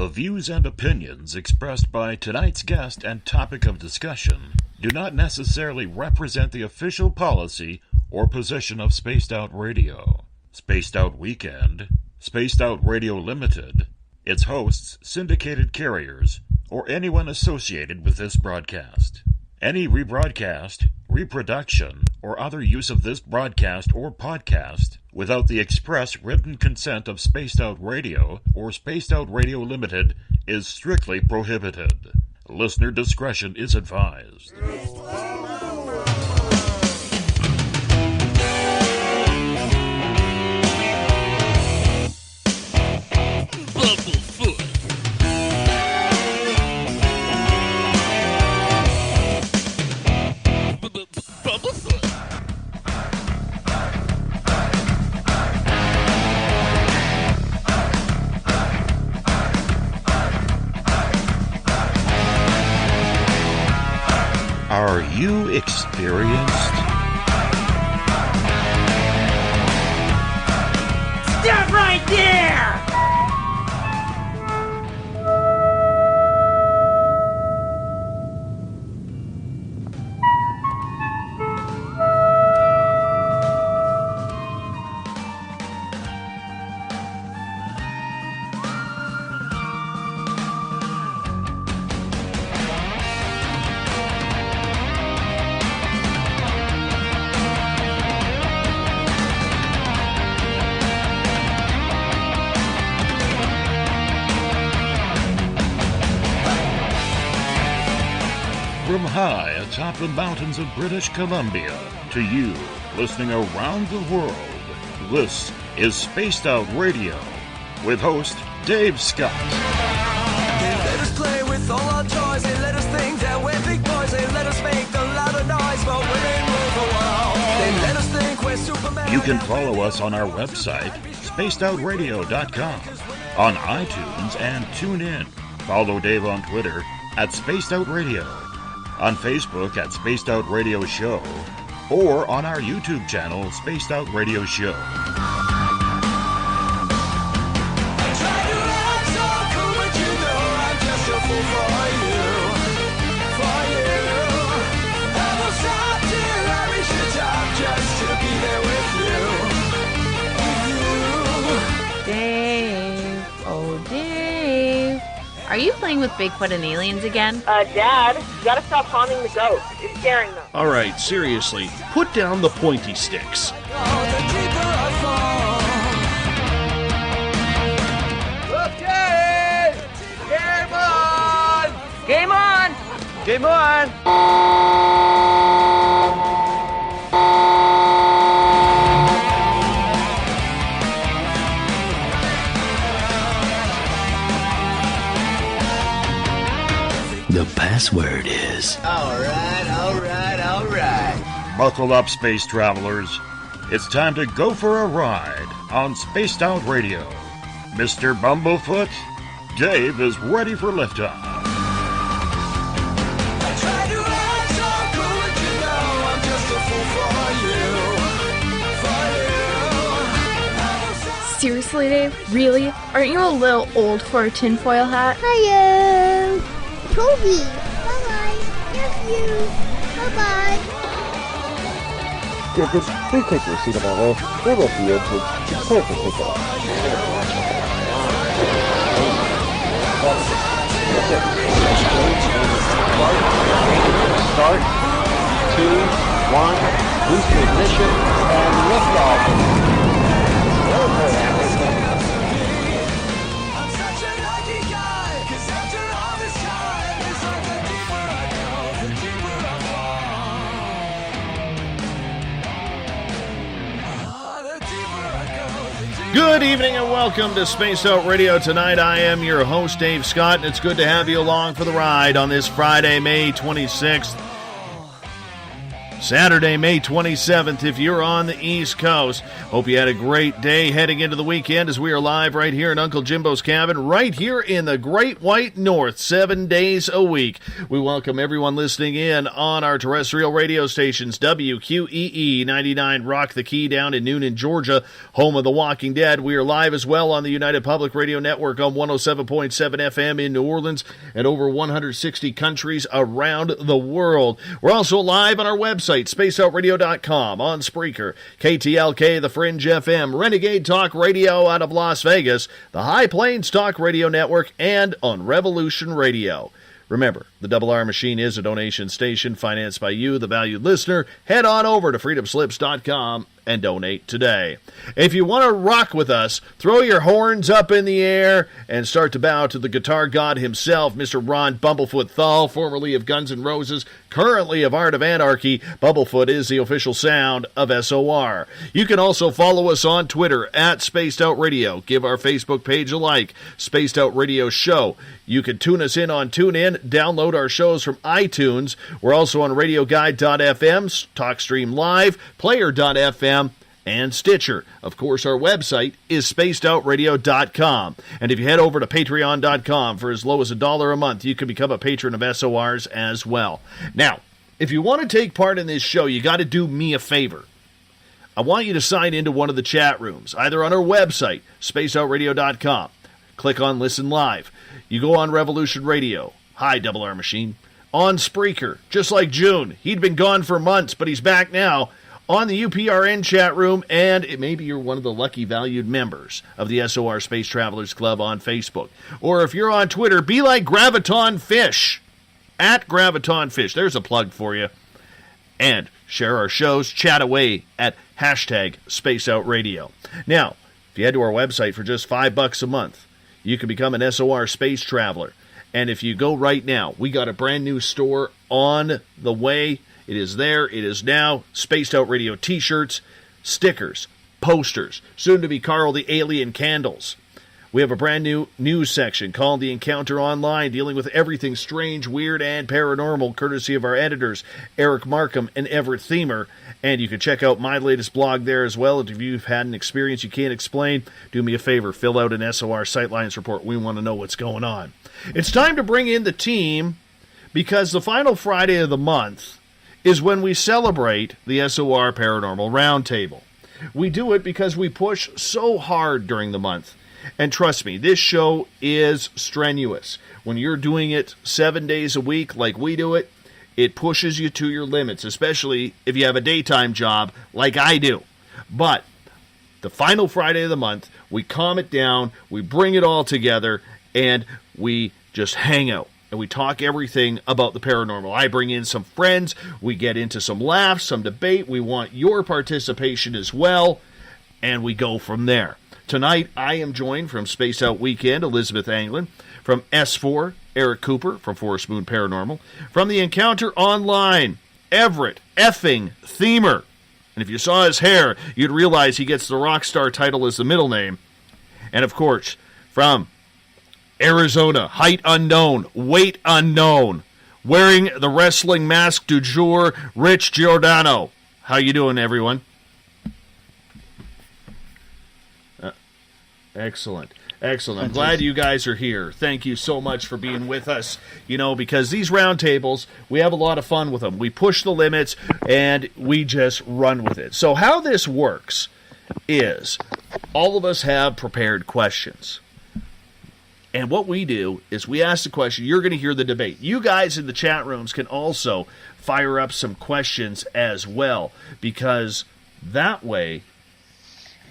The views and opinions expressed by tonight's guest and topic of discussion do not necessarily represent the official policy or position of Spaced Out Radio, Spaced Out Weekend, Spaced Out Radio Limited, its hosts, syndicated carriers, or anyone associated with this broadcast. Any rebroadcast, reproduction, or other use of this broadcast or podcast without the express written consent of Spaced Out Radio or Spaced Out Radio Limited is strictly prohibited. Listener discretion is advised. Bumblefoot. Bumblefoot. Are you experienced? Stop right there! From high atop the mountains of British Columbia to you, listening around the world, this is Spaced Out Radio with host Dave Scott. They let us play with all our toys. They let us think that we're big boys. They let us make a lot of noise, but we ain't rule the world. They let us think we're Superman. You can follow us on our website, spacedoutradio.com, on iTunes and TuneIn. Follow Dave on Twitter at Spaced Out Radio, on Facebook at Spaced Out Radio Show, or on our YouTube channel, Spaced Out Radio Show. Dave, oh Dave, are you playing with Bigfoot and aliens again? Dad, you gotta stop haunting the ghost. It's scaring them. All right, seriously, put down the pointy sticks. Okay! Game on! Game on! Game on! The password is... All right. Buckle up, space travelers. It's time to go for a ride on Spaced Out Radio. Mr. Bumblefoot, Dave is ready for liftoff. Seriously, Dave? Really? Aren't you a little old for a tinfoil hat? Hello, Toby. Bye-bye. Love you. Bye-bye. Please take your seat above us. We will be able to prepare for takeoff. Start. 2, 1. Boost ignition and liftoff. Good evening and welcome to Spaced Out Radio. Tonight I am your host, Dave Scott, and it's good to have you along for the ride on this Friday, May 26th, Saturday, May 27th, if you're on the East Coast. Hope you had a great day heading into the weekend as we are live right here in Uncle Jimbo's cabin, right here in the Great White North, 7 days a week. We welcome everyone listening in on our terrestrial radio stations, WQEE 99 Rock the Key down in Noonan, Georgia, home of The Walking Dead. We are live as well on the United Public Radio Network on 107.7 FM in New Orleans and over 160 countries around the world. We're also live on our website, spaceoutradio.com, on Spreaker, KTLK, The Fringe FM, Renegade Talk Radio out of Las Vegas, the High Plains Talk Radio Network, and on Revolution Radio. Remember, the Double R Machine is a donation station financed by you, the valued listener. Head on over to freedomslips.com and donate today. If you want to rock with us, throw your horns up in the air and start to bow to the guitar god himself, Mr. Ron Bumblefoot THAL, formerly of Guns N' Roses, currently of Art of Anarchy. Bumblefoot is the official sound of SOR. You can also follow us on Twitter at Spaced Out Radio. Give our Facebook page a like, Spaced Out Radio Show. You can tune us in on TuneIn, download our shows from iTunes. We're also on RadioGuide.fm, TalkStream Live, Player.fm, and Stitcher. Of course, our website is spacedoutradio.com. And if you head over to patreon.com for as low as $1 a month, you can become a patron of SORs as well. Now, if you want to take part in this show, you got to do me a favor. I want you to sign into one of the chat rooms, either on our website, spacedoutradio.com. Click on Listen Live. You go on Revolution Radio. Hi, Double R Machine. On Spreaker, just like June. He'd been gone for months, but he's back now. On the UPRN chat room, and maybe you're one of the lucky valued members of the SOR Space Travelers Club on Facebook. Or if you're on Twitter, be like Graviton Fish, at Graviton Fish. There's a plug for you. And share our shows, chat away at hashtag SpaceOutRadio. Now, if you head to our website for just $5 a month, you can become an SOR Space Traveler. And if you go right now, we got a brand new store on the way. It is there. It is now. Spaced Out Radio t-shirts, stickers, posters, soon to be Carl the Alien candles. We have a brand new news section called The Encounter Online, dealing with everything strange, weird, and paranormal, courtesy of our editors, Eric Markham and Everett Thiemer. And you can check out my latest blog there as well. If you've had an experience you can't explain, do me a favor, fill out an SOR Sightlines report. We want to know what's going on. It's time to bring in the team, because the final Friday of the month is when we celebrate the SOR Paranormal Roundtable. We do it because we push so hard during the month. And trust me, this show is strenuous. When you're doing it 7 days a week like we do it, it pushes you to your limits, especially if you have a daytime job like I do. But the final Friday of the month, we calm it down, we bring it all together, and we just hang out. And we talk everything about the paranormal. I bring in some friends, we get into some laughs, some debate, we want your participation as well, and we go from there. Tonight, I am joined from Space Out Weekend, Elizabeth Anglin, from S4, Eric Cooper, from Forest Moon Paranormal, from The Encounter Online, Everett effing Thiemer. And if you saw his hair, you'd realize he gets the rock star title as the middle name. And of course, from Arizona, height unknown, weight unknown, wearing the wrestling mask du jour, Rich Giordano. How you doing, everyone? Excellent. Excellent. I'm glad you guys are here. Thank you so much for being with us. You know, because these roundtables, we have a lot of fun with them. We push the limits, and we just run with it. So how this works is all of us have prepared questions. And what we do is we ask the question. You're going to hear the debate. You guys in the chat rooms can also fire up some questions as well, because that way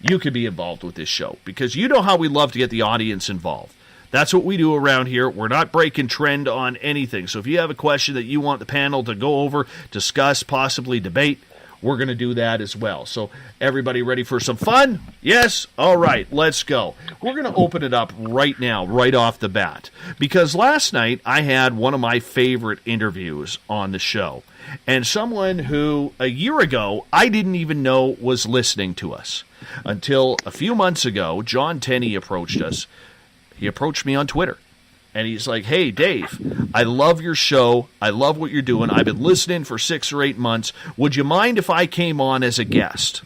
you could be involved with this show, because you know how we love to get the audience involved. That's what we do around here. We're not breaking trend on anything. So if you have a question that you want the panel to go over, discuss, possibly debate, we're going to do that as well. So everybody ready for some fun? Yes? All right, let's go. We're going to open it up right now, right off the bat, because last night I had one of my favorite interviews on the show, and someone who a year ago I didn't even know was listening to us. Until a few months ago, John Tenney approached us. He approached me on Twitter. And he's like, hey, Dave, I love your show. I love what you're doing. I've been listening for 6 or 8 months. Would you mind if I came on as a guest?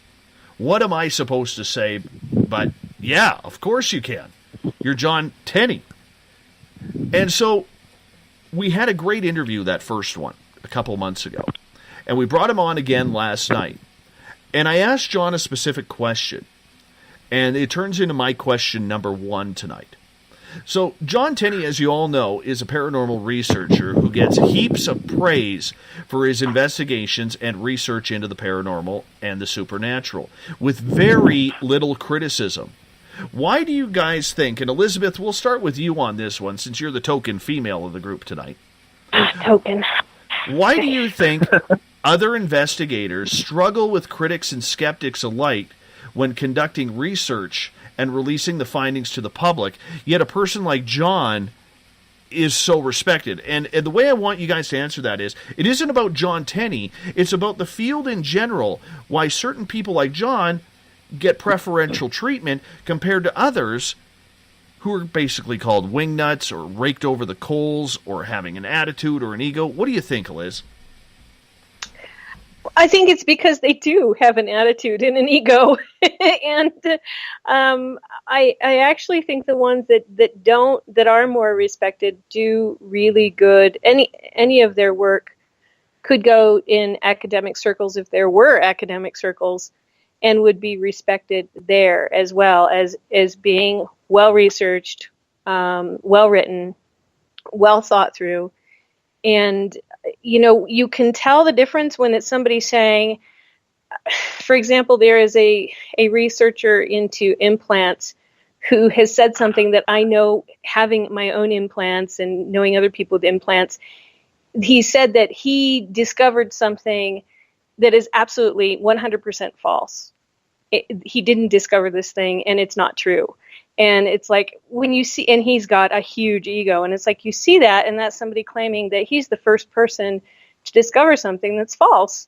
What am I supposed to say? But, yeah, of course you can. You're John Tenney. And so we had a great interview, that first one, a couple months ago. And we brought him on again last night. And I asked John a specific question. And it turns into my question number 1 tonight. So, John Tenney, as you all know, is a paranormal researcher who gets heaps of praise for his investigations and research into the paranormal and the supernatural, with very little criticism. Why do you guys think, and Elizabeth, we'll start with you on this one, since you're the token female of the group tonight. Token. Why do you think other investigators struggle with critics and skeptics alike when conducting research and releasing the findings to the public, yet a person like John is so respected? And the way I want you guys to answer that is, it isn't about John Tenney, it's about the field in general, why certain people like John get preferential treatment compared to others who are basically called wingnuts or raked over the coals or having an attitude or an ego. What do you think, Liz? I think it's because they do have an attitude and an ego. And I actually think the ones that are more respected do really good. Any of their work could go in academic circles if there were academic circles, and would be respected there, as well as being well-researched, well-written, well thought through. And, you can tell the difference when it's somebody saying, for example, there is a researcher into implants who has said something that I know, having my own implants and knowing other people with implants. He said that he discovered something that is absolutely 100% false. He didn't discover this thing, and it's not true. And it's like, when you see, and he's got a huge ego, and it's like you see that, and that's somebody claiming that he's the first person to discover something that's false.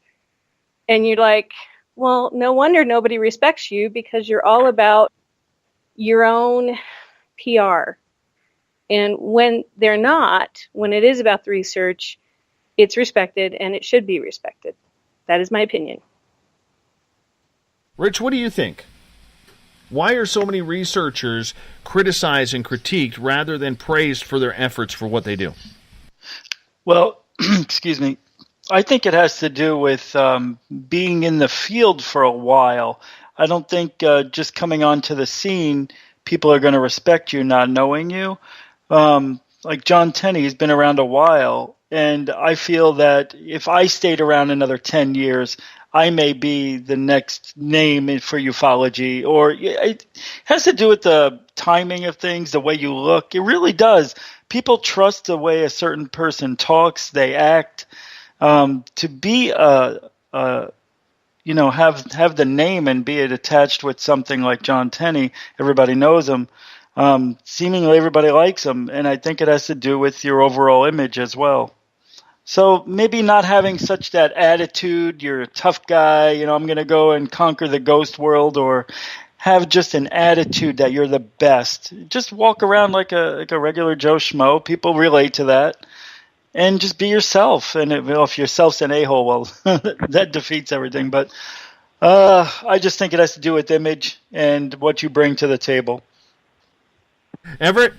And you're like, well, no wonder nobody respects you, because you're all about your own PR. And when they're not, when it is about the research, it's respected, and it should be respected. That is my opinion. Rich, what do you think? Why are so many researchers criticized and critiqued rather than praised for their efforts for what they do? Well, excuse me. I think it has to do with being in the field for a while. I don't think just coming onto the scene, people are going to respect you not knowing you. Like John Tenney, he's been around a while, and I feel that if I stayed around another 10 years, I may be the next name for ufology. Or it has to do with the timing of things, the way you look. It really does. People trust the way a certain person talks, they act. To be have the name and be it attached with something like John Tenney, everybody knows him. Seemingly everybody likes him, and I think it has to do with your overall image as well. So maybe not having such that attitude, you're a tough guy, I'm going to go and conquer the ghost world, or have just an attitude that you're the best. Just walk around like a regular Joe Schmo. People relate to that. And just be yourself. And if yourself's an a-hole, well, that defeats everything. But I just think it has to do with image and what you bring to the table. Everett,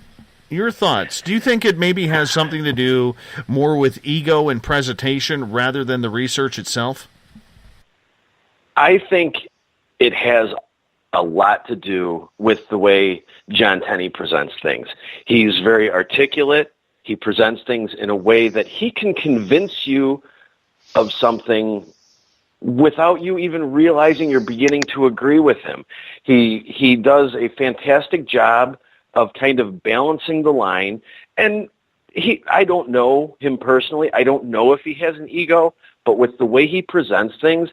your thoughts. Do you think it maybe has something to do more with ego and presentation rather than the research itself? I think it has a lot to do with the way John Tenney presents things. He's very articulate. He presents things in a way that he can convince you of something without you even realizing you're beginning to agree with him. He does a fantastic job of kind of balancing the line. And I don't know him personally. I don't know if he has an ego, but with the way he presents things,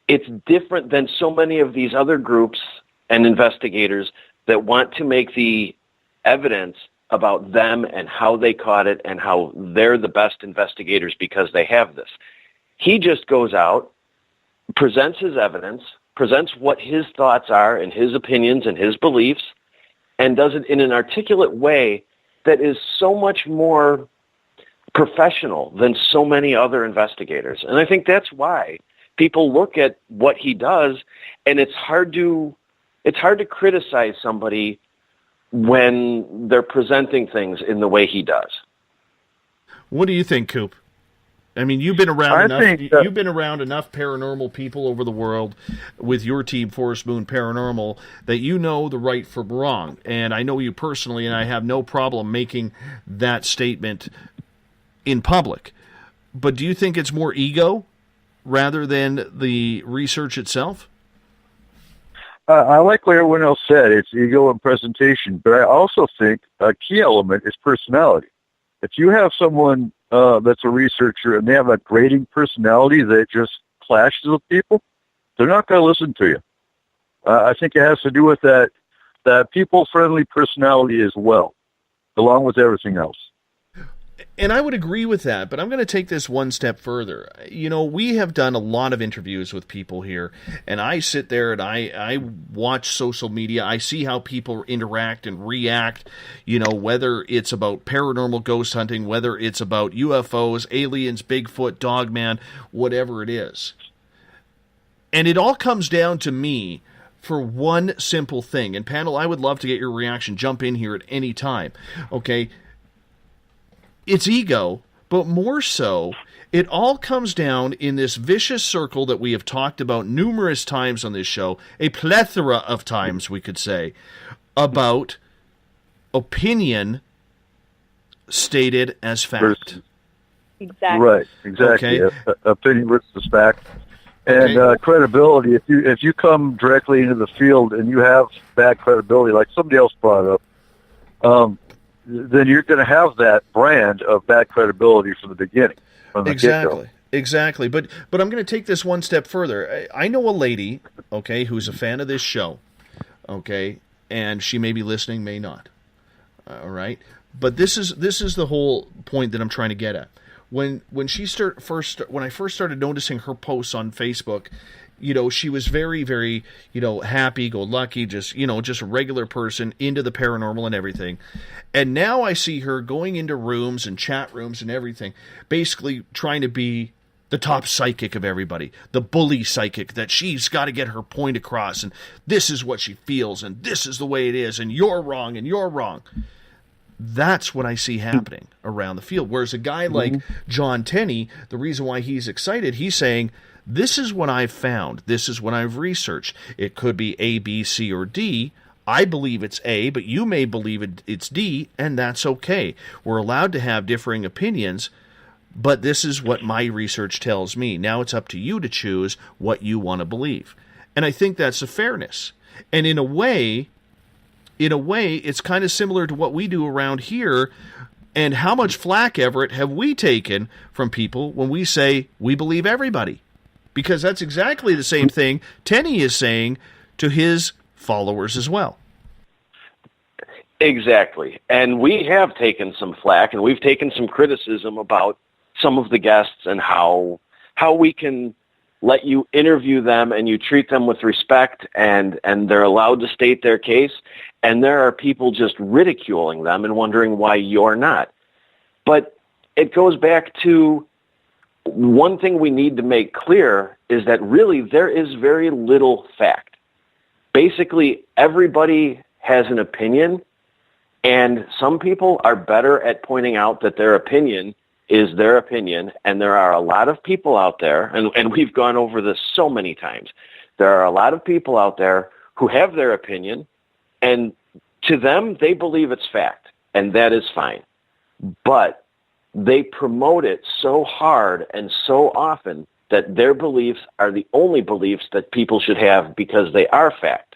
it's different than so many of these other groups and investigators that want to make the evidence about them and how they caught it and how they're the best investigators because they have this. He just goes out, presents his evidence, presents what his thoughts are and his opinions and his beliefs, and does it in an articulate way that is so much more professional than so many other investigators. And I think that's why people look at what he does, and it's hard to criticize somebody when they're presenting things in the way he does. What do you think, Coop? I mean, you've been around you've been around enough paranormal people over the world with your team, Forest Moon Paranormal, that you know the right from wrong. And I know you personally, and I have no problem making that statement in public. But do you think it's more ego rather than the research itself? I like what everyone else said. It's ego and presentation. But I also think a key element is personality. If you have someone that's a researcher and they have a grating personality that just clashes with people, they're not going to listen to you. I think it has to do with that people-friendly personality as well, along with everything else. And I would agree with that, but I'm going to take this one step further. You know, we have done a lot of interviews with people here, and I sit there and I watch social media. I see how people interact and react, you know, whether it's about paranormal ghost hunting, whether it's about UFOs, aliens, Bigfoot, Dogman, whatever it is. And it all comes down to me for one simple thing. And panel, I would love to get your reaction. Jump in here at any time, okay? It's ego, but more so, it all comes down in this vicious circle that we have talked about numerous times on this show, a plethora of times, we could say, about opinion stated as fact. Exactly. Right, exactly. Okay. Opinion versus fact. And credibility, if you come directly into the field and you have bad credibility, like somebody else brought up, then you're going to have that brand of bad credibility from the beginning. From the get-go. Exactly. But I'm going to take this one step further. I know a lady, okay, who's a fan of this show, okay, and she may be listening, may not. All right? But this is the whole point that I'm trying to get at. When I first started noticing her posts on Facebook, you know, she was very, very, you know, happy-go-lucky, just a regular person into the paranormal and everything. And now I see her going into rooms and chat rooms and everything, basically trying to be the top psychic of everybody, the bully psychic, that she's got to get her point across, and this is what she feels, and this is the way it is, and you're wrong, and you're wrong. That's what I see happening around the field. Whereas a guy like John Tenney, the reason why he's excited, he's saying, this is what I've found. This is what I've researched. It could be A, B, C, or D. I believe it's A, but you may believe it's D, and that's okay. We're allowed to have differing opinions, but this is what my research tells me. Now it's up to you to choose what you want to believe. And I think that's a fairness. And in a way, it's kind of similar to what we do around here. And how much flack, Everett, have we taken from people when we say we believe everybody? Because that's exactly the same thing Tenney is saying to his followers as well. Exactly. And we have taken some flack, and we've taken some criticism about some of the guests and how we can let you interview them and you treat them with respect, and they're allowed to state their case, and there are people just ridiculing them and wondering why you're not. But it goes back to one thing we need to make clear is that really there is very little fact. Basically, everybody has an opinion, and some people are better at pointing out that their opinion is their opinion, and there are a lot of people out there, and we've gone over this so many times, there are a lot of people out there who have their opinion, and to them, they believe it's fact, and that is fine. But they promote it so hard and so often that their beliefs are the only beliefs that people should have because they are fact.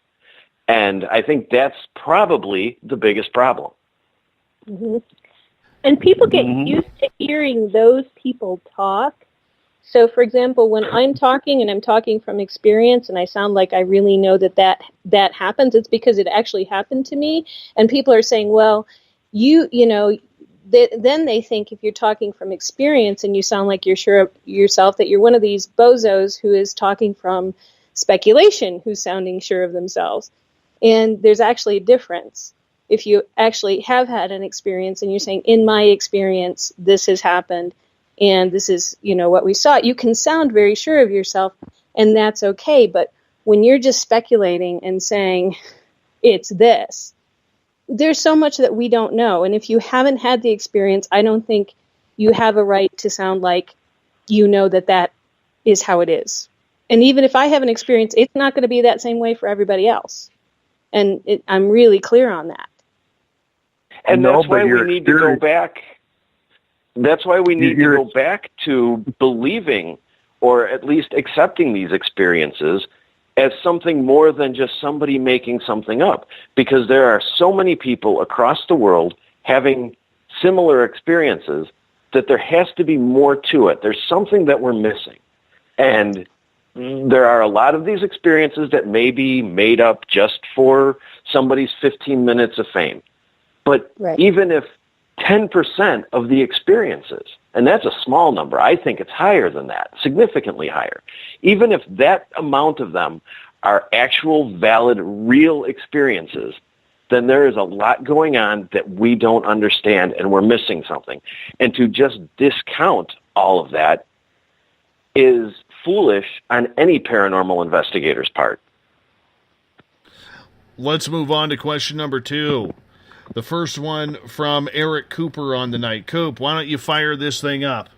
And I think that's probably the biggest problem. Mm-hmm. And people get used to hearing those people talk. So, for example, when I'm talking and I'm talking from experience and I sound like I really know that happens, it's because it actually happened to me. And people are saying, well, then they think if you're talking from experience and you sound like you're sure of yourself, that you're one of these bozos who is talking from speculation, who's sounding sure of themselves. And there's actually a difference. if you actually have had an experience and you're saying, in my experience, this has happened, and this is, what we saw, you can sound very sure of yourself, and that's okay. But when you're just speculating and saying, it's this, there's so much that we don't know. And if you haven't had the experience, I don't think you have a right to sound like that is how it is. And even if I have an experience, it's not going to be that same way for everybody else. And I'm really clear on that. And that's why we need to go back. That's why we need to go back to believing, or at least accepting, these experiences as something more than just somebody making something up. Because there are so many people across the world having similar experiences that there has to be more to it. There's something that we're missing. And there are a lot of these experiences that may be made up just for somebody's 15 minutes of fame. But even if 10% of the experiences, and that's a small number, I think it's higher than that, significantly higher. Even if that amount of them are actual, valid, real experiences, then there is a lot going on that we don't understand, and we're missing something. And to just discount all of that is foolish on any paranormal investigator's part. Let's move on to question number 2. The first one from Eric Cooper on the night. Coop, why don't you fire this thing up?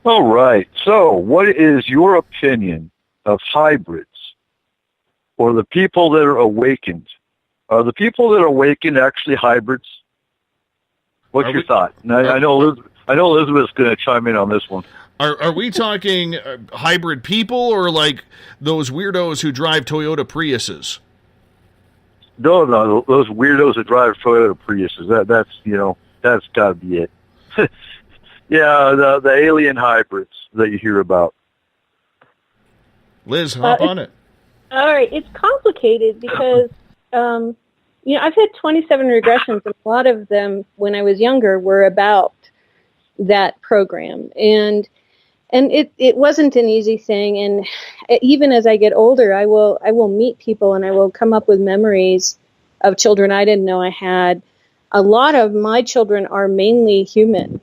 All right. So, what is your opinion of hybrids, or the people that are awakened? Are the people that are awakened actually hybrids? What's your thought? I know Elizabeth's going to chime in on this one. Are we talking hybrid people, or like those weirdos who drive Toyota Priuses? No, those weirdos that drive Toyota Priuses. That's got to be it. Yeah, the alien hybrids that you hear about. Liz, hop on it. All right, it's complicated because I've had 27 regressions, and a lot of them when I was younger were about that program, and it wasn't an easy thing. And even as I get older, I will meet people, and I will come up with memories of children I didn't know I had. A lot of my children are mainly human,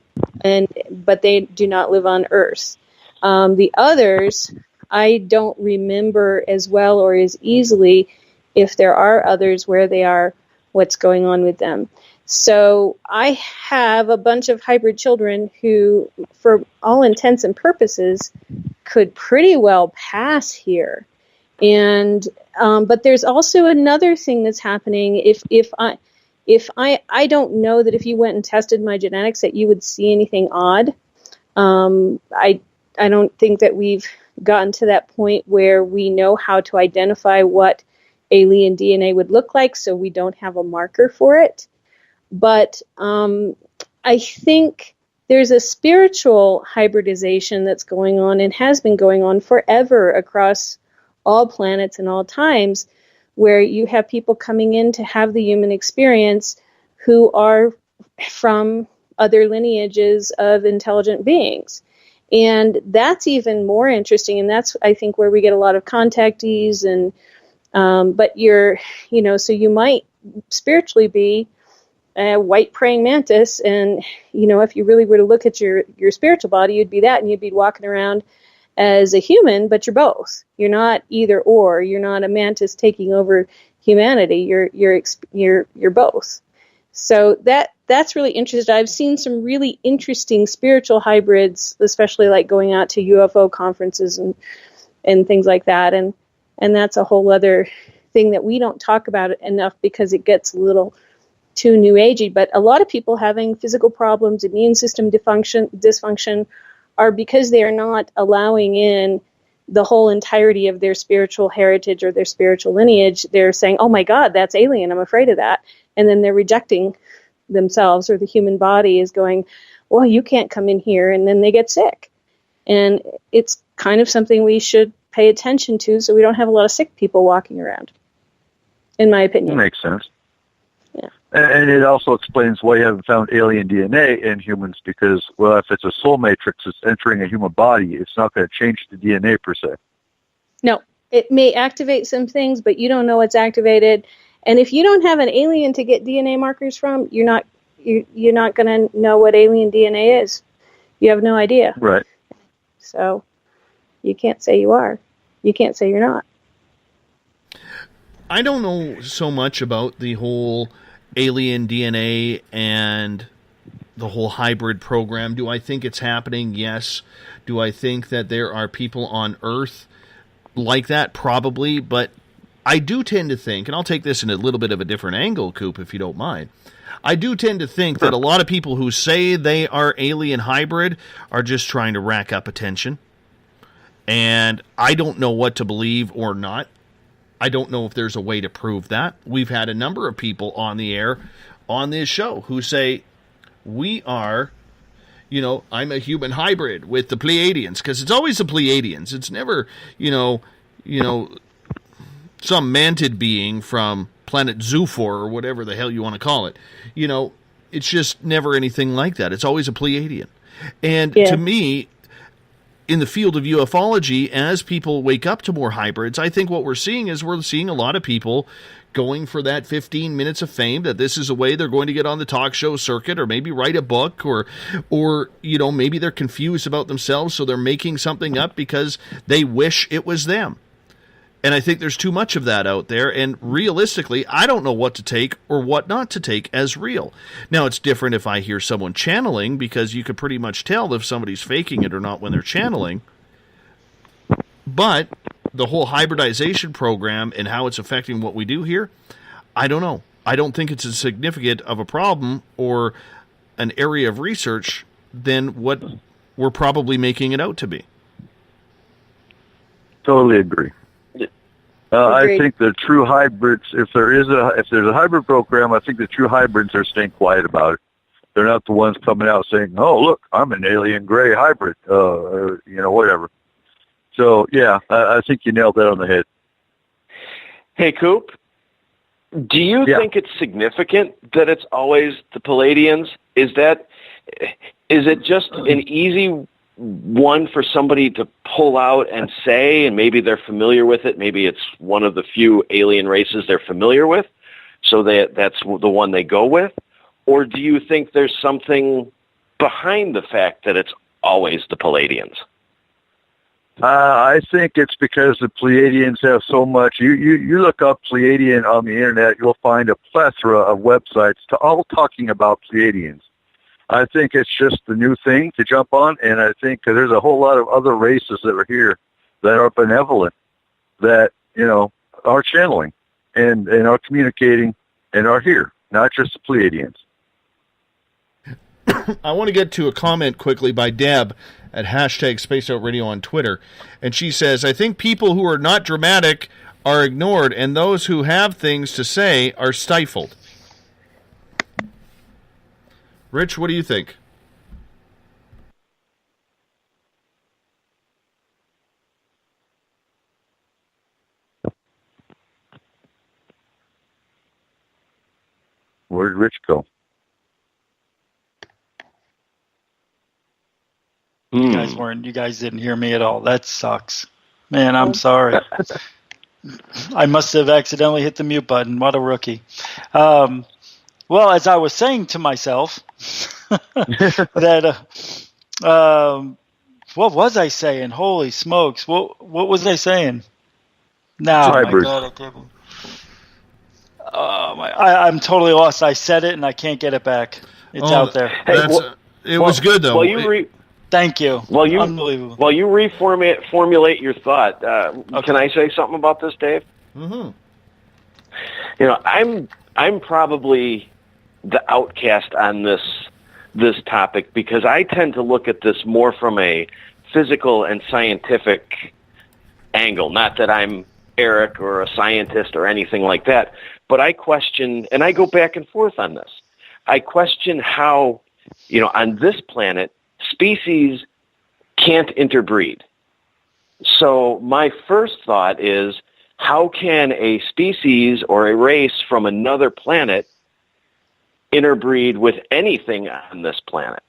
but they do not live on Earth. The others, I don't remember as well or as easily if there are others, where they are, what's going on with them. So I have a bunch of hybrid children who, for all intents and purposes, could pretty well pass here. And but there's also another thing that's happening. If I don't know that if you went and tested my genetics that you would see anything odd. I don't think that we've gotten to that point where we know how to identify what alien DNA would look like, so we don't have a marker for it. But I think there's a spiritual hybridization that's going on and has been going on forever across all planets and all times, where you have people coming in to have the human experience who are from other lineages of intelligent beings. And that's even more interesting, and that's, I think, where we get a lot of contactees. And but so you might spiritually be a white praying mantis, and if you really were to look at your spiritual body, you'd be that, and you'd be walking around as a human, but you're both. You're not either or. You're not a mantis taking over humanity. You're both. So that's really interesting. I've seen some really interesting spiritual hybrids, especially like going out to UFO conferences and things like that. And that's a whole other thing that we don't talk about enough because it gets a little too new agey. But a lot of people having physical problems, immune system dysfunction, are because they are not allowing in the whole entirety of their spiritual heritage or their spiritual lineage. They're saying, oh my God, that's alien, I'm afraid of that. And then they're rejecting themselves, or the human body is going, well, you can't come in here, and then they get sick. And it's kind of something we should pay attention to so we don't have a lot of sick people walking around, in my opinion. That makes sense. Yeah. And it also explains why you haven't found alien DNA in humans, because, well, if it's a soul matrix that's entering a human body, it's not going to change the DNA per se. No, it may activate some things, but you don't know it's activated. And if you don't have an alien to get DNA markers from, you're not going to know what alien DNA is. You have no idea. Right. So you can't say you are. You can't say you're not. I don't know so much about the whole alien DNA and the whole hybrid program. Do I think it's happening? Yes. Do I think that there are people on Earth like that? Probably. But I do tend to think, and I'll take this in a little bit of a different angle, Coop, if you don't mind. I do tend to think that a lot of people who say they are alien hybrid are just trying to rack up attention. And I don't know what to believe or not. I don't know if there's a way to prove that. We've had a number of people on the air on this show who say, we are, I'm a human hybrid with the Pleiadians, because it's always the Pleiadians. It's never, some mantid being from planet Zoofor or whatever the hell you want to call it. It's just never anything like that. It's always a Pleiadian. And to me, in the field of ufology, as people wake up to more hybrids, I think what we're seeing is we're seeing a lot of people going for that 15 minutes of fame, that this is a way they're going to get on the talk show circuit, or maybe write a book, or maybe they're confused about themselves, so they're making something up because they wish it was them. And I think there's too much of that out there, and realistically, I don't know what to take or what not to take as real. Now, it's different if I hear someone channeling, because you could pretty much tell if somebody's faking it or not when they're channeling. But the whole hybridization program and how it's affecting what we do here, I don't know. I don't think it's as significant of a problem or an area of research than what we're probably making it out to be. Totally agree. I think the true hybrids, if there's a hybrid program, I think the true hybrids are staying quiet about it. They're not the ones coming out saying, "Oh, look, I'm an alien gray hybrid," or, whatever. So, yeah, I think you nailed that on the head. Hey, Coop, do you think it's significant that it's always the Pleiadians? Is it just an easy one for somebody to pull out and say, and maybe they're familiar with it, maybe it's one of the few alien races they're familiar with, so that's the one they go with? Or do you think there's something behind the fact that it's always the Pleiadians? I think it's because the Pleiadians have so much. You look up Pleiadian on the internet, you'll find a plethora of websites all talking about Pleiadians. I think it's just the new thing to jump on, and I think there's a whole lot of other races that are here that are benevolent, that, are channeling and are communicating and are here, not just the Pleiadians. I want to get to a comment quickly by Deb at #SpaceOutRadio on Twitter, and she says, I think people who are not dramatic are ignored, and those who have things to say are stifled. Rich, what do you think? Where did Rich go? You guys didn't hear me at all. That sucks. Man, I'm sorry. I must have accidentally hit the mute button. What a rookie. Well, as I was saying to myself, that what was I saying? Holy smokes! What was I saying? Now, my God, I couldn't. I'm totally lost. I said it and I can't get it back. It's out there. It was good though. Thank you. Unbelievable. While you formulate your thought, can I say something about this, Dave? Mm-hmm. I'm probably the outcast on this topic, because I tend to look at this more from a physical and scientific angle. Not that I'm Eric or a scientist or anything like that, but I question, and I go back and forth on this. I question how, on this planet, species can't interbreed. So my first thought is, how can a species or a race from another planet interbreed with anything on this planet?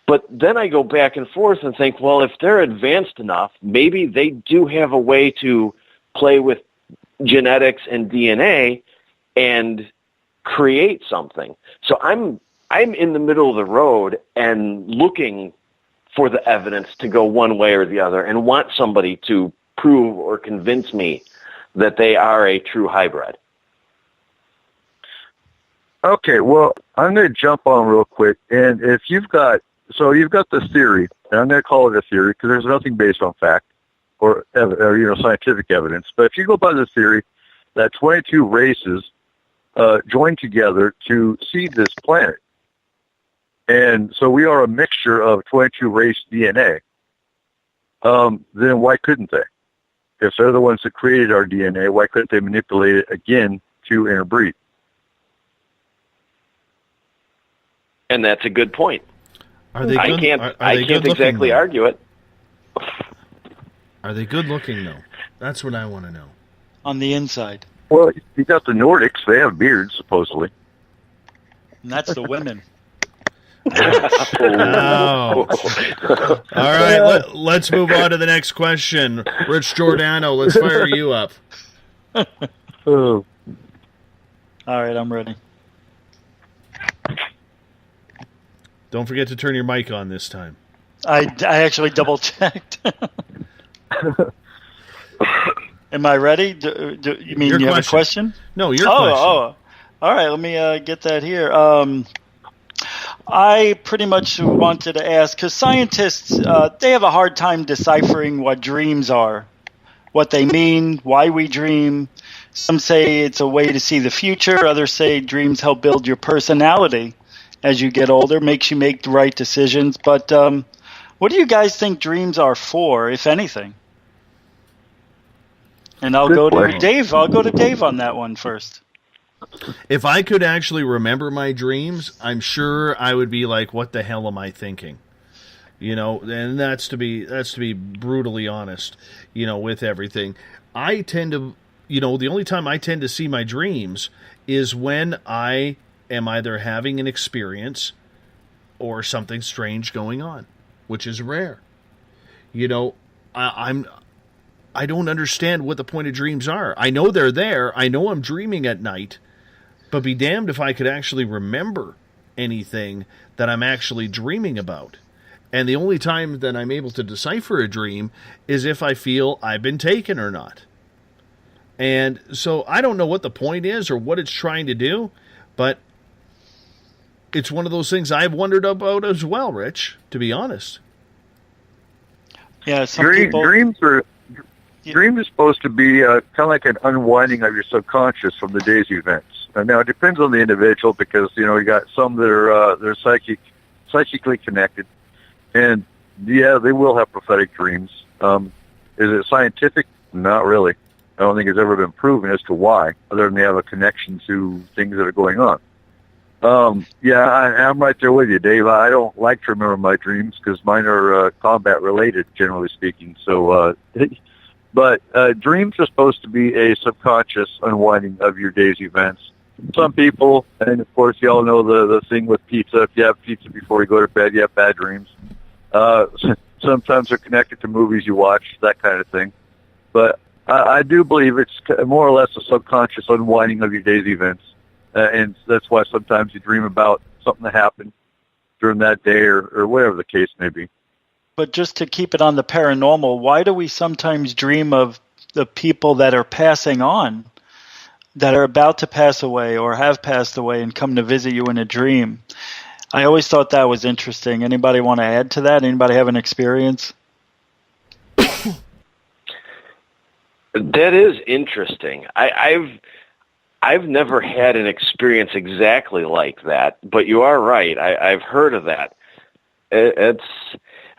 But then I go back and forth and think, well, if they're advanced enough, maybe they do have a way to play with genetics and DNA and create something. So I'm in the middle of the road and looking for the evidence to go one way or the other and want somebody to prove or convince me that they are a true hybrid. Okay, well, I'm going to jump on real quick. And if you've got this theory, and I'm going to call it a theory because there's nothing based on fact or scientific evidence. But if you go by the theory that 22 races joined together to seed this planet, and so we are a mixture of 22 race DNA, then why couldn't they? If they're the ones that created our DNA, why couldn't they manipulate it again to interbreed? And that's a good point. Are they good? I can't exactly argue it. Are they good looking though? That's what I want to know. On the inside. Well, you got the Nordics. They have beards, supposedly. And that's the women. Oh. All right, let's move on to the next question. Rich Giordano, let's fire you up. All right, I'm ready. Don't forget to turn your mic on this time. I actually double checked. Am I ready? You mean you have a question? No, your question. Oh, all right. Let me get that here. I pretty much wanted to ask, because scientists, they have a hard time deciphering what dreams are, what they mean, why we dream. Some say it's a way to see the future. Others say dreams help build your personality as you get older, makes you make the right decisions. But what do you guys think dreams are for, if anything? And I'll go to Dave. I'll go to Dave on that one first. If I could actually remember my dreams, I'm sure I would be like, what the hell am I thinking? And that's to be brutally honest, with everything. I tend to, the only time I tend to see my dreams is when I am either having an experience or something strange going on, which is rare. I don't understand what the point of dreams are. I know they're there. I know I'm dreaming at night, but be damned if I could actually remember anything that I'm actually dreaming about. And the only time that I'm able to decipher a dream is if I feel I've been taken or not. And so I don't know what the point is or what it's trying to do, but it's one of those things I've wondered about as well, Rich, to be honest. Yeah, Dreams are supposed to be kind of like an unwinding of your subconscious from the day's events. And now it depends on the individual because you got some that are they're psychically connected, and yeah, they will have prophetic dreams. Is it scientific? Not really. I don't think it's ever been proven as to why, other than they have a connection to things that are going on. I'm right there with you, Dave. I don't like to remember my dreams because mine are combat related, generally speaking. So. But dreams are supposed to be a subconscious unwinding of your day's events. Some people, and of course you all know the thing with pizza, if you have pizza before you go to bed, you have bad dreams. Sometimes they're connected to movies you watch, that kind of thing. But I do believe it's more or less a subconscious unwinding of your day's events. And that's why sometimes you dream about something that happened during that day or whatever the case may be. But just to keep it on the paranormal, why do we sometimes dream of the people that are passing on, that are about to pass away or have passed away and come to visit you in a dream? I always thought that was interesting. Anybody want to add to that? Anybody have an experience? That is interesting. I've never had an experience exactly like that, but you are right. I've heard of that.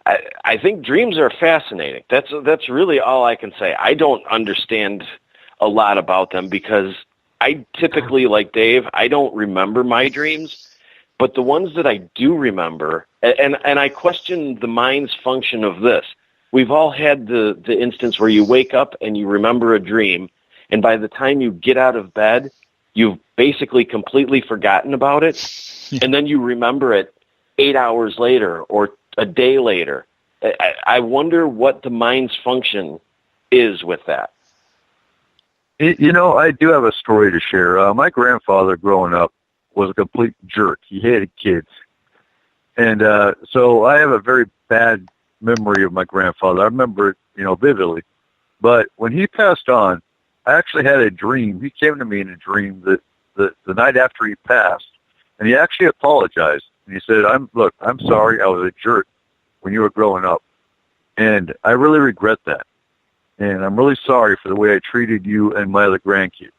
I think dreams are fascinating. That's really all I can say. I don't understand a lot about them because I typically, like Dave, I don't remember my dreams, but the ones that I do remember, and I question the mind's function of this. We've all had the instance where you wake up and you remember a dream, and by the time you get out of bed, you've basically completely forgotten about it, and then you remember it 8 hours later or a day later. I wonder what the mind's function is with that. I do have a story to share. My grandfather growing up was a complete jerk. He hated kids. And so I have a very bad memory of my grandfather. I remember it, vividly. But when he passed on, I actually had a dream. He came to me in a dream that the night after he passed, and he actually apologized. And he said, I'm sorry, I was a jerk when you were growing up. And I really regret that. And I'm really sorry for the way I treated you and my other grandkids.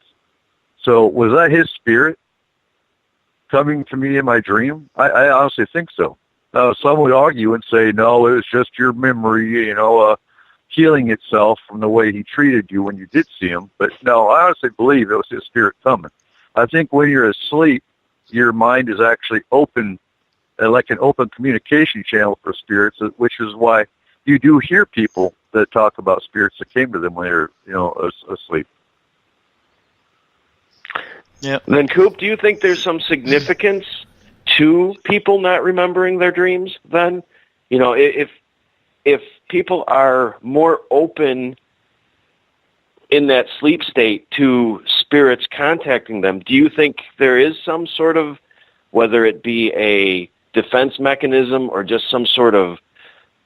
So was that his spirit coming to me in my dream? I honestly think so. Some would argue and say, no, it was just your memory, healing itself from the way he treated you when you did see him. But no, I honestly believe it was his spirit coming. I think when you're asleep, your mind is actually open, like an open communication channel for spirits, which is why you do hear people that talk about spirits that came to them when they're, asleep. Yeah. Then, Coop, do you think there's some significance to people not remembering their dreams then? If people are more open in that sleep state to spirits contacting them, do you think there is some sort of, whether it be a defense mechanism or just some sort of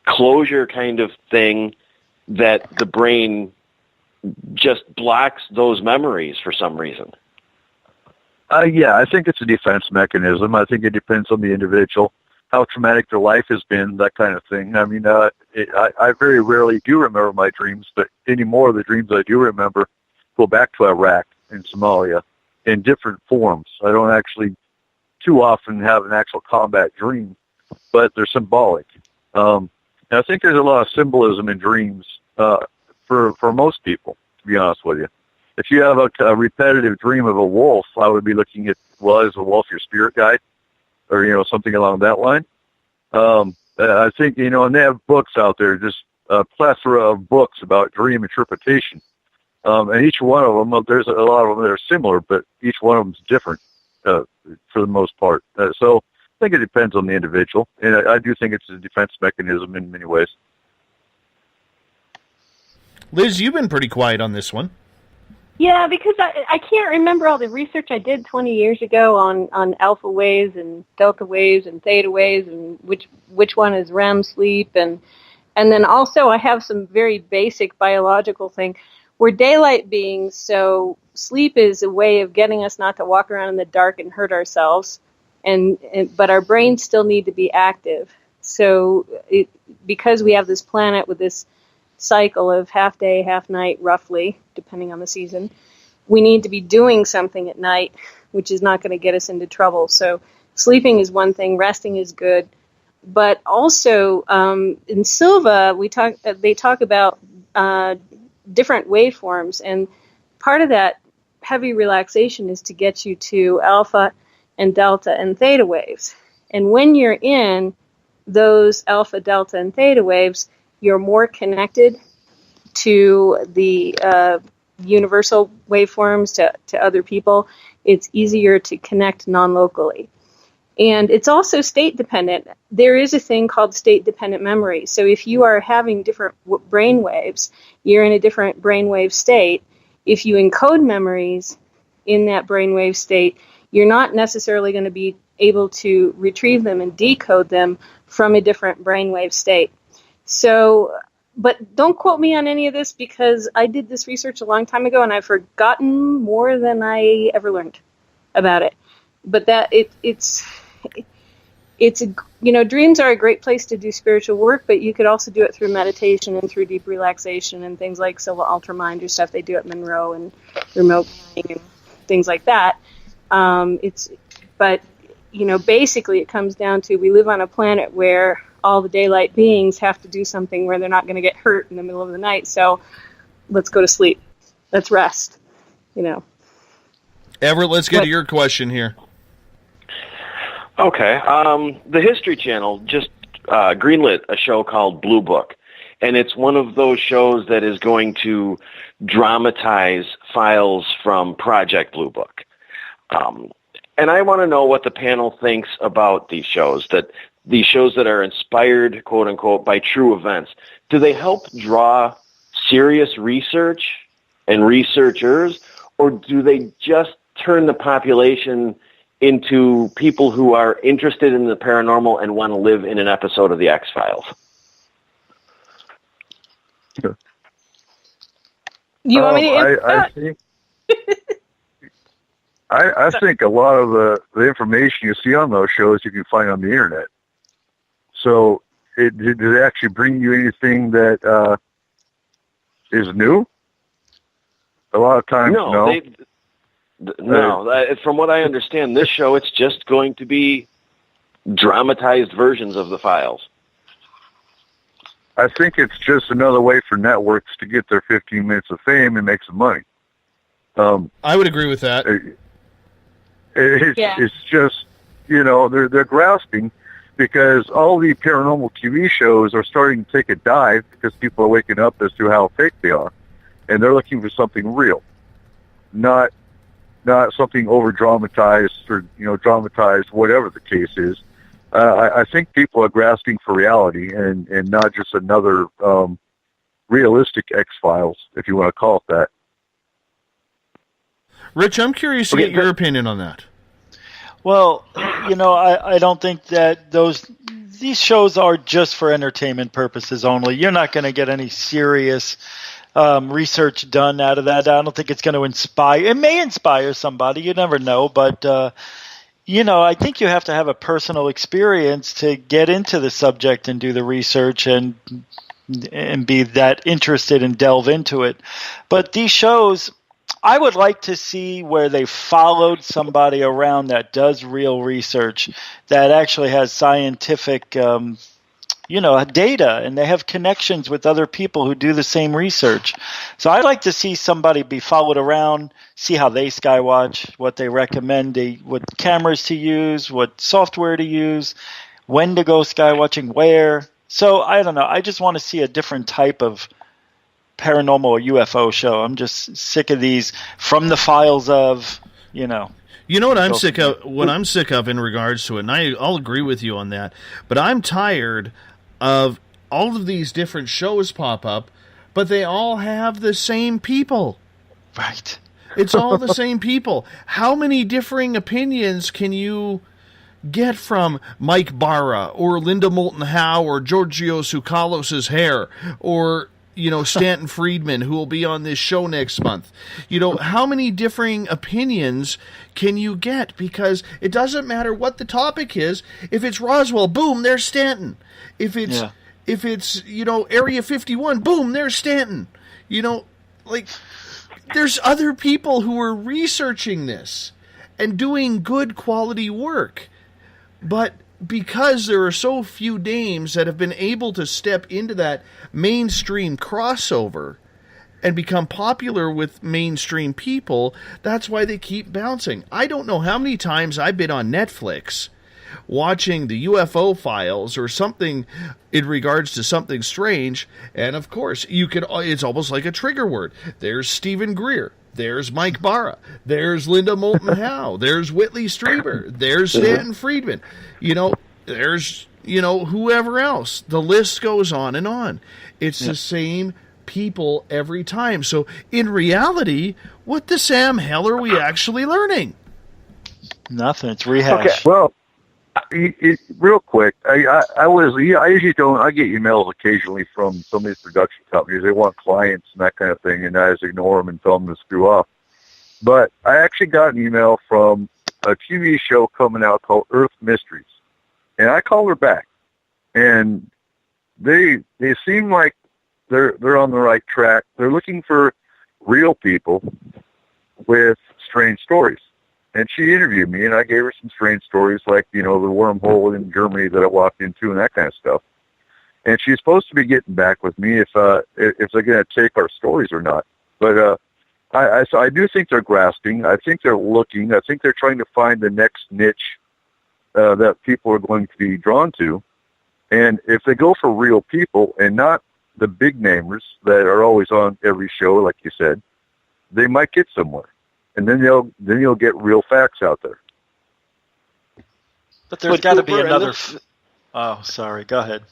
closure kind of thing, that the brain just blocks those memories for some reason? Yeah, I think it's a defense mechanism. I think it depends on the individual, how traumatic their life has been, that kind of thing. I mean, I very rarely do remember my dreams, but any more of the dreams I do remember go back to Iraq and Somalia in different forms. I don't actually too often have an actual combat dream, but they're symbolic. And I think there's a lot of symbolism in dreams for most people, to be honest with you. If you have a repetitive dream of a wolf, I would be looking at, is a wolf your spirit guide? Or, something along that line. I think, and they have books out there, just a plethora of books about dream interpretation. And each one of them, there's a lot of them that are similar, but each one of them is different for the most part. So I think it depends on the individual. And I do think it's a defense mechanism in many ways. Liz, you've been pretty quiet on this one. Yeah, because I can't remember all the research I did 20 years ago on alpha waves and delta waves and theta waves and which one is REM sleep. And then also I have some very basic biological thing. We're daylight beings, so sleep is a way of getting us not to walk around in the dark and hurt ourselves. But our brains still need to be active. So because we have this planet with this cycle of half day, half night, roughly, depending on the season, we need to be doing something at night, which is not going to get us into trouble. So sleeping is one thing, resting is good. But also in Silva, they talk about different waveforms, and part of that heavy relaxation is to get you to alpha and delta and theta waves. And when you're in those alpha, delta, and theta waves, you're more connected to the universal waveforms, to other people. It's easier to connect non-locally. And it's also state-dependent. There is a thing called state-dependent memory. So if you are having different brain waves, you're in a different brainwave state. If you encode memories in that brainwave state, you're not necessarily going to be able to retrieve them and decode them from a different brainwave state. So, but don't quote me on any of this, because I did this research a long time ago and I've forgotten more than I ever learned about it. But that it's dreams are a great place to do spiritual work, but you could also do it through meditation and through deep relaxation and things like Silva Ultramind or stuff they do at Monroe and remote viewing and things like that. Basically it comes down to, we live on a planet where all the daylight beings have to do something where they're not going to get hurt in the middle of the night. So let's go to sleep. Let's rest. Everett, let's get to your question here. Okay. The History Channel just greenlit a show called Blue Book, and it's one of those shows that is going to dramatize files from Project Blue Book. And I want to know what the panel thinks about these shows that are inspired, quote unquote, by true events. Do they help draw serious research, and researchers, or do they just turn the population into people who are interested in the paranormal and want to live in an episode of the X-Files? You want me to I think a lot of the information you see on those shows you can find on the internet. So did it actually bring you anything that is new? A lot of times, no. No. From what I understand, this show, it's just going to be dramatized versions of the files. I think it's just another way for networks to get their 15 minutes of fame and make some money. I would agree with that. It's just, they're grasping because all the paranormal TV shows are starting to take a dive because people are waking up as to how fake they are. And they're looking for something real, not something over-dramatized or, dramatized, whatever the case is. I think people are grasping for reality and not just another realistic X-Files, if you want to call it that. Rich, I'm curious to get your opinion on that. Well, I don't think that these shows are just for entertainment purposes only. You're not going to get any serious research done out of that. I don't think it's going to inspire. It may inspire somebody. You never know. But, I think you have to have a personal experience to get into the subject and do the research and be that interested and delve into it. But these shows, I would like to see where they followed somebody around that does real research, that actually has scientific data, and they have connections with other people who do the same research. So I'd like to see somebody be followed around, see how they skywatch, what they recommend, what cameras to use, what software to use, when to go skywatching, where. So I don't know. I just want to see a different type of paranormal or UFO show. I'm just sick of these from the files of, You know what I'm sick of? What I'm sick of in regards to it, and I'll agree with you on that, but I'm tired of all of these different shows pop up, but they all have the same people. Right. It's all the same people. How many differing opinions can you get from Mike Barra or Linda Moulton Howe or Giorgio Tsoukalos' hair or Stanton Friedman, who will be on this show next month? How many differing opinions can you get? Because it doesn't matter what the topic is. If it's Roswell, boom, there's Stanton. If it's Area 51, boom, there's Stanton. There's other people who are researching this and doing good quality work. But because there are so few names that have been able to step into that mainstream crossover and become popular with mainstream people, that's why they keep bouncing. I don't know how many times I've been on Netflix watching the UFO files or something in regards to something strange, and of course it's almost like a trigger word. There's Stephen Greer, there's Mike Barra, there's Linda Moulton Howe, there's Whitley Strieber, there's Stanton Friedman, there's whoever else. The list goes on and on. It's the same people every time. So in reality, what the Sam hell are we actually learning? Nothing. It's rehash. Okay, well, real quick, I usually don't. I get emails occasionally from some of these production companies. They want clients and that kind of thing, and I just ignore them and tell them to screw off. But I actually got an email from a TV show coming out called Earth Mysteries, and I called her back, and they seem like they're on the right track. They're looking for real people with strange stories. And she interviewed me, and I gave her some strange stories like, the wormhole in Germany that I walked into and that kind of stuff. And she's supposed to be getting back with me if they're going to take our stories or not. But so I do think they're grasping. I think they're looking. I think they're trying to find the next niche that people are going to be drawn to. And if they go for real people and not the big namers that are always on every show, like you said, they might get somewhere. And then you'll get real facts out there. But there's got to be another. Oh, sorry. Go ahead.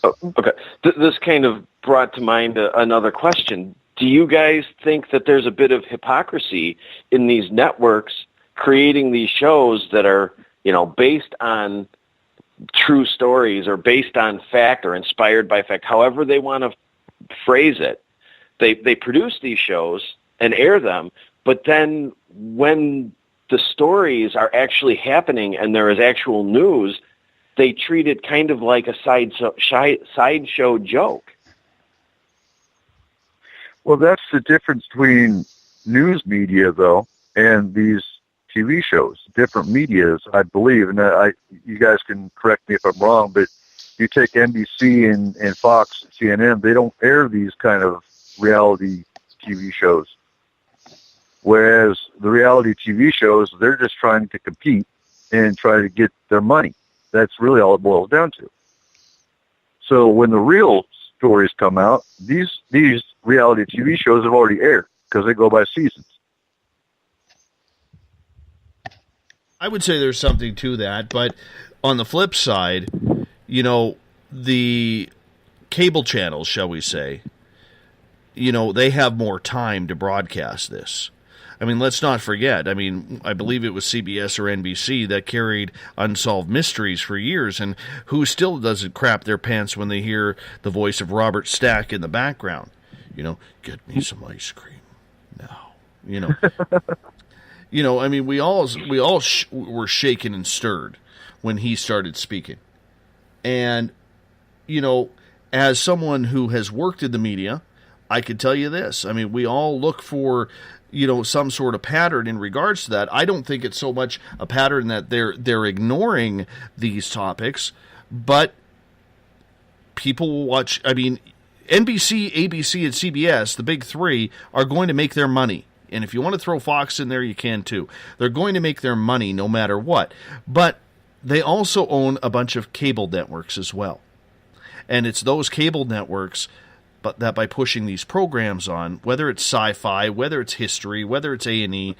Oh, okay. This kind of brought to mind another question. do you guys think that there's a bit of hypocrisy in these networks creating these shows that are, based on true stories or based on fact or inspired by fact, however they want to phrase it? They produce these shows and air them, but then when the stories are actually happening and there is actual news, they treat it kind of like a sideshow joke. Well, that's the difference between news media, though, and these TV shows. Different medias, I believe, and you guys can correct me if I'm wrong, but you take NBC and Fox and CNN, they don't air these kind of reality TV shows. Whereas the reality TV shows, they're just trying to compete and try to get their money. That's really all it boils down to. So when the real stories come out, these reality TV shows have already aired because they go by seasons. I would say there's something to that, but on the flip side, the cable channels, shall we say, they have more time to broadcast this. I mean, let's not forget. I mean, I believe it was CBS or NBC that carried Unsolved Mysteries for years, and who still doesn't crap their pants when they hear the voice of Robert Stack in the background? Get me some ice cream now. I mean, we all were shaken and stirred when he started speaking. And, as someone who has worked in the media, I could tell you this. I mean, we all look for some sort of pattern in regards to that. I don't think it's so much a pattern that they're ignoring these topics, but people will watch. I mean, NBC, ABC, and CBS, the big three, are going to make their money. And if you want to throw Fox in there, you can too. They're going to make their money no matter what. But they also own a bunch of cable networks as well. And it's those cable networks that by pushing these programs on, whether it's sci-fi, whether it's history, whether it's A&E,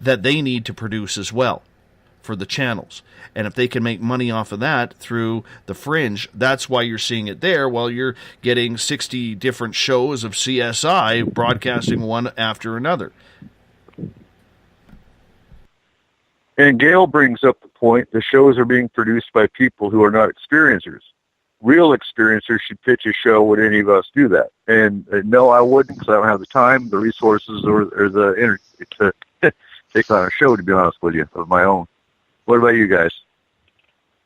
that they need to produce as well for the channels. And if they can make money off of that through the fringe, that's why you're seeing it there, while you're getting 60 different shows of CSI broadcasting one after another. And Gail brings up the point, the shows are being produced by people who are not experiencers. Real experiencers should pitch a show. Would any of us do that? And no, I wouldn't, because I don't have the time, the resources, or the energy to take on a show, to be honest with you, of my own. What about you guys?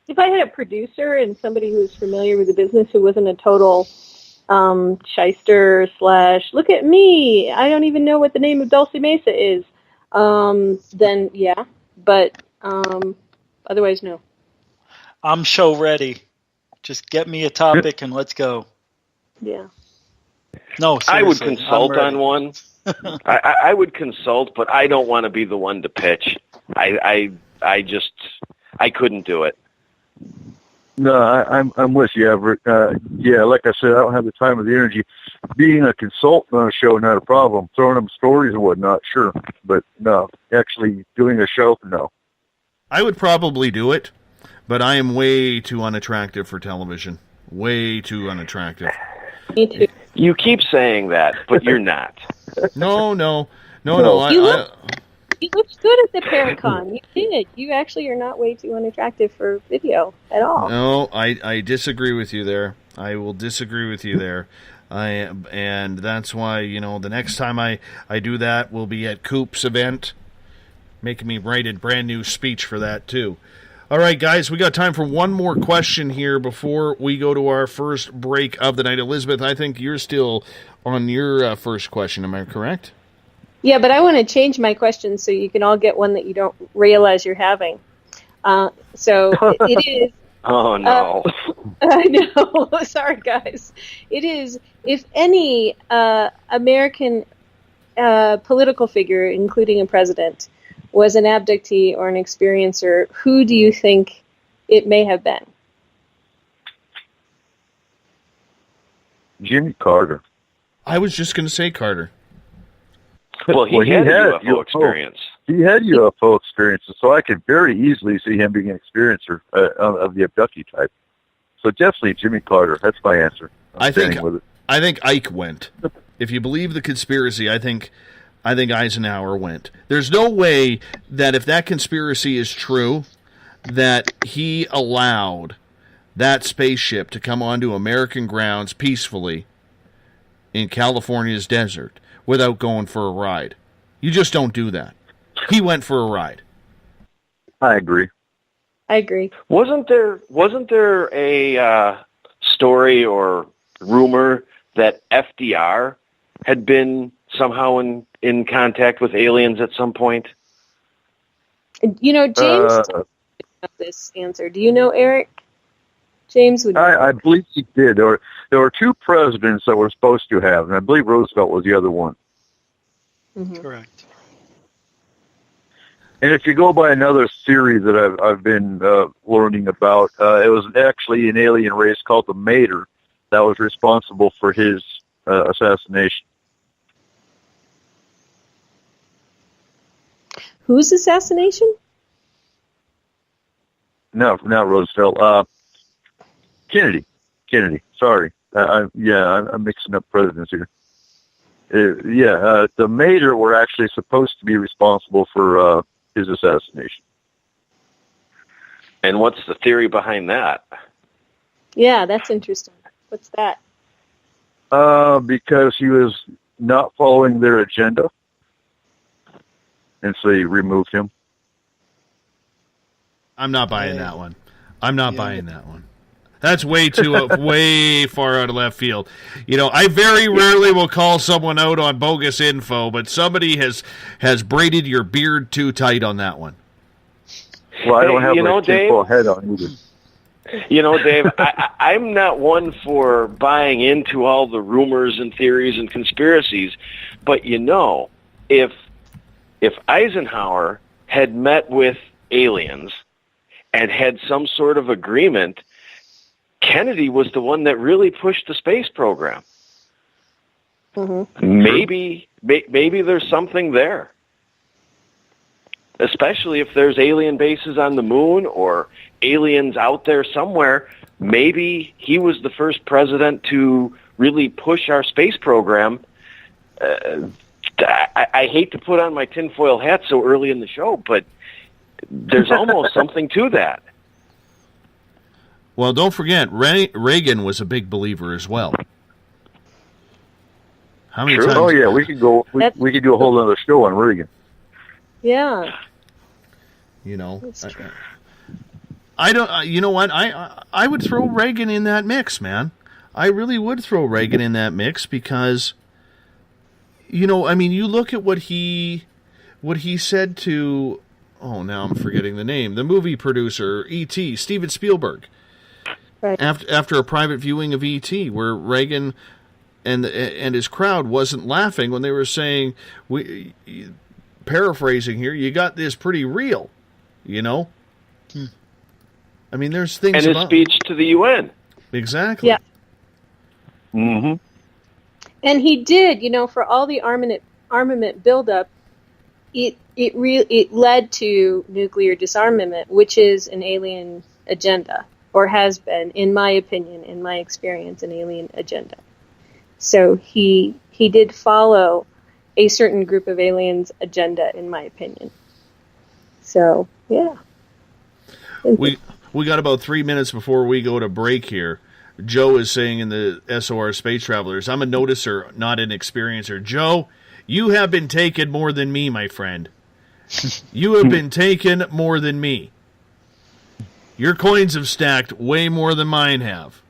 If I had a producer and somebody who was familiar with the business who wasn't a total shyster / look at me, I don't even know what the name of Dulce Mesa is, then yeah, but otherwise no. I'm show ready. Just get me a topic and let's go. Yeah. No, seriously, I would consult on one. I would consult, but I don't want to be the one to pitch. I couldn't do it. No, I'm with you, Everett. Yeah, like I said, I don't have the time or the energy. Being a consultant on a show, not a problem. Throwing them stories and whatnot, sure. But no, actually doing a show, no. I would probably do it, but I am way too unattractive for television. Way too unattractive. Me too. You keep saying that, but you're not. No. You looked good at the Paracon. You did. You actually are not way too unattractive for video at all. No, I disagree with you there. I will disagree with you there. And that's why, the next time I do that will be at Coop's event, making me write a brand new speech for that too. All right, guys, we got time for one more question here before we go to our first break of the night. Elizabeth, I think you're still on your first question. Am I correct? Yeah, but I want to change my question so you can all get one that you don't realize you're having. So it is... Oh, no. I know. Sorry, guys. It is, if any American political figure, including a president, was an abductee or an experiencer, who do you think it may have been? Jimmy Carter. I was just going to say Carter. Well, he had a UFO experience. He had UFO experiences, so I could very easily see him being an experiencer of the abductee type. So definitely Jimmy Carter. That's my answer. I think Ike went. If you believe the conspiracy, I think Eisenhower went. There's no way that if that conspiracy is true, that he allowed that spaceship to come onto American grounds peacefully in California's desert without going for a ride. You just don't do that. He went for a ride. I agree. Wasn't there a story or rumor that FDR had been somehow in contact with aliens at some point? You know, James doesn't have this answer. Do you know, Eric? James would. I believe he did. There were two presidents that were supposed to have, and I believe Roosevelt was the other one. Mm-hmm. Correct. And if you go by another theory that I've been learning about, it was actually an alien race called the Mater that was responsible for his assassination. Whose assassination? No, not Roosevelt. Kennedy. Sorry. I'm mixing up presidents here. The Mater were actually supposed to be responsible for his assassination. And what's the theory behind that? Yeah, that's interesting. What's that? Because he was not following their agenda, and so they removed him. I'm not buying that one. Buying that one. That's way too way far out of left field. You know, I very rarely will call someone out on bogus info, but somebody has braided your beard too tight on that one. Well, I don't have my tinfoil head on either. You know, Dave, I'm not one for buying into all the rumors and theories and conspiracies, but you know, if Eisenhower had met with aliens and had some sort of agreement, Kennedy was the one that really pushed the space program. Mm-hmm. Maybe there's something there. Especially if there's alien bases on the moon or aliens out there somewhere, maybe he was the first president to really push our space program. I hate to put on my tinfoil hat so early in the show, but there's almost something to that. Well, don't forget, Reagan was a big believer as well. How many times? Oh yeah, we could go. We could do a whole other show on Reagan. Yeah. You know, I don't. You know what? I would throw Reagan in that mix, man. I really would throw Reagan in that mix because, you know, I mean, you look at what he said to. Oh, now I'm forgetting the name. The movie producer, E.T., Steven Spielberg. Right. After a private viewing of E.T., where Reagan and his crowd wasn't laughing when they were saying, paraphrasing here, you got this pretty real, you know? I mean, there's things and his speech to the UN. Exactly. Yeah. Mm-hmm. And he did, you know, for all the armament buildup, it led to nuclear disarmament, which is an alien agenda, or has been, in my opinion, in my experience, an alien agenda. So he did follow a certain group of aliens' agenda, in my opinion. So, yeah. We got about 3 minutes before we go to break here. Joe is saying in the SOR Space Travelers, I'm a noticer, not an experiencer. Joe, you have been taken more than me, my friend. You have been taken more than me. Your coins have stacked way more than mine have.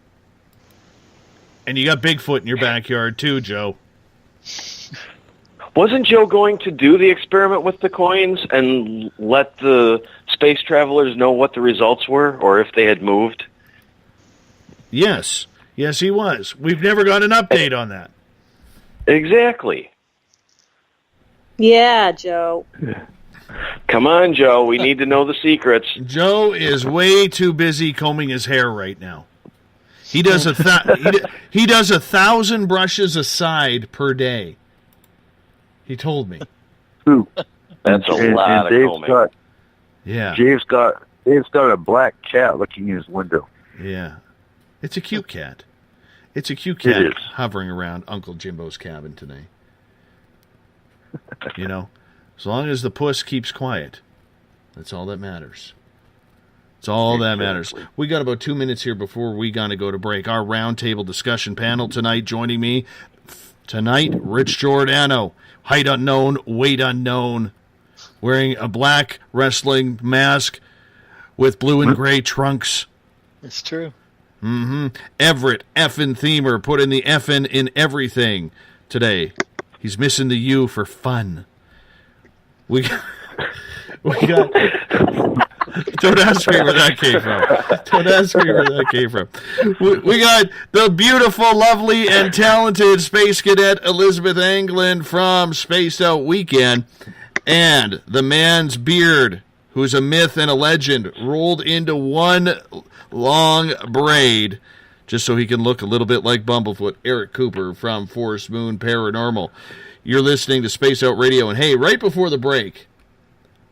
And you got Bigfoot in your backyard too, Joe. Wasn't Joe going to do the experiment with the coins and let the space travelers know what the results were, or if they had moved? Yes. Yes, he was. We've never got an update on that. Exactly. Yeah, Joe. Come on, Joe. We need to know the secrets. Joe is way too busy combing his hair right now. He does he does 1,000 brushes aside per day. He told me. Ooh. That's a lot of combing. Dave's got a black cat looking in his window. Yeah. It's a cute cat. It's a cute cat hovering around Uncle Jimbo's cabin today. You know, as long as the puss keeps quiet, that's all that matters. It's all that matters. We got about 2 minutes here before we got to go to break. Our roundtable discussion panel tonight, joining me tonight, Rich Giordano, height unknown, weight unknown, wearing a black wrestling mask with blue and gray trunks. It's true. Mm-hmm. Everett, effin' Themer, putting the effin' in everything today. He's missing the U for fun. We got don't ask me where that came from. Don't ask me where that came from. We got the beautiful, lovely, and talented Space Cadet Elizabeth Anglin from Spaced Out Weekend, and the man's beard, who's a myth and a legend, rolled into one long braid, just so he can look a little bit like Bumblefoot, Eric Cooper from Forest Moon Paranormal. You're listening to Space Out Radio, and hey, right before the break,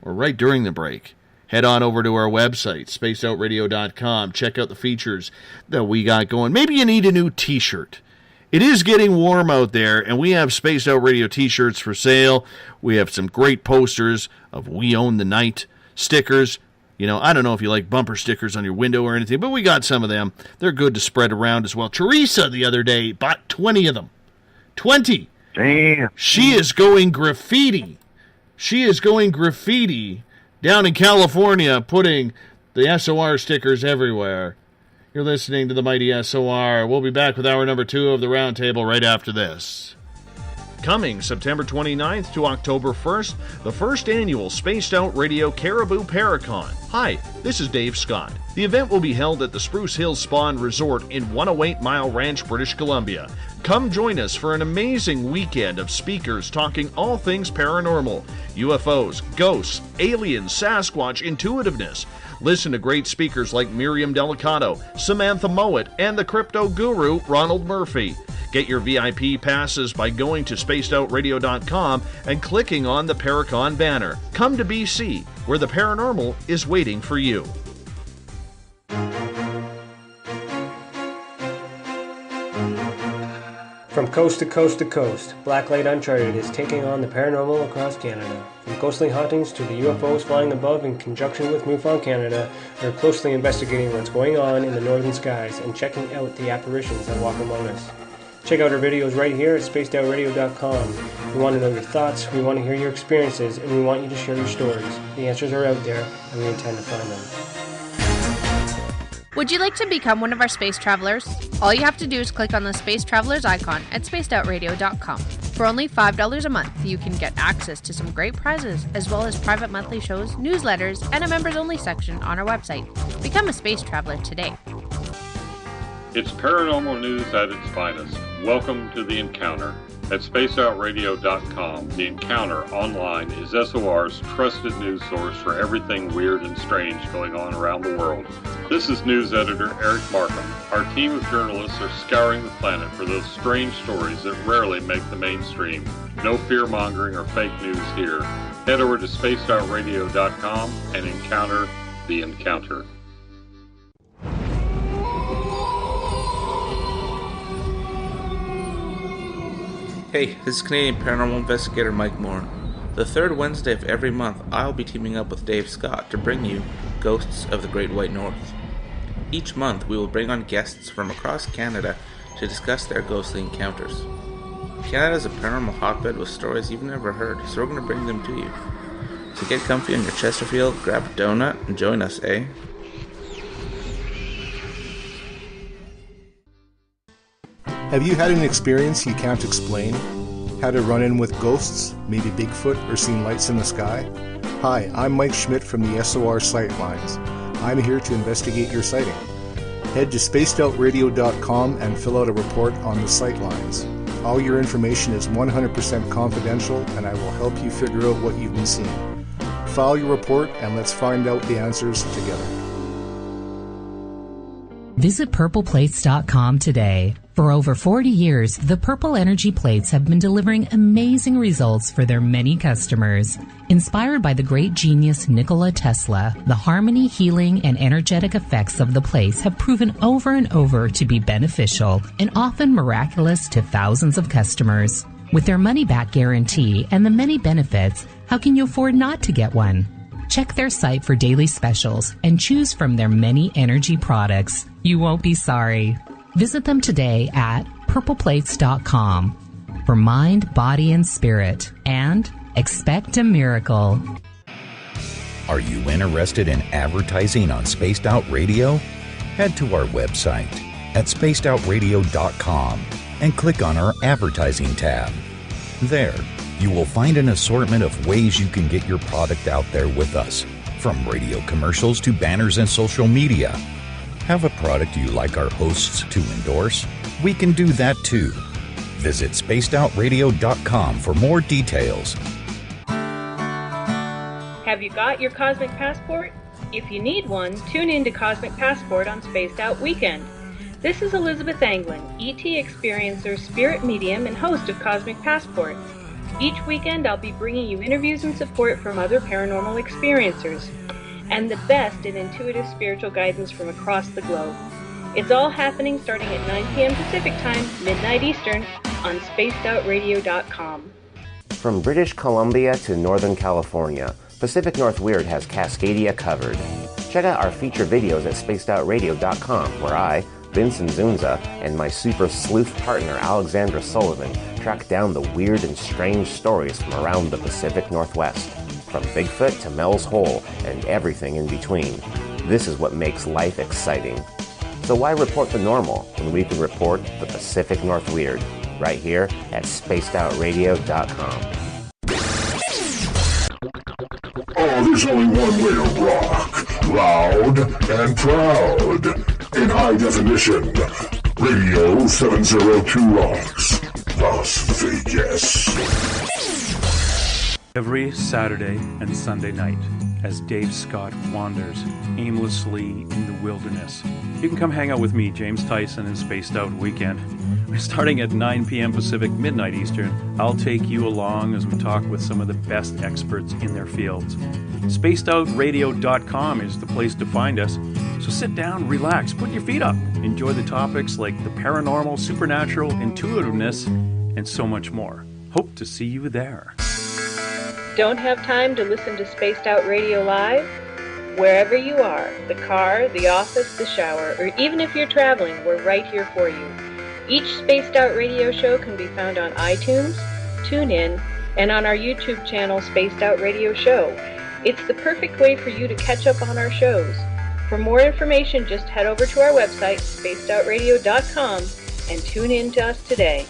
or right during the break, head on over to our website, spacedoutradio.com. Check out the features that we got going. Maybe you need a new t-shirt. It is getting warm out there, and we have Spaced Out Radio t-shirts for sale. We have some great posters of We Own the Night stickers. You know, I don't know if you like bumper stickers on your window or anything, but we got some of them. They're good to spread around as well. Teresa, the other day, bought 20 of them. 20! Damn. She is going graffiti. She is going graffiti down in California, putting the SOR stickers everywhere. You're listening to the mighty SOR. We'll be back with hour number 2 of the Roundtable right after this. Coming September 29th to October 1st, the first annual Spaced Out Radio Caribou Paracon. Hi, this is Dave Scott. The event will be held at the Spruce Hills Spa and Resort in 108 Mile Ranch, British Columbia. Come join us for an amazing weekend of speakers talking all things paranormal, UFOs, ghosts, aliens, Sasquatch, intuitiveness. Listen to great speakers like Miriam Delicato, Samantha Mowat, and the crypto guru, Ronald Murphy. Get your VIP passes by going to spacedoutradio.com and clicking on the Paracon banner. Come to BC, where the paranormal is waiting for you. From coast to coast to coast, Blacklight Uncharted is taking on the paranormal across Canada. From ghostly hauntings to the UFOs flying above in conjunction with MUFON Canada, we're closely investigating what's going on in the northern skies and checking out the apparitions that walk among us. Check out our videos right here at spacedoutradio.com. We want to know your thoughts, we want to hear your experiences, and we want you to share your stories. The answers are out there, and we intend to find them. Would you like to become one of our space travelers? All you have to do is click on the Space Travelers icon at spacedoutradio.com. For only $5 a month, you can get access to some great prizes, as well as private monthly shows, newsletters, and a members-only section on our website. Become a space traveler today. It's paranormal news at its finest. Welcome to The Encounter. At spacedoutradio.com, The Encounter online is SOR's trusted news source for everything weird and strange going on around the world. This is news editor Eric Markham. Our team of journalists are scouring the planet for those strange stories that rarely make the mainstream. No fear-mongering or fake news here. Head over to spacedoutradio.com and encounter The Encounter. Hey, this is Canadian paranormal investigator Mike Moore. The third Wednesday of every month, I'll be teaming up with Dave Scott to bring you Ghosts of the Great White North. Each month, we will bring on guests from across Canada to discuss their ghostly encounters. Canada is a paranormal hotbed with stories you've never heard, so we're going to bring them to you. So get comfy on your Chesterfield, grab a donut, and join us, eh? Have you had an experience you can't explain? Had a run-in with ghosts, maybe Bigfoot, or seen lights in the sky? Hi, I'm Mike Schmidt from the SOR Sightlines. I'm here to investigate your sighting. Head to spacedoutradio.com and fill out a report on the Sightlines. All your information is 100% confidential, and I will help you figure out what you've been seeing. File your report and let's find out the answers together. Visit purpleplates.com today. For over 40 years, the Purple Energy Plates have been delivering amazing results for their many customers. Inspired by the great genius Nikola Tesla, the harmony, healing, and energetic effects of the plates have proven over and over to be beneficial and often miraculous to thousands of customers. With their money-back guarantee and the many benefits, how can you afford not to get one? Check their site for daily specials and choose from their many energy products. You won't be sorry. Visit them today at purpleplates.com for mind, body, and spirit, and expect a miracle. Are you interested in advertising on Spaced Out Radio? Head to our website at spacedoutradio.com and click on our advertising tab. There, you will find an assortment of ways you can get your product out there with us, from radio commercials to banners and social media. Have a product you like our hosts to endorse? We can do that too. Visit spacedoutradio.com for more details. Have you got your Cosmic Passport? If you need one, tune in to Cosmic Passport on Spaced Out Weekend. This is Elizabeth Anglin, ET experiencer, spirit medium, and host of Cosmic Passport. Each weekend I'll be bringing you interviews and support from other paranormal experiencers, and the best in intuitive spiritual guidance from across the globe. It's all happening starting at 9 p.m. Pacific Time, midnight Eastern, on spacedoutradio.com. From British Columbia to Northern California, Pacific North Weird has Cascadia covered. Check out our feature videos at spacedoutradio.com, where I, Vincent Zunza, and my super sleuth partner Alexandra Sullivan track down the weird and strange stories from around the Pacific Northwest. From Bigfoot to Mel's Hole and everything in between. This is what makes life exciting. So why report the normal when we can report the Pacific North Weird right here at spacedoutradio.com. Oh, there's only one way to rock. Loud and proud. In high definition. Radio 702 rocks. Las Vegas. Every Saturday and Sunday night, as Dave Scott wanders aimlessly in the wilderness, you can come hang out with me, James Tyson, in Spaced Out Weekend. Starting at 9 p.m. Pacific, midnight Eastern, I'll take you along as we talk with some of the best experts in their fields. SpacedOutRadio.com is the place to find us. So sit down, relax, put your feet up. Enjoy the topics like the paranormal, supernatural, intuitiveness, and so much more. Hope to see you there. Don't have time to listen to Spaced Out Radio Live? Wherever you are, the car, the office, the shower, or even if you're traveling, we're right here for you. Each Spaced Out Radio show can be found on iTunes, TuneIn, and on our YouTube channel, Spaced Out Radio Show. It's the perfect way for you to catch up on our shows. For more information, just head over to our website, spacedoutradio.com, and tune in to us today.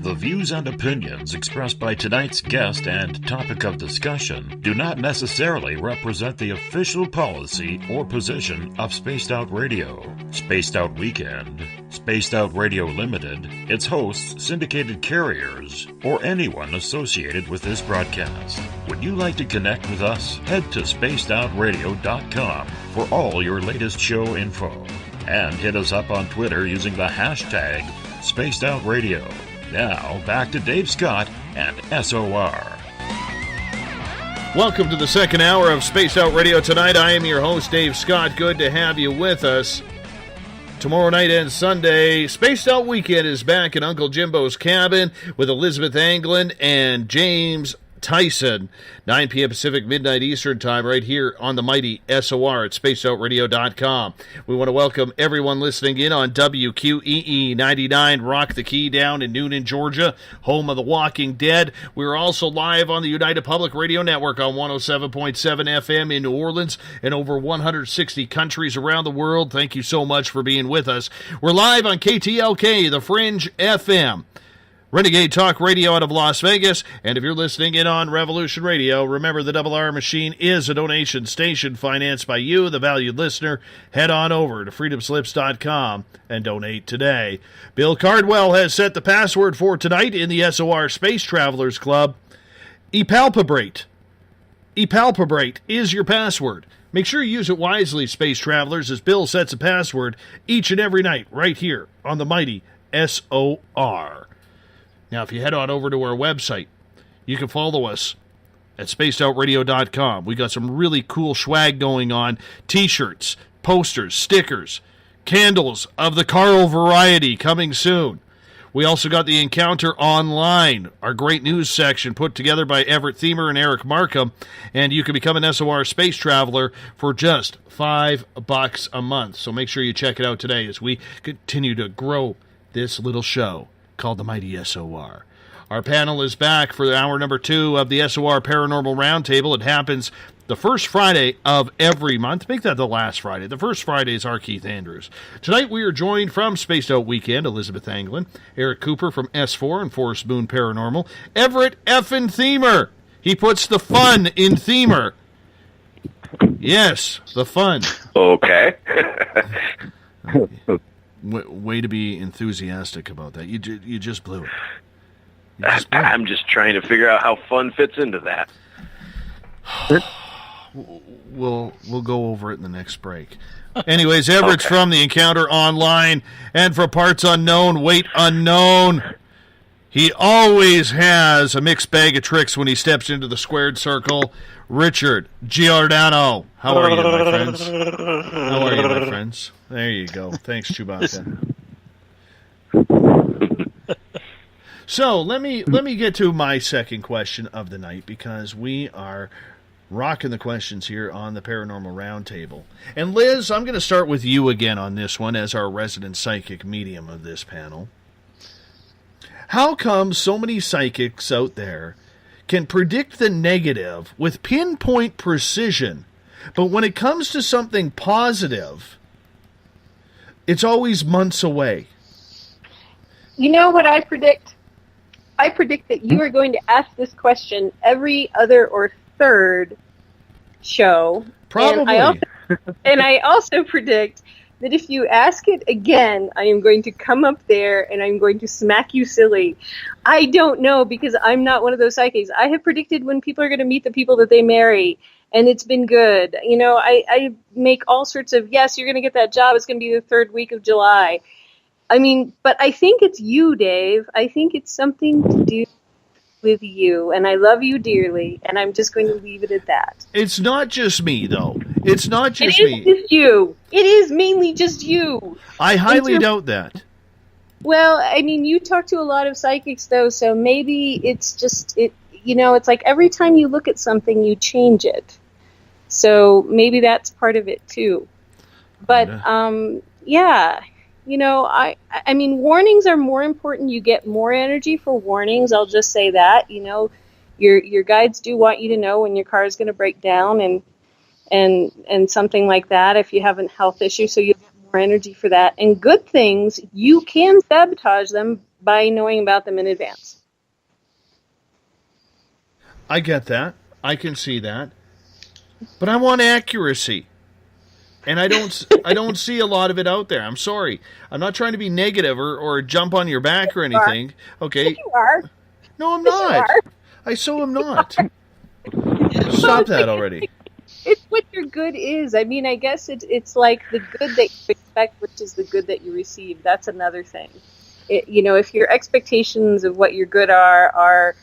The views and opinions expressed by tonight's guest and topic of discussion do not necessarily represent the official policy or position of Spaced Out Radio, Spaced Out Weekend, Spaced Out Radio Limited, its hosts, syndicated carriers, or anyone associated with this broadcast. Would you like to connect with us? Head to spacedoutradio.com for all your latest show info. And hit us up on Twitter using the hashtag Spaced Out Radio. Now, back to Dave Scott and SOR. Welcome to the second hour of Spaced Out Radio tonight. I am your host, Dave Scott. Good to have you with us. Tomorrow night and Sunday, Spaced Out Weekend is back in Uncle Jimbo's cabin with Elizabeth Anglin and James Tyson. 9 p.m. Pacific, midnight Eastern time, right here on the mighty SOR at spacedoutradio.com. We want to welcome everyone listening in on WQEE 99, Rock the Key down in Noonan, Georgia, home of The Walking Dead. We're also live on the United Public Radio Network on 107.7 FM in New Orleans and over 160 countries around the world. Thank you so much for being with us. We're live on KTLK, The Fringe FM. Renegade Talk Radio out of Las Vegas, and if you're listening in on Revolution Radio, remember the Double R Machine is a donation station financed by you, the valued listener. Head on over to freedomslips.com and donate today. Bill Cardwell has set the password for tonight in the SOR Space Travelers Club. Epalpabrate. ePalpabrate is your password. Make sure you use it wisely, space travelers, as Bill sets a password each and every night right here on the mighty SOR. Now, if you head on over to our website, you can follow us at spacedoutradio.com. We got some really cool swag going on. T-shirts, posters, stickers, candles of the Carl variety coming soon. We also got the Encounter Online, our great news section put together by Everett Thiemer and Eric Markham, and you can become an SOR space traveler for just $5 a month. So make sure you check it out today as we continue to grow this little show called the Mighty SOR. Our panel is back for hour number 2 of the SOR Paranormal Roundtable. It happens the first Friday of every month. Make that the last Friday. The first Friday is our Keith Andrews. Tonight we are joined from Spaced Out Weekend, Elizabeth Anglin, Eric Cooper from S4 and Forest Moon Paranormal, Everett effin' Thiemer. He puts the fun in Thiemer. Yes, the fun. Okay. Way to be enthusiastic about that. You just blew it. I'm just trying to figure out how fun fits into that. We'll go over it in the next break. Anyways, Everett's from the Encounter Online, and for parts unknown, weight unknown. He always has a mixed bag of tricks when he steps into the squared circle. Richard Giordano. How are you, my friends? How are you, my friends? There you go. Thanks, Chewbacca. So let me get to my second question of the night, because we are rocking the questions here on the Paranormal Roundtable. And Liz, I'm going to start with you again on this one as our resident psychic medium of this panel. How come so many psychics out there can predict the negative with pinpoint precision, but when it comes to something positive, it's always months away? You know what I predict? I predict that you are going to ask this question every other or third show. Probably. And I also predict that if you ask it again, I am going to come up there and I'm going to smack you silly. I don't know, because I'm not one of those psychics. I have predicted when people are going to meet the people that they marry, and it's been good. You know, I make all sorts of, yes, you're going to get that job. It's going to be the 3rd week of July. I mean, but I think it's you, Dave. I think it's something to do with you, and I love you dearly, and I'm just going to leave it at that. It's not just me, though. It's not just me. It is just you. It is mainly just you. I highly doubt that. Well, I mean, you talk to a lot of psychics, though, so maybe it's just, it's like every time you look at something, you change it. So maybe that's part of it, too. But, yeah. You know, I mean, warnings are more important. You get more energy for warnings. I'll just say that. You know, your guides do want you to know when your car is going to break down and something like that if you have a health issue. So you get more energy for that. And good things, you can sabotage them by knowing about them in advance. I get that. I can see that. But I want accuracy. And I don't see a lot of it out there. I'm sorry. I'm not trying to be negative or jump on your back or anything. Okay. Yes, you are. No, I'm not. I so am not. Stop that already. It's what your good is. I mean, I guess it's like the good that you expect, which is the good that you receive. That's another thing. If your expectations of what your good are,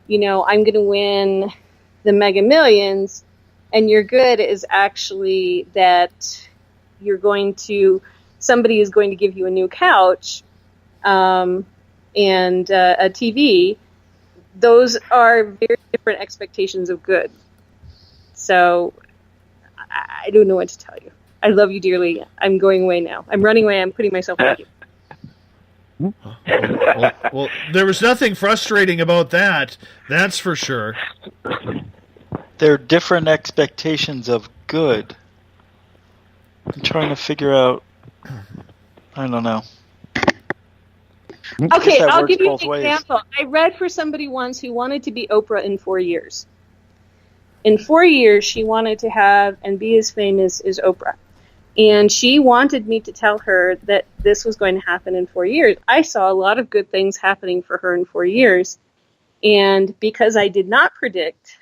I'm going to win the Mega Millions, and your good is actually that somebody is going to give you a new couch and a TV. Those are very different expectations of good. So I don't know what to tell you. I love you dearly. I'm going away now. I'm running away. I'm putting myself with you. Well, there was nothing frustrating about that. That's for sure. There are different expectations of good. I'm trying to figure out. I don't know. Okay, I'll give you an example. I read for somebody once who wanted to be Oprah in 4 years. In 4 years, she wanted to have and be as famous as Oprah. And she wanted me to tell her that this was going to happen in 4 years. I saw a lot of good things happening for her in 4 years. And because I did not predict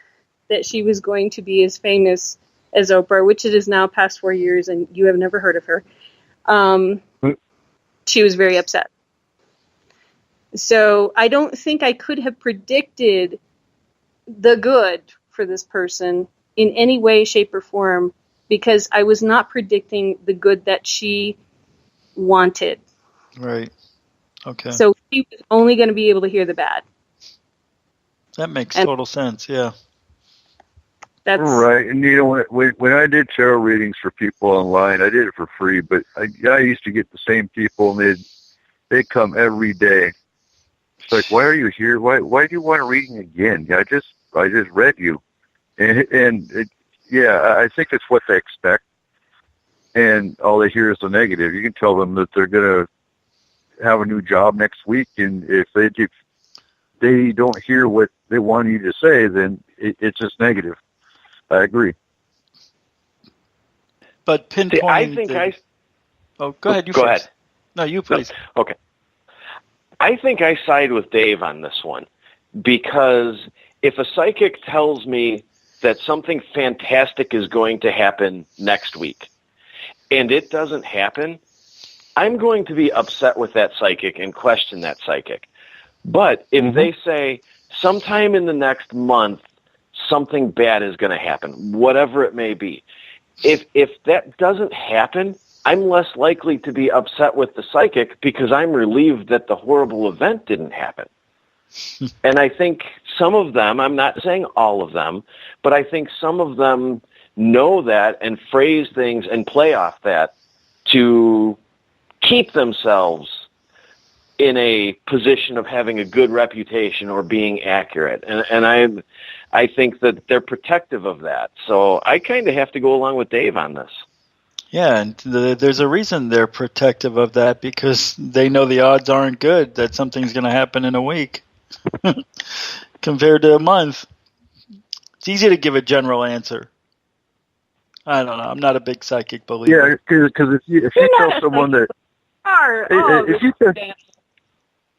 that she was going to be as famous as Oprah, which it is now past 4 years, and you have never heard of her. She was very upset. So I don't think I could have predicted the good for this person in any way, shape, or form, because I was not predicting the good that she wanted. Right. Okay. So she was only going to be able to hear the bad. That makes total sense, yeah. That's right. And you know, when I did tarot readings for people online, I did it for free, but I used to get the same people, and they'd come every day. It's like, why are you here? Why do you want a reading again? I just read you. And I think it's what they expect. And all they hear is the negative. You can tell them that they're going to have a new job next week, and if they don't hear what they want you to say, then it's just negative. I agree. But pinpointing... Oh, go ahead. Go ahead. No, you please. Okay. I think I side with Dave on this one, because if a psychic tells me that something fantastic is going to happen next week, and it doesn't happen, I'm going to be upset with that psychic and question that psychic. But if they say sometime in the next month, something bad is going to happen, whatever it may be, if that doesn't happen, I'm less likely to be upset with the psychic because I'm relieved that the horrible event didn't happen. And I think some of them, I'm not saying all of them, but I think some of them know that and phrase things and play off that to keep themselves in a position of having a good reputation or being accurate. And I think that they're protective of that. So I kind of have to go along with Dave on this. Yeah, and there's a reason they're protective of that, because they know the odds aren't good that something's going to happen in a week compared to a month. It's easy to give a general answer. I don't know. I'm not a big psychic believer. Yeah, because if you tell someone that...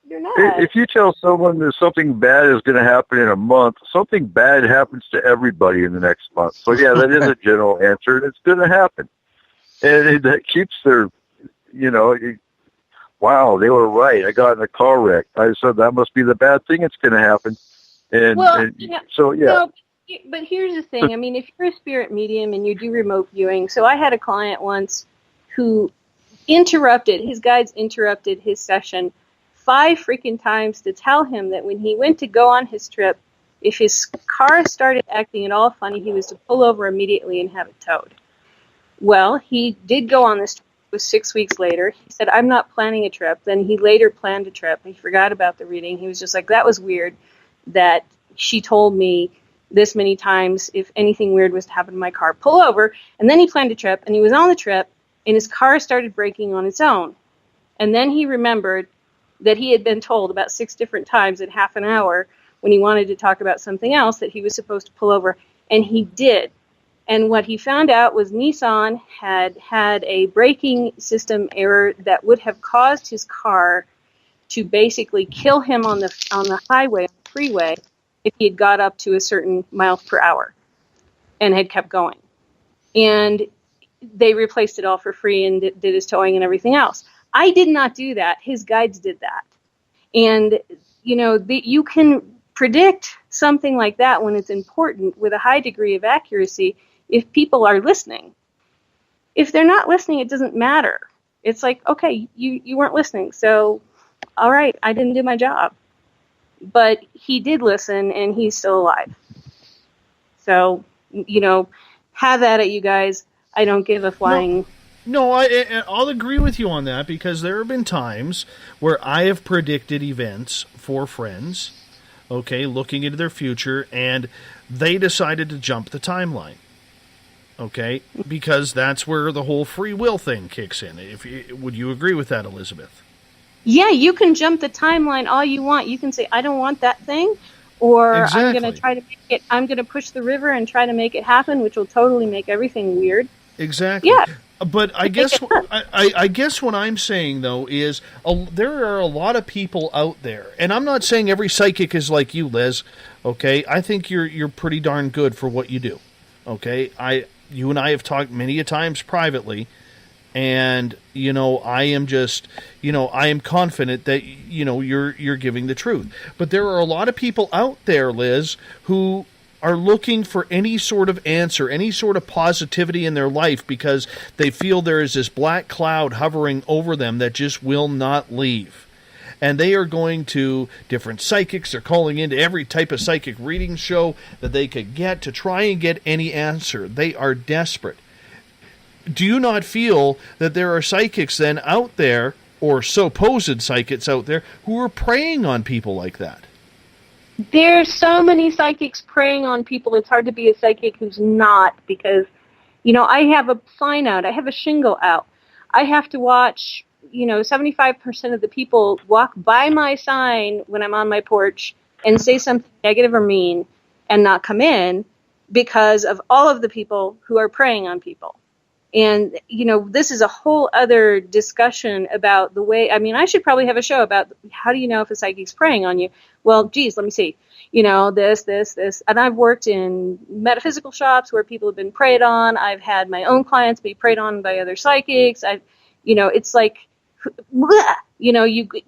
If you tell someone that something bad is going to happen in a month, something bad happens to everybody in the next month. So, yeah, that is a general answer, and it's going to happen. And that keeps their, wow, they were right. I got in a car wreck. I said that must be the bad thing that's going to happen. So, yeah. No, but here's the thing. I mean, if you're a spirit medium and you do remote viewing, so I had a client once who his guides interrupted his session 5 freaking times to tell him that when he went to go on his trip, if his car started acting at all funny, he was to pull over immediately and have it towed. Well, he did go on this trip. It was 6 weeks later. He said, I'm not planning a trip. Then he later planned a trip. He forgot about the reading. He was just like, that was weird that she told me this many times if anything weird was to happen to my car, pull over. And then he planned a trip, and he was on the trip, and his car started braking on its own. And then he remembered that he had been told about 6 different times in half an hour when he wanted to talk about something else that he was supposed to pull over, and he did. And what he found out was Nissan had a braking system error that would have caused his car to basically kill him on the highway, on the freeway, if he had got up to a certain miles per hour and had kept going. And they replaced it all for free and did his towing and everything else. I did not do that. His guides did that. And, you can predict something like that when it's important with a high degree of accuracy if people are listening. If they're not listening, it doesn't matter. It's like, okay, you weren't listening, so all right, I didn't do my job. But he did listen, and he's still alive. So, have at it, you guys. I don't give a flying... No, I'll agree with you on that, because there have been times where I have predicted events for friends, okay, looking into their future, and they decided to jump the timeline, okay, because that's where the whole free will thing kicks in. Would you agree with that, Elizabeth? Yeah, you can jump the timeline all you want. You can say, I don't want that thing, or exactly. I'm going to try to make it, I'm going to push the river and try to make it happen, which will totally make everything weird. Exactly. Yeah. But I guess I guess what I'm saying, though, is there are a lot of people out there, and I'm not saying every psychic is like you, Liz, okay? I think you're pretty darn good for what you do, okay? You and I have talked many a times privately, and, I am just, I am confident that, you're giving the truth. But there are a lot of people out there, Liz, who are looking for any sort of answer, any sort of positivity in their life because they feel there is this black cloud hovering over them that just will not leave. And they are going to different psychics. They're calling into every type of psychic reading show that they could get to try and get any answer. They are desperate. Do you not feel that there are psychics then out there, or supposed psychics out there, who are preying on people like that? There's so many psychics preying on people, it's hard to be a psychic who's not, because, I have a sign out, I have a shingle out. I have to watch, 75% of the people walk by my sign when I'm on my porch and say something negative or mean and not come in because of all of the people who are preying on people. And, this is a whole other discussion about the way, I should probably have a show about how do you know if a psychic's preying on you? Well, geez, let me see, this. And I've worked in metaphysical shops where people have been preyed on. I've had my own clients be preyed on by other psychics. It's like,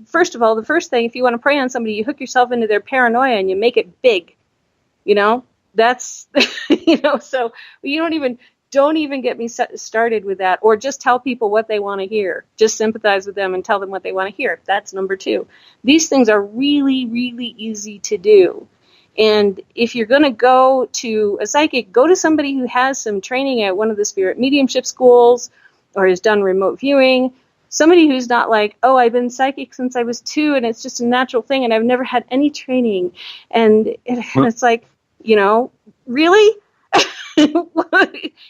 first of all, the first thing, if you want to prey on somebody, you hook yourself into their paranoia and you make it big, that's, so don't even get me started with that, or just tell people what they want to hear. Just sympathize with them and tell them what they want to hear. That's number 2. These things are really, really easy to do. And if you're going to go to a psychic, go to somebody who has some training at one of the spirit mediumship schools or has done remote viewing. Somebody who's not like, oh, I've been psychic since I was 2 and it's just a natural thing and I've never had any training. And it's like, really?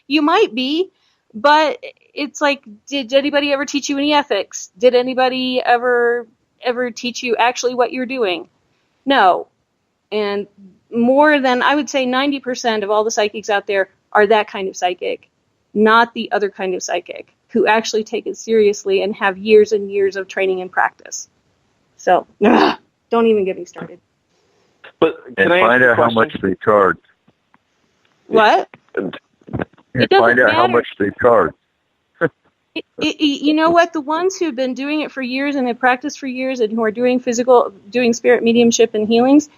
You might be, but it's like, did anybody ever teach you any ethics? Did anybody ever teach you actually what you're doing? No. And more than, I would say 90% of all the psychics out there are that kind of psychic, not the other kind of psychic who actually take it seriously and have years and years of training and practice. So, don't even get me started. But can I find out how much they charge. What? And find out how much they charge. You know what? The ones who've been doing it for years and have practiced for years and who are doing spirit mediumship and healings,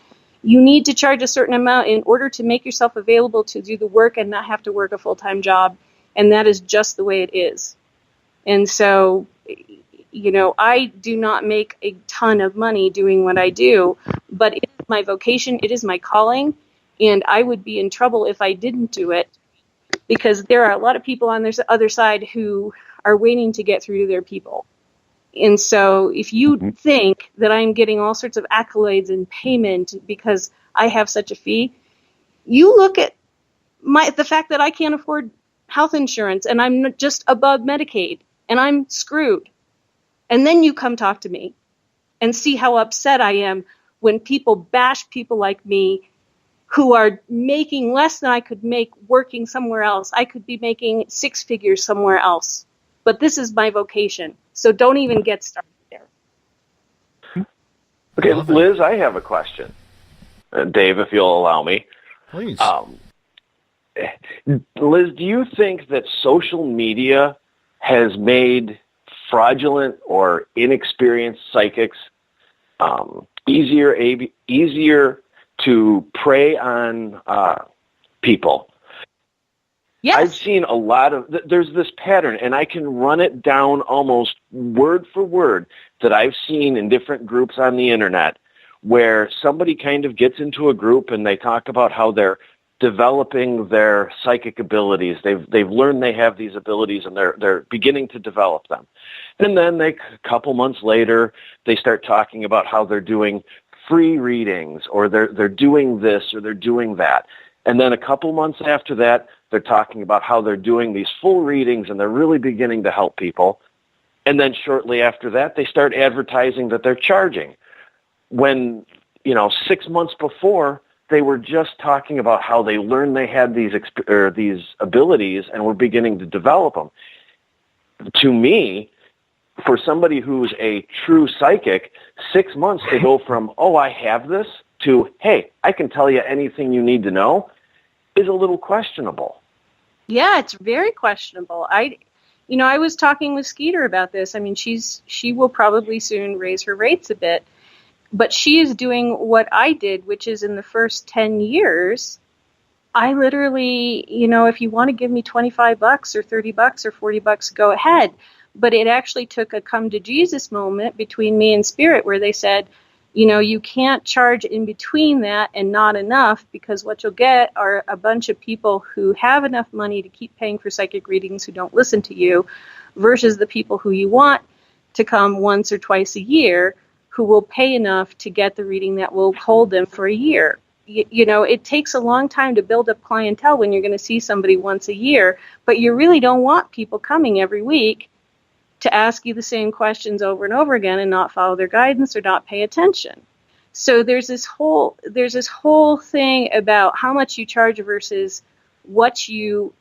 you need to charge a certain amount in order to make yourself available to do the work and not have to work a full-time job. And that is just the way it is. And so, I do not make a ton of money doing what I do, but it is my vocation, it is my calling. And I would be in trouble if I didn't do it, because there are a lot of people on the other side who are waiting to get through to their people. And so if you think that I'm getting all sorts of accolades and payment because I have such a fee, you look at the fact that I can't afford health insurance and I'm just above Medicaid and I'm screwed. And then you come talk to me and see how upset I am when people bash people like me who are making less than I could make working somewhere else. I could be making 6 figures somewhere else. But this is my vocation. So don't even get started there. Okay, Liz, I have a question. Dave, if you'll allow me. Please. Liz, do you think that social media has made fraudulent or inexperienced psychics easier to prey on people? Yes. I've seen a lot of, there's this pattern, and I can run it down almost word for word that I've seen in different groups on the internet, where somebody kind of gets into a group and they talk about how they're developing their psychic abilities. They've learned they have these abilities and they're beginning to develop them. And then a couple months later, they start talking about how they're doing free readings, or they're doing this or they're doing that. And then a couple months after that, they're talking about how they're doing these full readings and they're really beginning to help people. And then shortly after that, they start advertising that they're charging. When, 6 months before, they were just talking about how they learned they had these abilities and were beginning to develop them. to me, for somebody who's a true psychic, 6 months to go from, oh, I have this, to, hey, I can tell you anything you need to know, is a little questionable. Yeah, it's very questionable. I was talking with Skeeter about this. I mean, she will probably soon raise her rates a bit, but she is doing what I did, which is in the first 10 years, I literally, if you want to give me $25 or $30 or $40, go ahead. But it actually took a come to Jesus moment between me and Spirit where they said, you can't charge in between that and not enough, because what you'll get are a bunch of people who have enough money to keep paying for psychic readings who don't listen to you, versus the people who you want to come once or twice a year who will pay enough to get the reading that will hold them for a year. It takes a long time to build up clientele when you're going to see somebody once a year, but you really don't want people coming every week to ask you the same questions over and over again and not follow their guidance or not pay attention. So there's this whole thing about how much you charge versus what you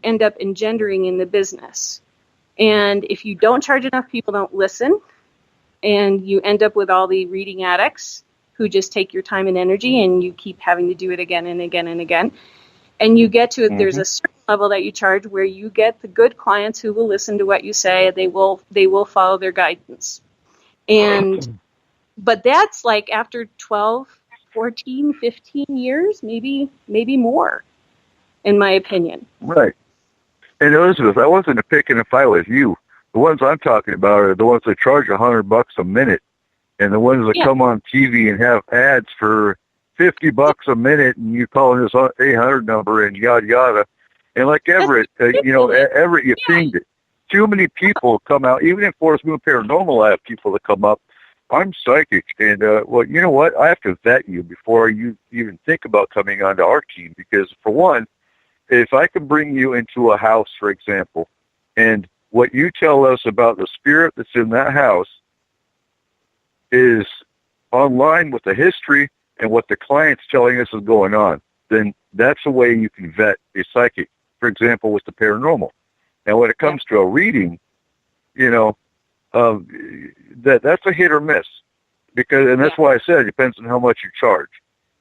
end up engendering in the business. And if you don't charge enough, people don't listen, and you end up with all the reading addicts who just take your time and energy, and you keep having to do it again and again and again. And you get to there's a certain level that you charge where you get the good clients who will listen to what you say. They will follow their guidance. But that's like after 12, 14, 15 years, maybe more, in my opinion. Right. And Elizabeth, I wasn't picking a fight with you. The ones I'm talking about are the ones that charge $100 a minute, and the ones that come on TV and have ads for $50 a minute, and you call this 800 number and yada yada. And like Everett, Everett, you pinged it. Too many people come out, even in Forest Moon Paranormal, I have people that come up. I'm psychic, and well, you know what? I have to vet you before you even think about coming onto our team, because for one, if I can bring you into a house, for example, and what you tell us about the spirit that's in that house is online with the history and what the client's telling us is going on, then that's a way you can vet a psychic, for example, with the paranormal. And when it comes to a reading, that's a hit or miss, and that's why I said it depends on how much you charge.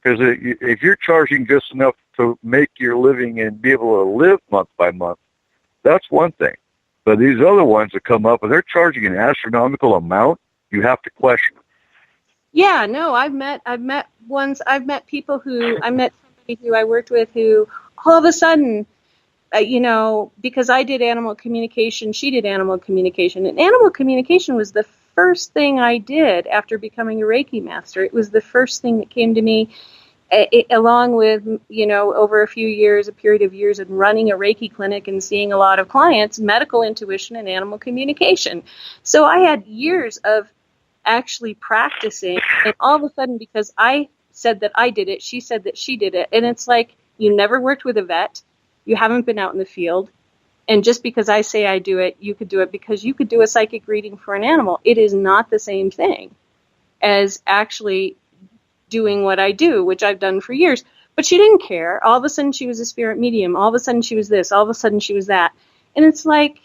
Because if you're charging just enough to make your living and be able to live month by month, that's one thing. But these other ones that come up and they're charging an astronomical amount, you have to question. Yeah, no, I've met people who, I met somebody who I worked with who all of a sudden, because I did animal communication, she did animal communication. And animal communication was the first thing I did after becoming a Reiki master. It was the first thing that came to me, along with, over a period of years of running a Reiki clinic and seeing a lot of clients, medical intuition and animal communication. So I had years of actually practicing, and all of a sudden, because I said that I did it, she said that she did it, and it's like, you never worked with a vet, you haven't been out in the field, and just because I say I do it, you could do it, because you could do a psychic reading for an animal. It is not the same thing as actually doing what I do, which I've done for years. But she didn't care. All of a sudden she was a spirit medium, all of a sudden she was this, all of a sudden she was that, and it's like,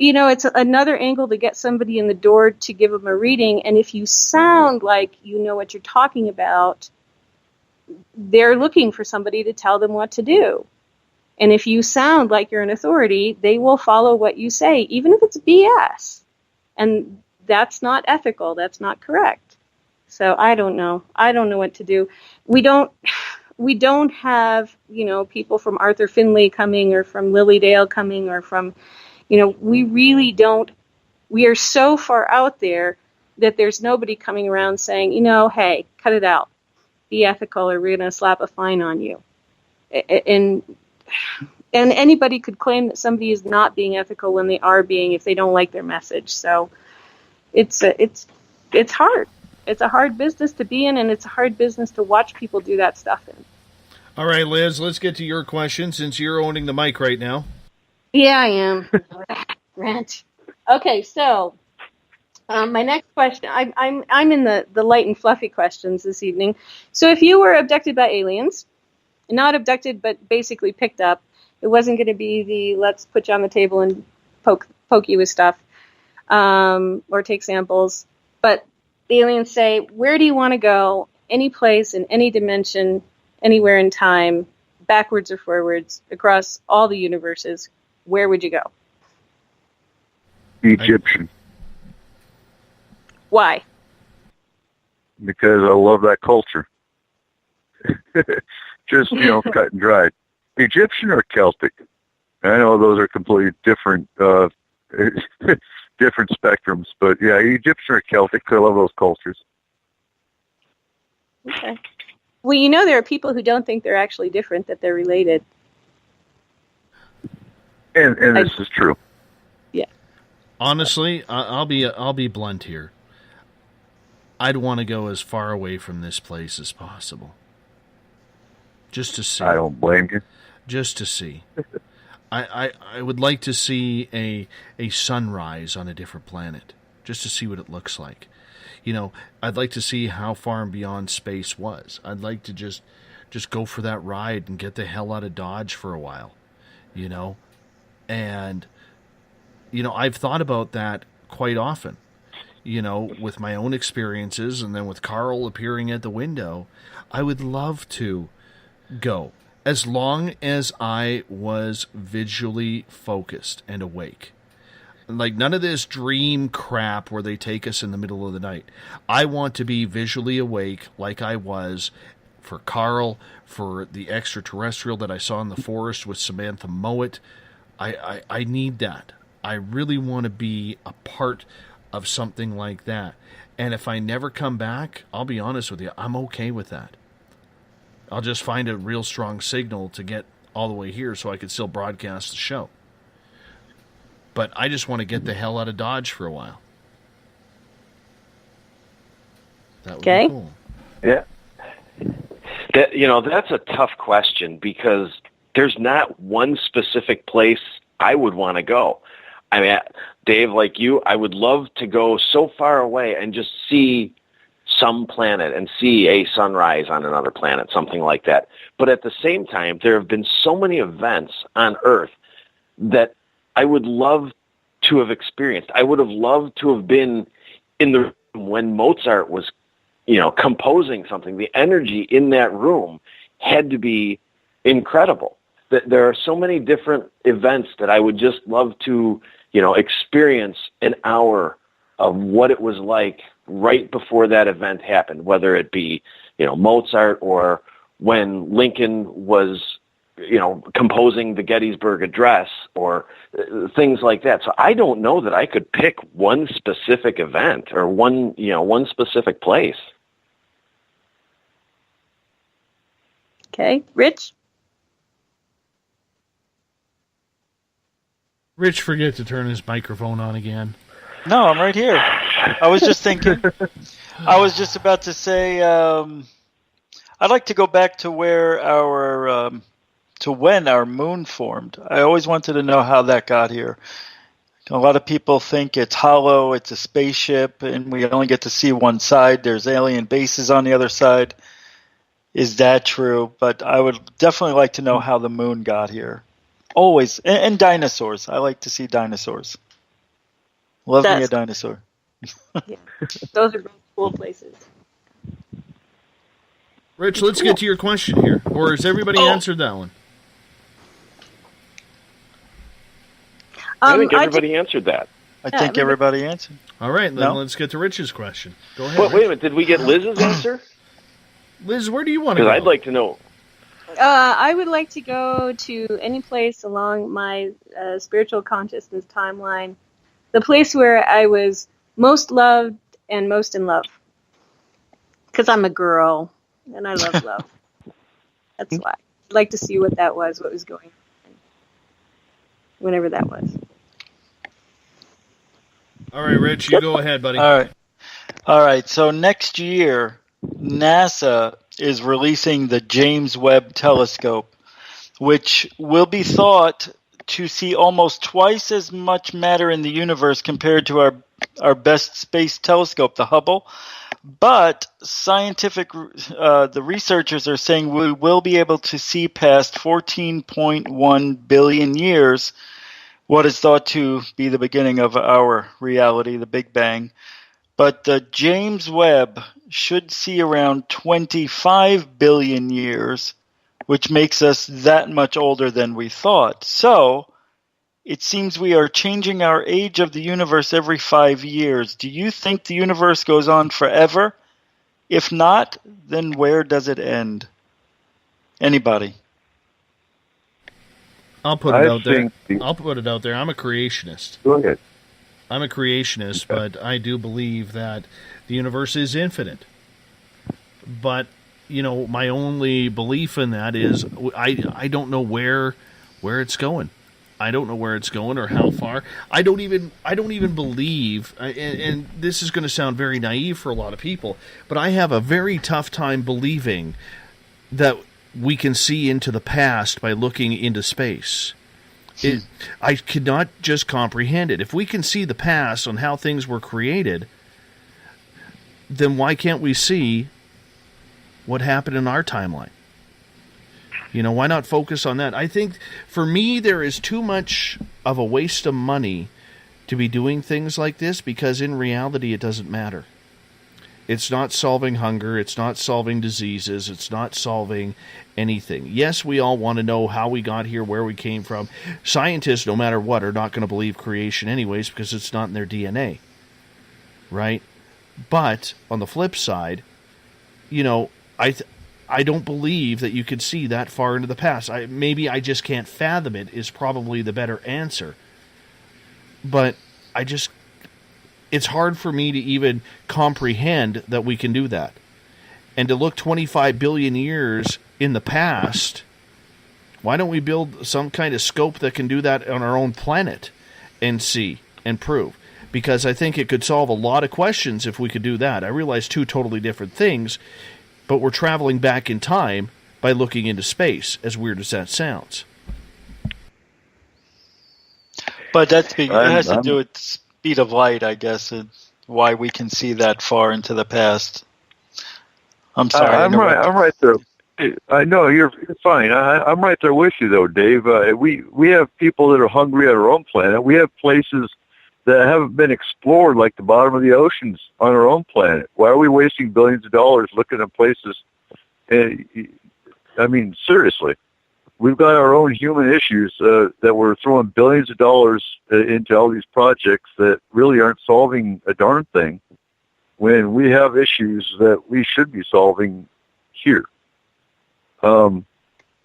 it's another angle to get somebody in the door to give them a reading. And if you sound like you know what you're talking about, they're looking for somebody to tell them what to do. And if you sound like you're an authority, they will follow what you say, even if it's BS. And that's not ethical. That's not correct. So I don't know. I don't know what to do. We don't have, people from Arthur Finley coming, or from Lily Dale coming, or from, we really don't. We are so far out there that there's nobody coming around saying, hey, cut it out, be ethical, or we're going to slap a fine on you. And anybody could claim that somebody is not being ethical when they are being, if they don't like their message. So it's hard. It's a hard business to be in, and it's a hard business to watch people do that stuff in. All right, Liz, let's get to your question, since you're owning the mic right now. Yeah, I am. Rant. Okay, so my next question, I'm in the light and fluffy questions this evening. So if you were abducted by aliens not abducted, but basically picked up. It wasn't going to be the let's put you on the table and poke you with stuff or take samples. But the aliens say, where do you want to go? Any place in any dimension, anywhere in time, backwards or forwards, across all the universes. Where would you go? Egyptian. Why? Because I love that culture. Just, cut and dried. Egyptian or Celtic? I know those are completely different different spectrums, but yeah, Egyptian or Celtic, I love those cultures. Okay. Well, there are people who don't think they're actually different, that they're related. And this is true. Yeah. Honestly, I'll be blunt here. I'd want to go as far away from this place as possible. Just to see. I don't blame you. Just to see. I would like to see a sunrise on a different planet, just to see what it looks like. I'd like to see how far and beyond space was. I'd like to just go for that ride and get the hell out of Dodge for a while, And, I've thought about that quite often, with my own experiences, and then with Carl appearing at the window. I would love to go, as long as I was visually focused and awake. Like, none of this dream crap where they take us in the middle of the night. I want to be visually awake like I was for Carl, for the extraterrestrial that I saw in the forest with Samantha Mowat. I need that. I really want to be a part of something like that. And if I never come back, I'll be honest with you, I'm okay with that. I'll just find a real strong signal to get all the way here so I can still broadcast the show. But I just want to get the hell out of Dodge for a while. That would be cool. Yeah. That's a tough question, because there's not one specific place I would want to go. I mean, Dave, like you, I would love to go so far away and just see some planet and see a sunrise on another planet, something like that. But at the same time, there have been so many events on Earth that I would love to have experienced. I would have loved to have been in the room when Mozart was, composing something. The energy in that room had to be incredible. There are so many different events that I would just love to, experience an hour of what it was like right before that event happened, whether it be, Mozart, or when Lincoln was, composing the Gettysburg Address, or things like that. So I don't know that I could pick one specific event or one specific place. Okay. Rich? Rich forget to turn his microphone on again. No, I'm right here. I was just thinking. I was just about to say, I'd like to go back to where when our moon formed. I always wanted to know how that got here. A lot of people think it's hollow, it's a spaceship, and we only get to see one side. There's alien bases on the other side. Is that true? But I would definitely like to know how the moon got here. Always. And dinosaurs. I like to see dinosaurs. Love me a dinosaur. Yeah. Those are both cool places. Rich, let's get to your question here. Or has everybody answered that one? I think everybody answered that. I think everybody answered. All right, then let's get to Rich's question. Go ahead. Wait a minute. Did we get Liz's answer? Liz, where do you want to go? Because I'd like to know. I would like to go to any place along my spiritual consciousness timeline, the place where I was most loved and most in love. Because I'm a girl, and I love love. That's why. I'd like to see what that was, what was going on, whenever that was. All right, Rich, you go ahead, buddy. All right. So next year, NASA is releasing the James Webb Telescope, which will be thought to see almost twice as much matter in the universe compared to our best space telescope, the Hubble. But the researchers are saying we will be able to see past 14.1 billion years, what is thought to be the beginning of our reality, the Big Bang. But the James Webb should see around 25 billion years, which makes us that much older than we thought. So it seems we are changing our age of the universe every 5 years. Do you think the universe goes on forever? If not, then where does it end? Anybody? I'll put it out there. I'm a creationist. Go ahead. I'm a creationist, but I do believe that the universe is infinite. But, my only belief in that is I don't know where it's going. I don't know where it's going or how far. I don't even believe, and this is going to sound very naive for a lot of people, but I have a very tough time believing that we can see into the past by looking into space. I could not just comprehend it. If we can see the past on how things were created, then why can't we see what happened in our timeline? Why not focus on that? I think, for me, there is too much of a waste of money to be doing things like this, because in reality it doesn't matter. It's not solving hunger. It's not solving diseases. It's not solving anything. Yes, we all want to know how we got here, where we came from. Scientists, no matter what, are not going to believe creation anyways because it's not in their DNA. Right? But, on the flip side, I don't believe that you could see that far into the past. Maybe I just can't fathom it is probably the better answer. But it's hard for me to even comprehend that we can do that. And to look 25 billion years in the past, why don't we build some kind of scope that can do that on our own planet and see and prove? Because I think it could solve a lot of questions if we could do that. I realize two totally different things, but we're traveling back in time by looking into space, as weird as that sounds. But it has to do with speed of light, I guess, and why we can see that far into the past. I'm sorry. I'm right there. I know you're fine. I'm right there with you, though, Dave. We have people that are hungry on our own planet. We have places that haven't been explored, like the bottom of the oceans on our own planet. Why are we wasting billions of dollars looking at places? I mean, seriously, we've got our own human issues that we're throwing billions of dollars into all these projects that really aren't solving a darn thing, when we have issues that we should be solving here. And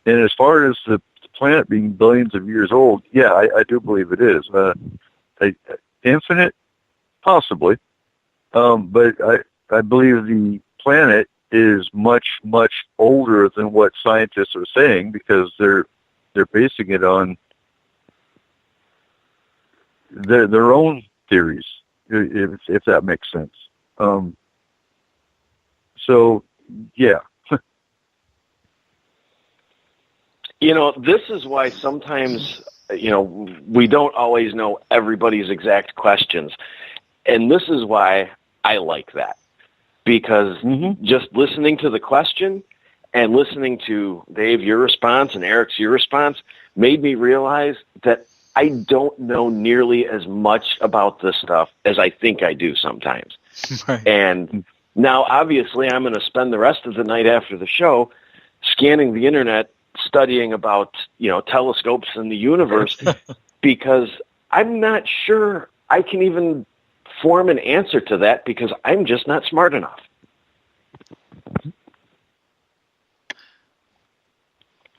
as far as the planet being billions of years old, yeah, I do believe it is. Infinite? Possibly. But I believe the planet is much, much older than what scientists are saying, because they're basing it on their own theories, if that makes sense. So, yeah. This is why sometimes, we don't always know everybody's exact questions. And this is why I like that. Because just listening to the question and listening to Dave, your response, and Eric's, your response, made me realize that I don't know nearly as much about this stuff as I think I do sometimes. Right. And now, obviously, I'm going to spend the rest of the night after the show scanning the internet, studying about, telescopes in the universe, because I'm not sure I can even form an answer to that, because I'm just not smart enough.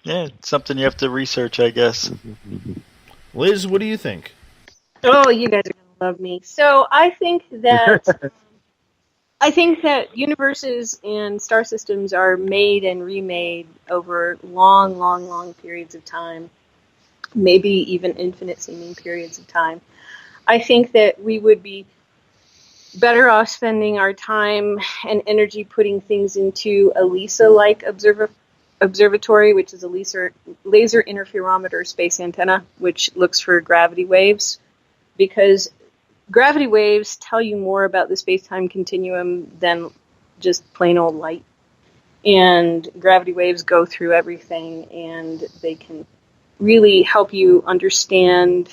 Yeah, it's something you have to research, I guess. Liz, what do you think? Oh, you guys are going to love me. So I think that universes and star systems are made and remade over long, long, long periods of time, maybe even infinite-seeming periods of time. I think that we would be better off spending our time and energy putting things into a LISA-like observatory, which is a laser interferometer space antenna, which looks for gravity waves, because gravity waves tell you more about the space-time continuum than just plain old light. And gravity waves go through everything, and they can really help you understand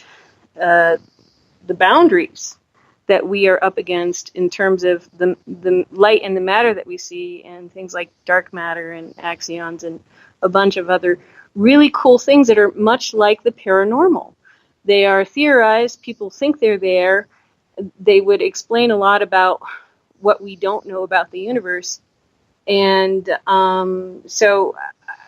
the boundaries that we are up against in terms of the light and the matter that we see, and things like dark matter and axions and a bunch of other really cool things that are much like the paranormal. They are theorized. People think they're there. They would explain a lot about what we don't know about the universe. And so,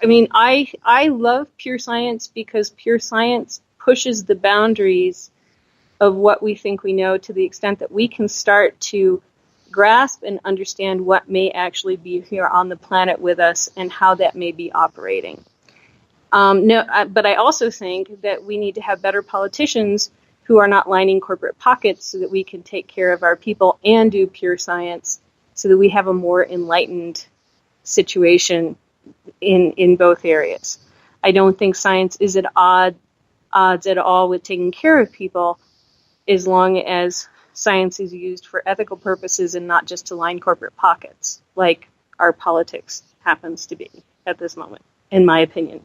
I mean, I love pure science because pure science pushes the boundaries of what we think we know to the extent that we can start to grasp and understand what may actually be here on the planet with us and how that may be operating. But I also think that we need to have better politicians who are not lining corporate pockets so that we can take care of our people and do pure science so that we have a more enlightened situation in both areas. I don't think science is at odds at all with taking care of people, as long as science is used for ethical purposes and not just to line corporate pockets, like our politics happens to be at this moment, in my opinion.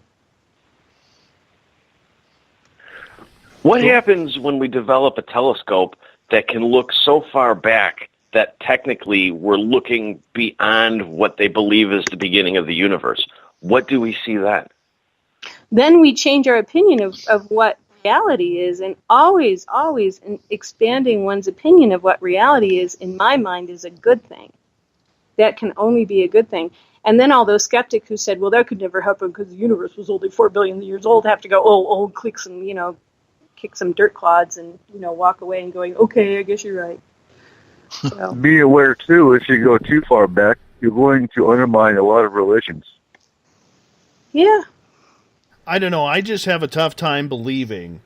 What happens when we develop a telescope that can look so far back that technically we're looking beyond what they believe is the beginning of the universe? What do we see then? Then we change our opinion of what reality is, and always expanding one's opinion of what reality is, in my mind, is a good thing. That can only be a good thing. And then all those skeptics who said, well, that could never happen because the universe was only 4 billion years old, have to go, click some, kick some dirt clods and, walk away and going, okay, I guess you're right. So. Be aware, too, if you go too far back, you're going to undermine a lot of religions. Yeah. I don't know. I just have a tough time believing,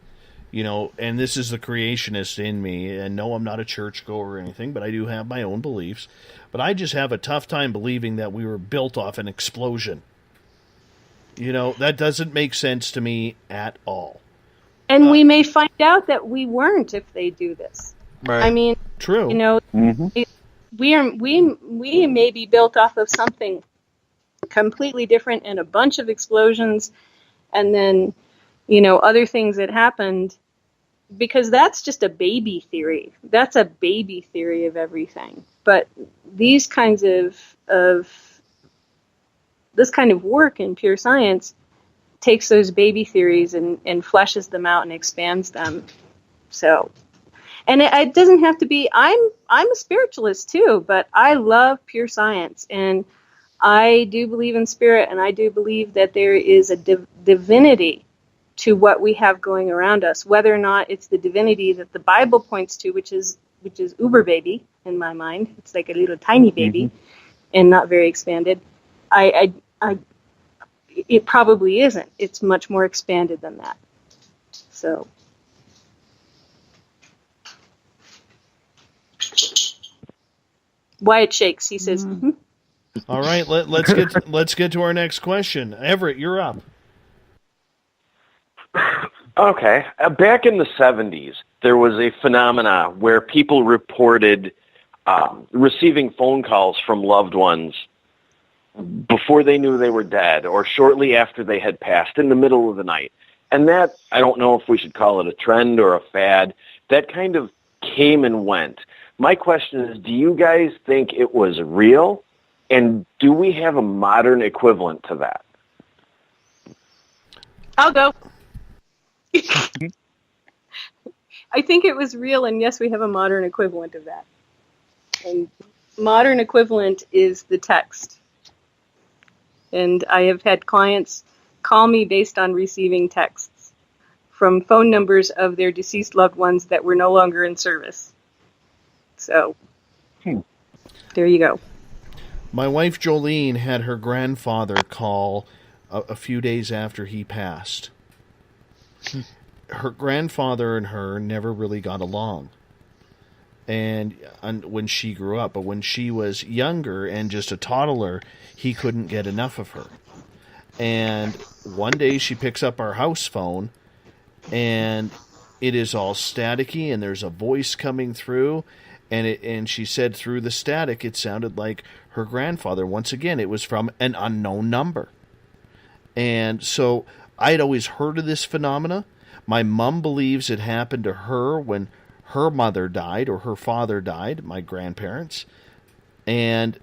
and this is the creationist in me, and no, I'm not a churchgoer or anything, but I do have my own beliefs. But I just have a tough time believing that we were built off an explosion. That doesn't make sense to me at all. And we may find out that we weren't if they do this. Right. I mean, true. We may be built off of something completely different and a bunch of explosions, and then, other things that happened, because that's just a baby theory. That's a baby theory of everything. But these kinds this kind of work in pure science takes those baby theories and fleshes them out and expands them. So, and it doesn't have to be, I'm a spiritualist too, but I love pure science, and I do believe in spirit, and I do believe that there is a divinity to what we have going around us, whether or not it's the divinity that the Bible points to, which is uber baby in my mind. It's like a little tiny baby and not very expanded. It probably isn't. It's much more expanded than that. So. Wyatt shakes. He says, All right, let's get to our next question. Everett, you're up. Okay. Back in the 70s, there was a phenomena where people reported receiving phone calls from loved ones before they knew they were dead or shortly after they had passed in the middle of the night. And that, I don't know if we should call it a trend or a fad, that kind of came and went. My question is, do you guys think it was real? And do we have a modern equivalent to that? I'll go. I think it was real, and yes, we have a modern equivalent of that. And modern equivalent is the text. And I have had clients call me based on receiving texts from phone numbers of their deceased loved ones that were no longer in service. So, there you go. My wife Jolene had her grandfather call a few days after he passed. Her grandfather and her never really got along. And when she grew up, but when she was younger and just a toddler, he couldn't get enough of her. And one day she picks up our house phone, and it is all staticky, and there's a voice coming through, And she said through the static, it sounded like her grandfather. Once again, it was from an unknown number. And so I'd always heard of this phenomena. My mom believes it happened to her when her mother died or her father died, my grandparents. And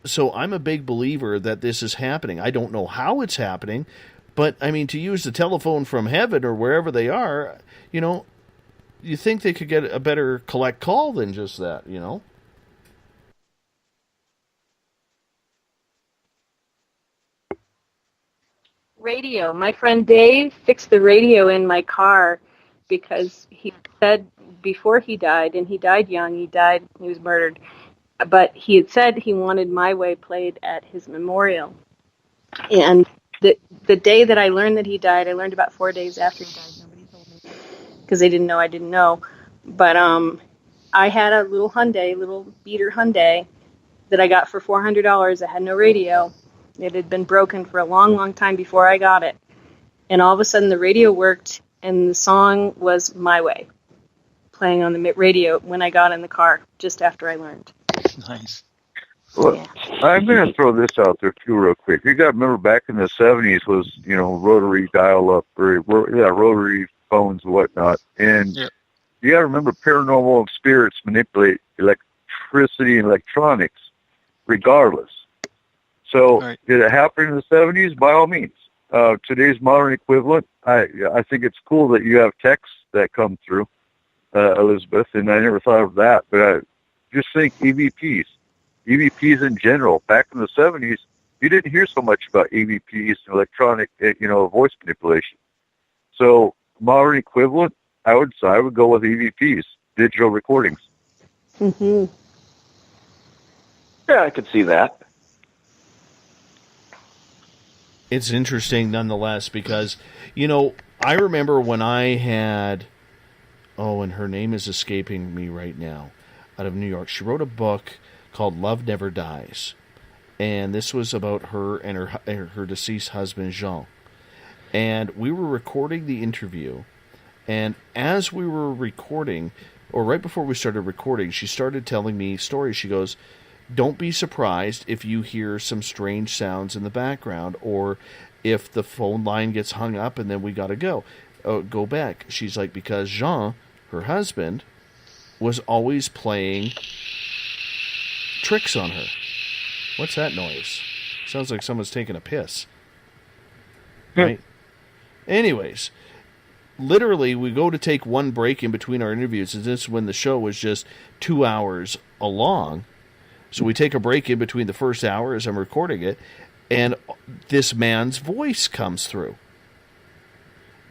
so I'm a big believer that this is happening. I don't know how it's happening, but I mean, to use the telephone from heaven or wherever they are, you know, you think they could get a better collect call than just that, you know? Radio. My friend Dave fixed the radio in my car because he said before he died, and he died young, he was murdered, but he had said he wanted My Way played at his memorial. And the day that I learned that he died, I learned about 4 days after he died. Nobody told me because they didn't know I didn't know. But I had a little beater Hyundai that I got for $400 that had no radio. It had been broken for a long, long time before I got it. And all of a sudden the radio worked, and the song was My Way, playing on the radio when I got in the car, just after I learned. Nice. Well, I'm going to throw this out there, too, real quick. You got to remember back in the 70s was, you know, rotary dial-up, or rotary phones and whatnot. And you got to remember paranormal spirits manipulate electricity and electronics regardless. So did it happen in the 70s? By all means. Today's modern equivalent, I think it's cool that you have texts that come through, Elizabeth, and I never thought of that. But I just think EVPs in general. Back in the 70s, you didn't hear so much about EVPs and electronic, voice manipulation. So modern equivalent, I would go with EVPs, digital recordings. Mm-hmm. Yeah, I could see that. It's interesting nonetheless because, you know, I remember when I had, and her name is escaping me right now, out of New York. She wrote a book called Love Never Dies. And this was about her and her deceased husband, Jean. And we were recording the interview. And as we were recording, or right before we started recording, she started telling me stories. She goes, don't be surprised if you hear some strange sounds in the background, or if the phone line gets hung up and then we got to go back. She's like, because Jean, her husband, was always playing tricks on her. What's that noise? Sounds like someone's taking a piss. Right? Anyways, literally, we go to take one break in between our interviews, and this is when the show was just 2 hours along. So we take a break in between the first hour as I'm recording it, and this man's voice comes through.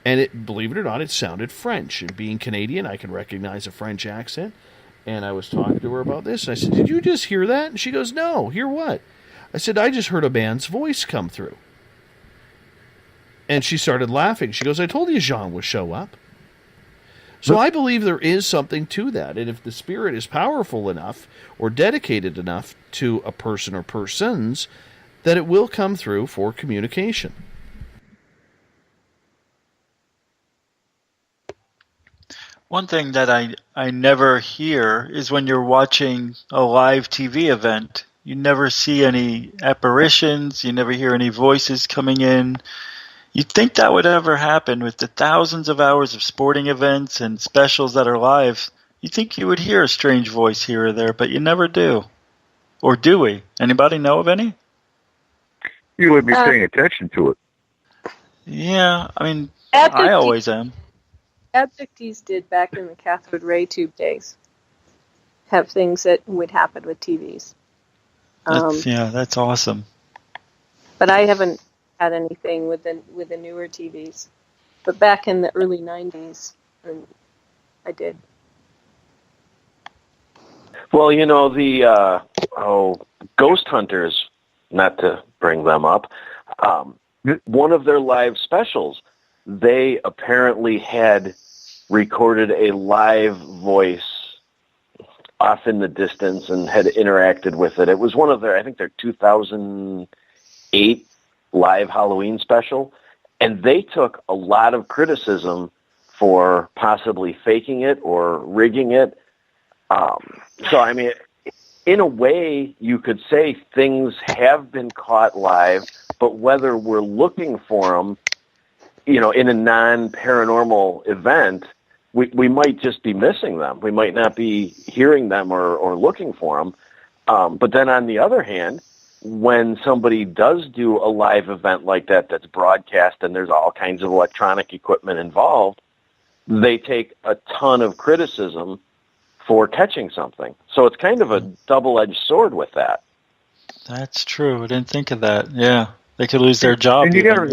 And believe it or not, it sounded French. And being Canadian, I can recognize a French accent. And I was talking to her about this, and I said, did you just hear that? And she goes, no, hear what? I said, I just heard a man's voice come through. And she started laughing. She goes, I told you Jean would show up. So I believe there is something to that. And if the spirit is powerful enough or dedicated enough to a person or persons, that it will come through for communication. One thing that I never hear is when you're watching a live TV event. You never see any apparitions. You never hear any voices coming in. You'd think that would ever happen with the thousands of hours of sporting events and specials that are live. You'd think you would hear a strange voice here or there, but you never do. Or do we? Anybody know of any? You would be paying attention to it. Yeah, I mean, I always am. Abductees did back in the cathode ray tube days have things that would happen with TVs. That's awesome. But I haven't had anything with the newer TVs. But back in the early 90s, I did. Well, you know, the ghost hunters, not to bring them up, one of their live specials, they apparently had recorded a live voice off in the distance and had interacted with it. It was one of their 2008 live Halloween special, and they took a lot of criticism for possibly faking it or rigging it. So, I mean, in a way, you could say things have been caught live, but whether we're looking for them, you know, in a non-paranormal event, we might just be missing them. We might not be hearing them or looking for them. But then on the other hand, when somebody does do a live event like that that's broadcast and there's all kinds of electronic equipment involved, they take a ton of criticism for catching something. So it's kind of a double-edged sword with that. That's true. I didn't think of that. Yeah, they could lose their job. And you got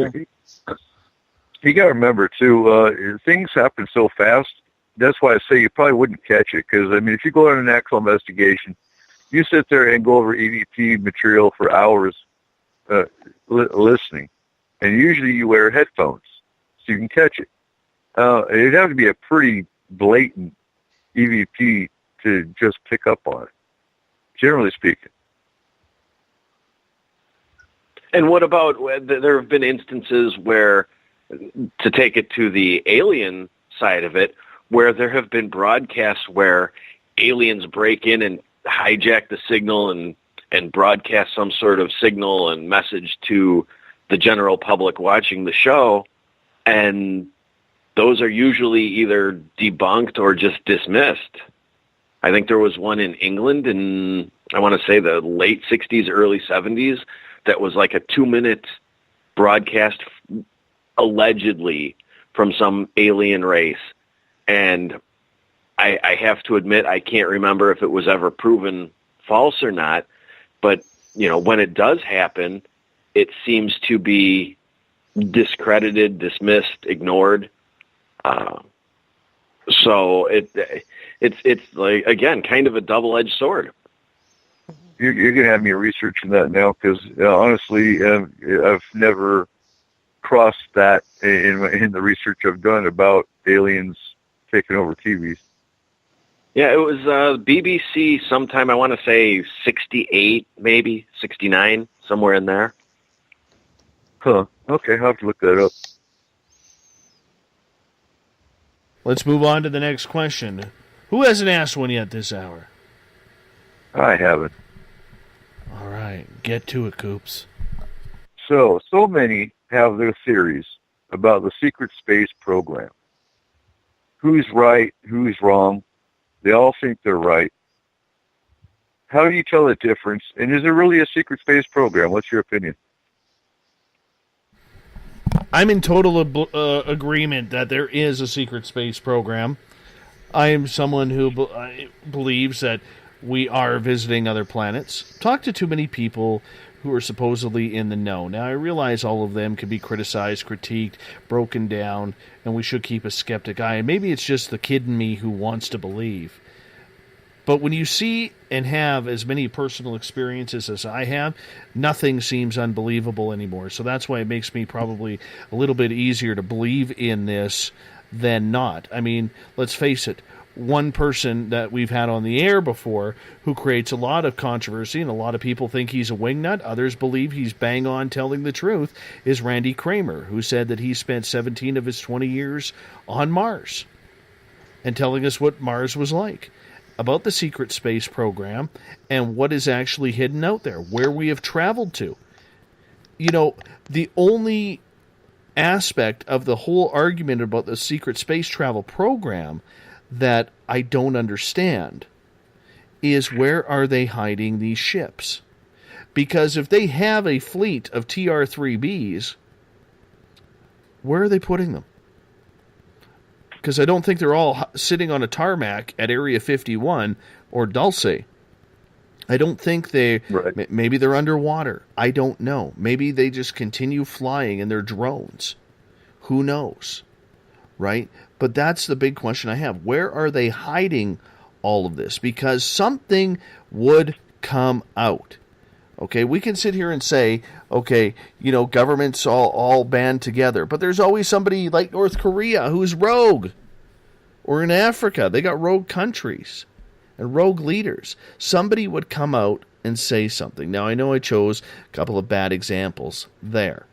to remember too, things happen so fast. That's why I say you probably wouldn't catch it. Because I mean, if you go on an actual investigation, you sit there and go over EVP material for hours, listening, and usually you wear headphones so you can catch it. It'd have to be a pretty blatant EVP to just pick up on it, generally speaking. And what about, there have been instances where, to take it to the alien side of it, where there have been broadcasts where aliens break in and hijack the signal and broadcast some sort of signal and message to the general public watching the show, and those are usually either debunked or just dismissed. I think there was one in England in, I want to say, the late 60s, early 70s, that was like a 2-minute broadcast allegedly from some alien race. And I have to admit, I can't remember if it was ever proven false or not. But, you know, when it does happen, it seems to be discredited, dismissed, ignored. So it's like, again, kind of a double-edged sword. You're going to have me researching that now because, honestly, I've never crossed that in the research I've done about aliens taking over TVs. Yeah, it was BBC sometime, I want to say 68, maybe, 69, somewhere in there. Huh. Okay, I'll have to look that up. Let's move on to the next question. Who hasn't asked one yet this hour? I haven't. All right, get to it, Coops. So many have their theories about the secret space program. Who's right, who's wrong? They all think they're right. How do you tell the difference? And is there really a secret space program? What's your opinion? I'm in total agreement that there is a secret space program. I am someone who believes that we are visiting other planets. Talk to too many people who are supposedly in the know. Now, I realize all of them can be criticized, critiqued, broken down, and we should keep a skeptic eye. And maybe it's just the kid in me who wants to believe. But when you see and have as many personal experiences as I have, nothing seems unbelievable anymore. So that's why it makes me probably a little bit easier to believe in this than not. I mean, let's face it. One person that we've had on the air before who creates a lot of controversy and a lot of people think he's a wingnut, others believe he's bang on telling the truth, is Randy Kramer, who said that he spent 17 of his 20 years on Mars and telling us what Mars was like, about the secret space program and what is actually hidden out there, where we have traveled to. You know, the only aspect of the whole argument about the secret space travel program that I don't understand is, where are they hiding these ships? Because if they have a fleet of TR-3Bs, where are they putting them? Because I don't think they're all sitting on a tarmac at Area 51 or Dulce. I don't think they... Right. Maybe they're underwater. I don't know. Maybe they just continue flying in their drones. Who knows? Right? But that's the big question I have. Where are they hiding all of this? Because something would come out. Okay, we can sit here and say, okay, you know, governments all band together. But there's always somebody like North Korea who's rogue. Or in Africa, they got rogue countries and rogue leaders. Somebody would come out and say something. Now, I know I chose a couple of bad examples there.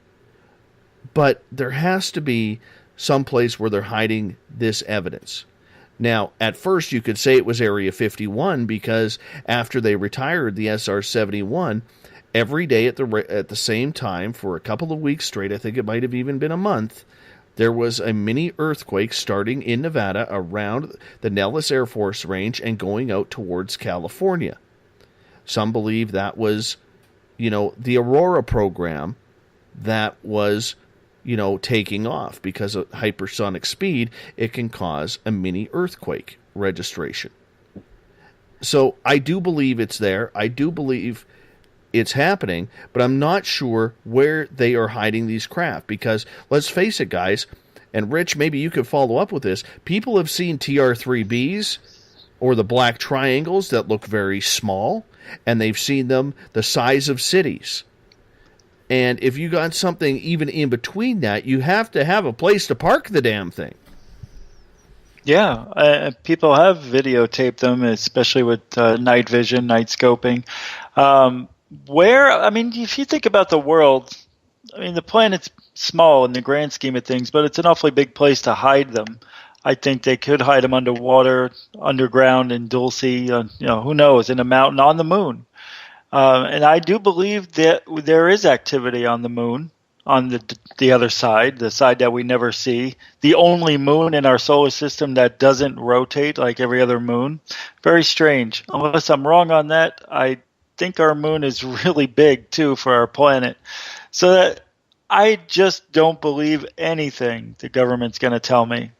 But there has to be some place where they're hiding this evidence. Now, at first you could say it was Area 51 because after they retired the SR-71, every day at the same time for a couple of weeks straight, I think it might have even been a month, there was a mini earthquake starting in Nevada around the Nellis Air Force Range and going out towards California. Some believe that was, the Aurora program that was, taking off because of hypersonic speed. It can cause a mini earthquake registration. So I do believe it's there. I do believe it's happening, but I'm not sure where they are hiding these craft because, let's face it, guys, and Rich, maybe you could follow up with this. People have seen TR-3Bs or the black triangles that look very small, and they've seen them the size of cities. And if you got something even in between that, you have to have a place to park the damn thing. Yeah, people have videotaped them, especially with night vision, night scoping. If you think about the world, the planet's small in the grand scheme of things, but it's an awfully big place to hide them. I think they could hide them underwater, underground, in Dulce, who knows, in a mountain, on the moon. And I do believe that there is activity on the moon, on the other side, the side that we never see, the only moon in our solar system that doesn't rotate like every other moon. Very strange. Unless I'm wrong on that, I think our moon is really big, too, for our planet. So that I just don't believe anything the government's going to tell me.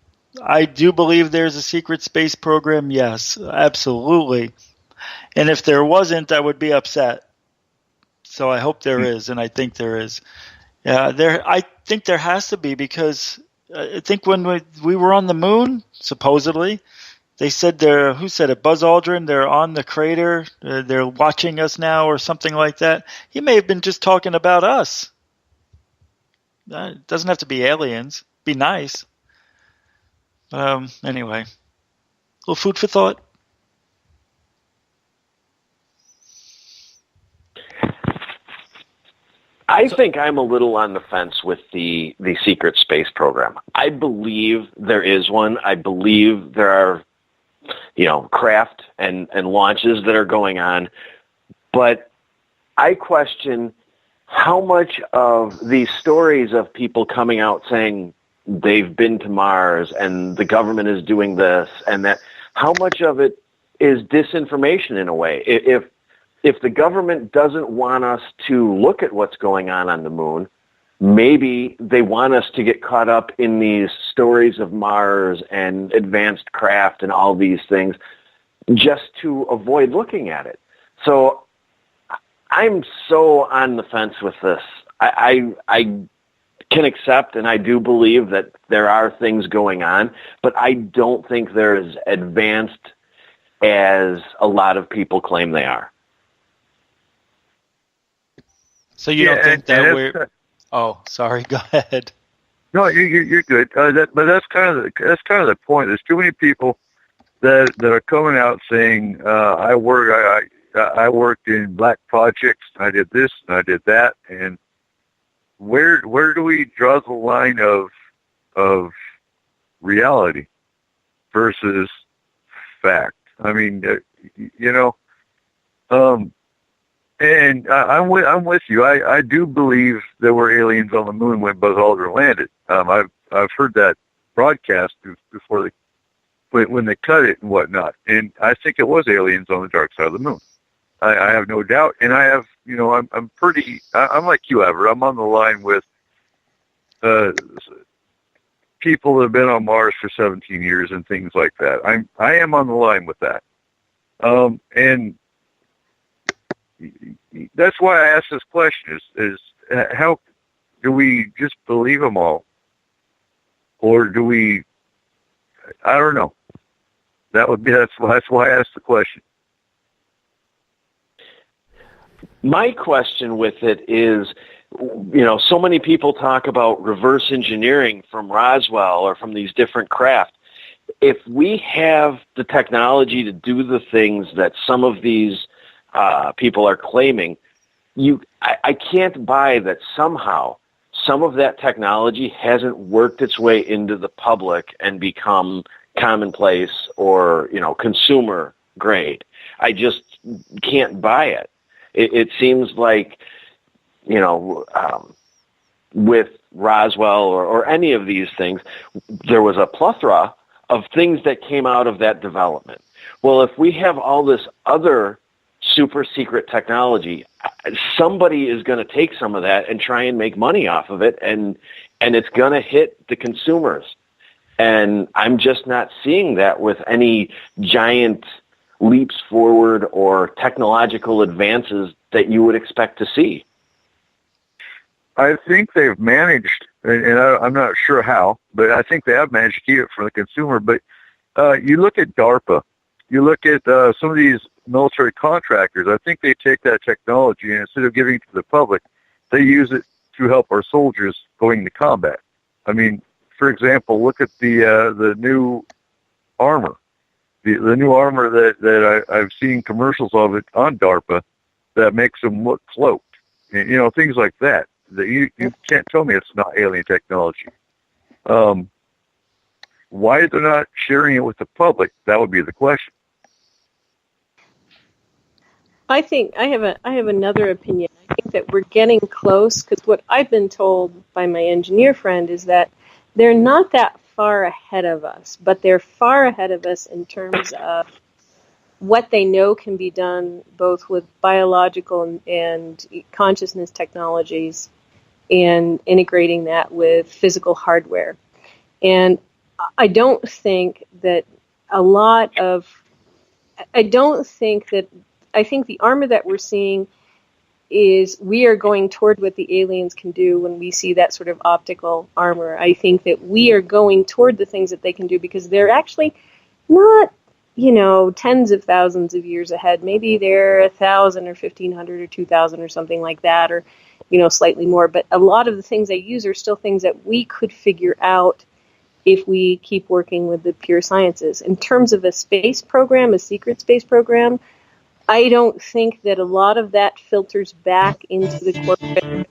I do believe there's a secret space program, yes, absolutely. And if there wasn't, I would be upset. So I hope there is, and I think there is. Yeah, I think there has to be, because I think when we were on the moon, supposedly, they said who said it? Buzz Aldrin, they're on the crater, they're watching us now or something like that. He may have been just talking about us. It doesn't have to be aliens. Be nice. Anyway, a little food for thought. I think I'm a little on the fence with the secret space program. I believe there is one. I believe there are, craft and launches that are going on. But I question how much of these stories of people coming out saying they've been to Mars and the government is doing this and that, how much of it is disinformation in a way? If the government doesn't want us to look at what's going on the moon, maybe they want us to get caught up in these stories of Mars and advanced craft and all these things just to avoid looking at it. So I'm so on the fence with this. I can accept, and I do believe that there are things going on, but I don't think they're as advanced as a lot of people claim they are. So you don't think that we're... Oh, sorry. Go ahead. No, you're good. But that's kind of the point. There's too many people that are coming out saying, I worked in black projects. I did this and I did that. And where do we draw the line of reality versus fact? I mean, and I'm with you. I do believe there were aliens on the moon when Buzz Aldrin landed. I've heard that broadcast before when they cut it and whatnot, and I think it was aliens on the dark side of the moon. I have no doubt, and I have, I'm like you, Ever. I'm on the line with people that have been on Mars for 17 years and things like that. I am on the line with that, and that's why I asked this question: is how do we just believe them all, or do we? I don't know. That's why I asked the question. My question with it is, so many people talk about reverse engineering from Roswell or from these different craft. If we have the technology to do the things that some of these people are claiming, I can't buy that somehow some of that technology hasn't worked its way into the public and become commonplace or, consumer grade. I just can't buy it. It seems like, with Roswell or any of these things, there was a plethora of things that came out of that development. Well, if we have all this other super secret technology, somebody is going to take some of that and try and make money off of it, and it's going to hit the consumers. And I'm just not seeing that with any giant leaps forward or technological advances that you would expect to see. I think they've managed, and I'm not sure how, but I think they have managed to keep it for the consumer. But you look at DARPA, you look at some of these military contractors, I think they take that technology and instead of giving it to the public, they use it to help our soldiers going into combat. I mean, for example, look at the new armor. The new armor that I've seen commercials of it on DARPA that makes them look cloaked. And, things like that. You can't tell me it's not alien technology. Why they're not sharing it with the public, that would be the question. I think I have another opinion. I think that we're getting close, because what I've been told by my engineer friend is that they're not that far ahead of us, but they're far ahead of us in terms of what they know can be done both with biological and consciousness technologies and integrating that with physical hardware. And I think the armor that we're seeing is we are going toward what the aliens can do when we see that sort of optical armor. I think that we are going toward the things that they can do because they're actually not, tens of thousands of years ahead. Maybe they're 1,000 or 1,500 or 2,000 or something like that, or, slightly more. But a lot of the things they use are still things that we could figure out if we keep working with the pure sciences. In terms of a space program, a secret space program, I don't think that a lot of that filters back into the corporate.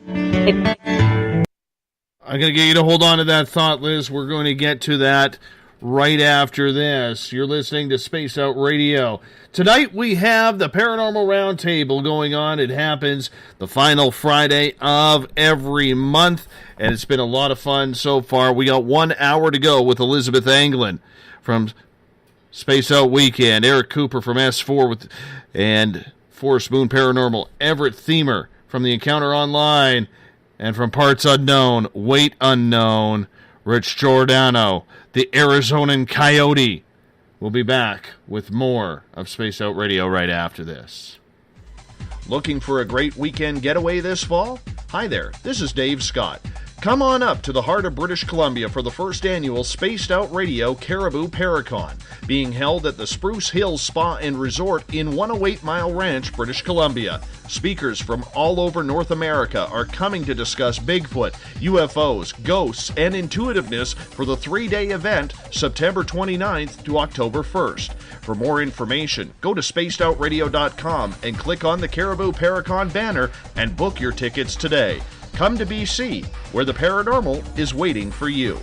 I'm going to get you to hold on to that thought, Liz. We're going to get to that right after this. You're listening to Spaced Out Radio. Tonight we have the Paranormal Roundtable going on. It happens the final Friday of every month, and it's been a lot of fun so far. We got 1 hour to go with Elizabeth Anglin from Space Out Weekend, Eric Cooper from S4 and Forest Moon Paranormal, Everett Thiemer from the Encounter Online, and from Parts Unknown, Weight Unknown, Rich Giordano, the Arizonan Coyote. We'll be back with more of Space Out Radio right after this. Looking for a great weekend getaway this fall? Hi there, this is Dave Scott. Come on up to the heart of British Columbia for the first annual Spaced Out Radio Caribou Paracon, being held at the Spruce Hills Spa and Resort in 108 Mile Ranch, British Columbia. Speakers from all over North America are coming to discuss Bigfoot, UFOs, ghosts, and intuitiveness for the 3-day event, September 29th to October 1st. For more information, go to spacedoutradio.com and click on the Caribou Paracon banner and book your tickets today. Come to BC, where the paranormal is waiting for you.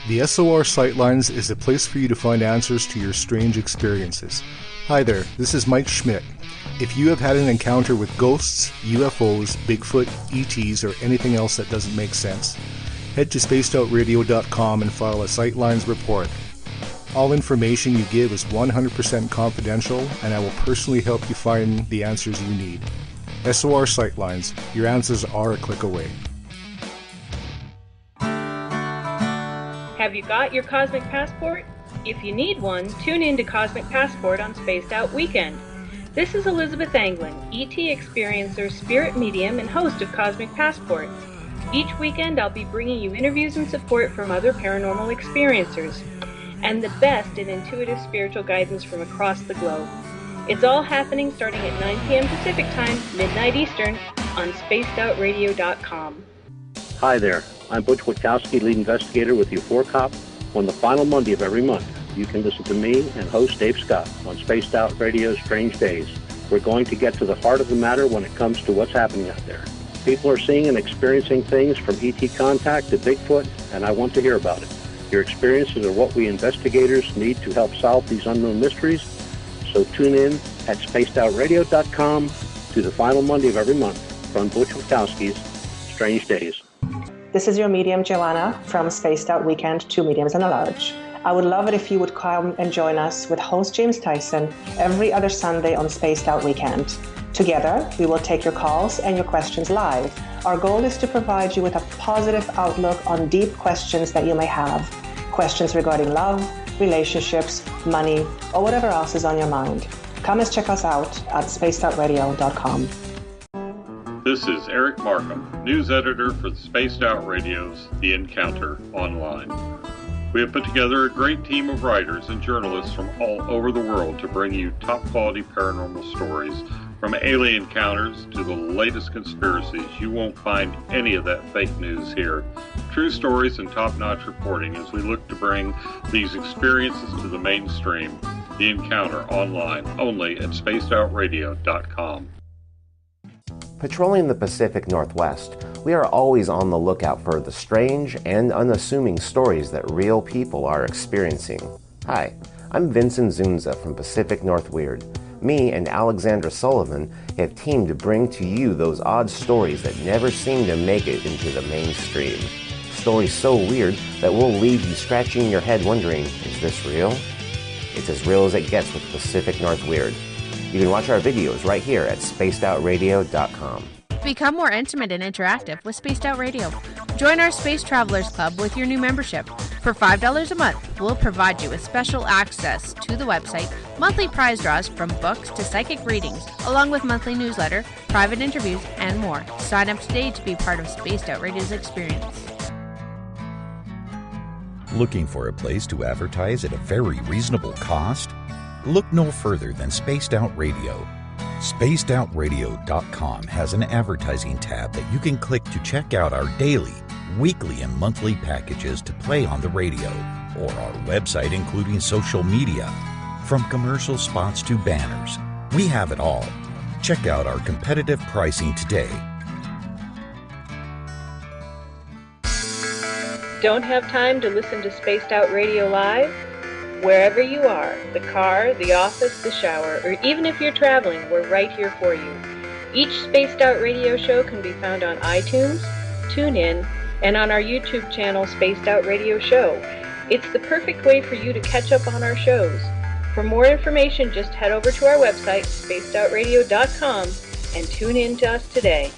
The SOR Sightlines is a place for you to find answers to your strange experiences. Hi there, this is Mike Schmidt. If you have had an encounter with ghosts, UFOs, Bigfoot, ETs, or anything else that doesn't make sense, head to spacedoutradio.com and file a Sightlines report. All information you give is 100% confidential, and I will personally help you find the answers you need. SOR Sightlines, your answers are a click away. Have you got your Cosmic Passport? If you need one, tune in to Cosmic Passport on Spaced Out Weekend. This is Elizabeth Anglin, ET experiencer, spirit medium, and host of Cosmic Passport. Each weekend I'll be bringing you interviews and support from other paranormal experiencers, and the best in intuitive spiritual guidance from across the globe. It's all happening starting at 9 p.m. Pacific Time, midnight Eastern, on spacedoutradio.com. Hi there, I'm Butch Witkowski, lead investigator with U4COP. On the final Monday of every month, you can listen to me and host Dave Scott on Spaced Out Radio's Strange Days. We're going to get to the heart of the matter when it comes to what's happening out there. People are seeing and experiencing things from ET contact to Bigfoot, and I want to hear about it. Your experiences are what we investigators need to help solve these unknown mysteries. So tune in at spacedoutradio.com to the final Monday of every month from Butch Witkowski's Strange Days. This is your medium, Joanna, from Spaced Out Weekend, 2 Mediums and a Large. I would love it if you would come and join us with host James Tyson every other Sunday on Spaced Out Weekend. Together, we will take your calls and your questions live. Our goal is to provide you with a positive outlook on deep questions that you may have. Questions regarding love, relationships, money, or whatever else is on your mind. Come and check us out at spacedoutradio.com. This is Eric Markham, news editor for the Spaced Out Radio's The Encounter Online. We have put together a great team of writers and journalists from all over the world to bring you top-quality paranormal stories, from alien encounters to the latest conspiracies. You won't find any of that fake news here. True stories and top-notch reporting as we look to bring these experiences to the mainstream. The Encounter Online, only at spacedoutradio.com. Patrolling the Pacific Northwest, we are always on the lookout for the strange and unassuming stories that real people are experiencing. Hi, I'm Vincent Zunza from Pacific North Weird. Me and Alexandra Sullivan have teamed to bring to you those odd stories that never seem to make it into the mainstream. Stories so weird that will leave you scratching your head wondering, is this real? It's as real as it gets with Pacific North Weird. You can watch our videos right here at spacedoutradio.com. Become more intimate and interactive with Spaced Out Radio. Join our Space Travelers Club with your new membership. For $5 a month, we'll provide you with special access to the website, monthly prize draws from books to psychic readings, along with monthly newsletter, private interviews, and more. Sign up today to be part of Spaced Out Radio's experience. Looking for a place to advertise at a very reasonable cost? Look no further than Spaced Out Radio. SpacedOutRadio.com has an advertising tab that you can click to check out our daily, weekly, and monthly packages to play on the radio, or our website including social media. From commercial spots to banners, we have it all. Check out our competitive pricing today. Don't have time to listen to Spaced Out Radio live? Wherever you are, the car, the office, the shower, or even if you're traveling, we're right here for you. Each Spaced Out Radio show can be found on iTunes, TuneIn, and on our YouTube channel, Spaced Out Radio Show. It's the perfect way for you to catch up on our shows. For more information, just head over to our website, spacedoutradio.com, and tune in to us today.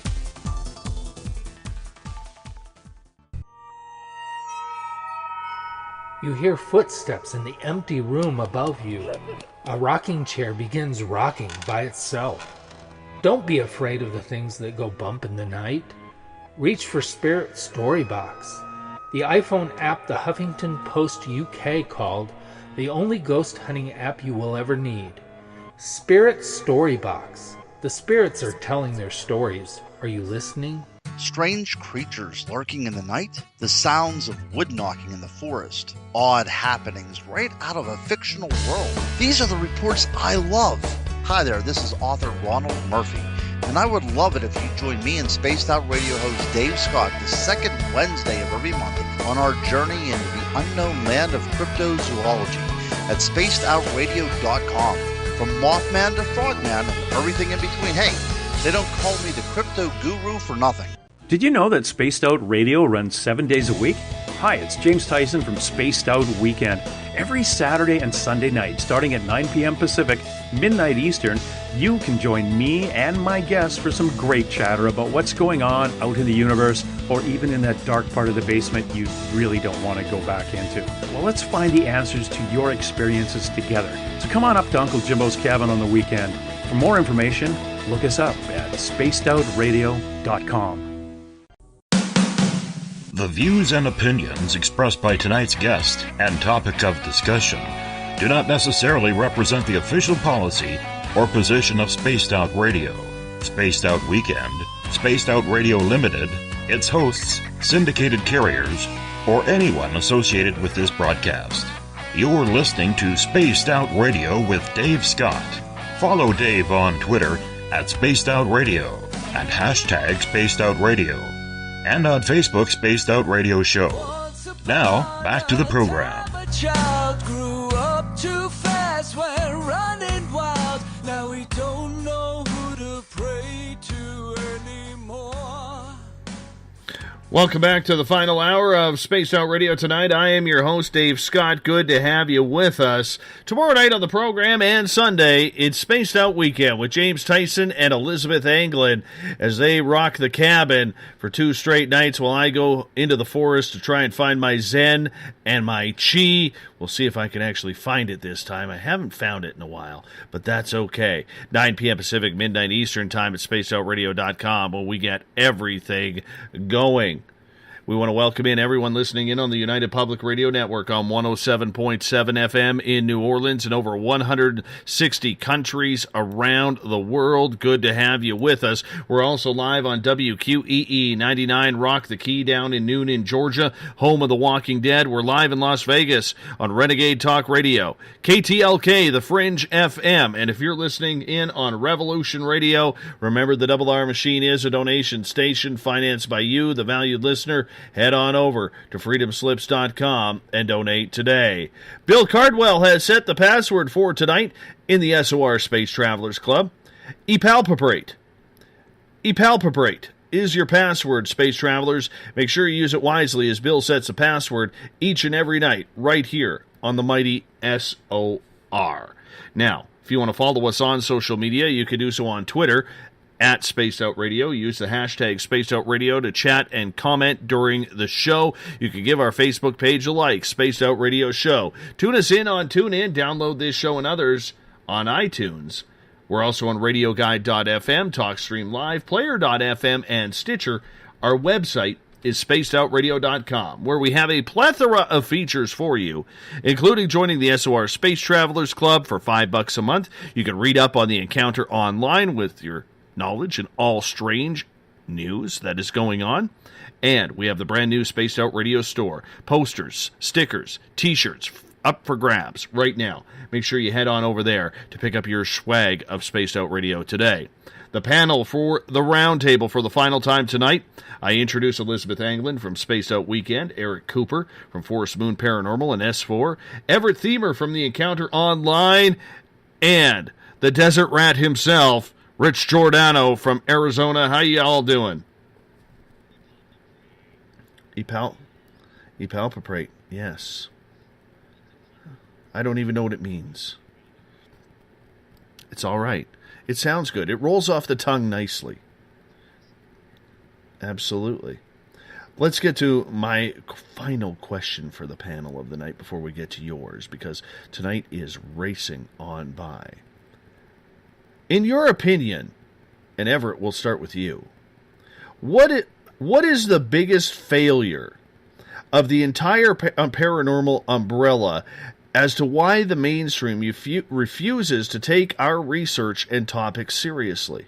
You hear footsteps in the empty room above you. A rocking chair begins rocking by itself. Don't be afraid of the things that go bump in the night. Reach for Spirit Storybox, the iPhone app the Huffington Post UK called the only ghost hunting app you will ever need. Spirit Storybox. The spirits are telling their stories. Are you listening? Strange creatures lurking in the night, the sounds of wood knocking in the forest, odd happenings right out of a fictional world. These are the reports I love. Hi there, this is author Ronald Murphy, and I would love it if you join me and Spaced Out Radio host Dave Scott the second Wednesday of every month on our journey into the unknown land of cryptozoology at spacedoutradio.com. From Mothman to Frogman and everything in between. Hey, they don't call me the crypto guru for nothing. Did you know that Spaced Out Radio runs 7 days a week? Hi, it's James Tyson from Spaced Out Weekend. Every Saturday and Sunday night, starting at 9 p.m. Pacific, midnight Eastern, you can join me and my guests for some great chatter about what's going on out in the universe, or even in that dark part of the basement you really don't want to go back into. Well, let's find the answers to your experiences together. So come on up to Uncle Jimbo's cabin on the weekend. For more information, look us up at spacedoutradio.com. The views and opinions expressed by tonight's guest and topic of discussion do not necessarily represent the official policy or position of Spaced Out Radio, Spaced Out Weekend, Spaced Out Radio Limited, its hosts, syndicated carriers, or anyone associated with this broadcast. You're listening to Spaced Out Radio with Dave Scott. Follow Dave on Twitter at Spaced Out Radio. and hashtag Spaced Out Radio, and on Facebook Spaced Out Radio Show. Now, back to the program. A child grew up too fast, went running wild. Now we don't know who to pray to anymore. Welcome back to the final hour of Spaced Out Radio tonight. I am your host, Dave Scott. Good to have you with us. Tomorrow night on the program and Sunday, it's Spaced Out Weekend with James Tyson and Elizabeth Anglin as they rock the cabin for 2 straight nights while I go into the forest to try and find my Zen and my Chi. We'll see if I can actually find it this time. I haven't found it in a while, but that's okay. 9 p.m. Pacific, midnight Eastern time at spacedoutradio.com where we get everything going. We want to welcome in everyone listening in on the United Public Radio Network on 107.7 FM in New Orleans and over 160 countries around the world. Good to have you with us. We're also live on WQEE 99 Rock the Key down in Noonan, Georgia, home of The Walking Dead. We're live in Las Vegas on Renegade Talk Radio, KTLK, The Fringe FM. And if you're listening in on Revolution Radio, remember the Double R Machine is a donation station financed by you, the valued listener. Head on over to freedomslips.com and donate today. Bill Cardwell has set the password for tonight in the SOR Space Travelers Club. Epalpate. Epalpate is your password, Space Travelers. Make sure you use it wisely as Bill sets a password each and every night right here on the mighty SOR. Now, if you want to follow us on social media, you can do so on Twitter at Spaced Out Radio. Use the hashtag Spaced Out Radio to chat and comment during the show. You can give our Facebook page a like, Spaced Out Radio Show. Tune us in on TuneIn. Download this show and others on iTunes. We're also on RadioGuide.fm, TalkStream Live, Player.fm, and Stitcher. Our website is spacedoutradio.com, where we have a plethora of features for you, including joining the SOR Space Travelers Club for $5 a month. You can read up on the encounter online with your knowledge and all strange news that is going on. And we have the brand new Spaced Out Radio store. Posters, stickers, t-shirts up for grabs right now. Make sure you head on over there to pick up your swag of Spaced Out Radio today. The panel for the Roundtable for the final time tonight. I introduce Elizabeth Anglin from Spaced Out Weekend, Eric Cooper from Forest Moon Paranormal and S4, Everett Thiemer from the Encounter Online, and the Desert Rat himself, Rich Giordano from Arizona. How y'all doing? Epalpate, yes. I don't even know what it means. It's all right. It sounds good. It rolls off the tongue nicely. Absolutely. Let's get to my final question for the panel of the night before we get to yours, because tonight is racing on by. In your opinion, and Everett, we'll start with you, what is the biggest failure of the entire paranormal umbrella as to why the mainstream refuses to take our research and topics seriously?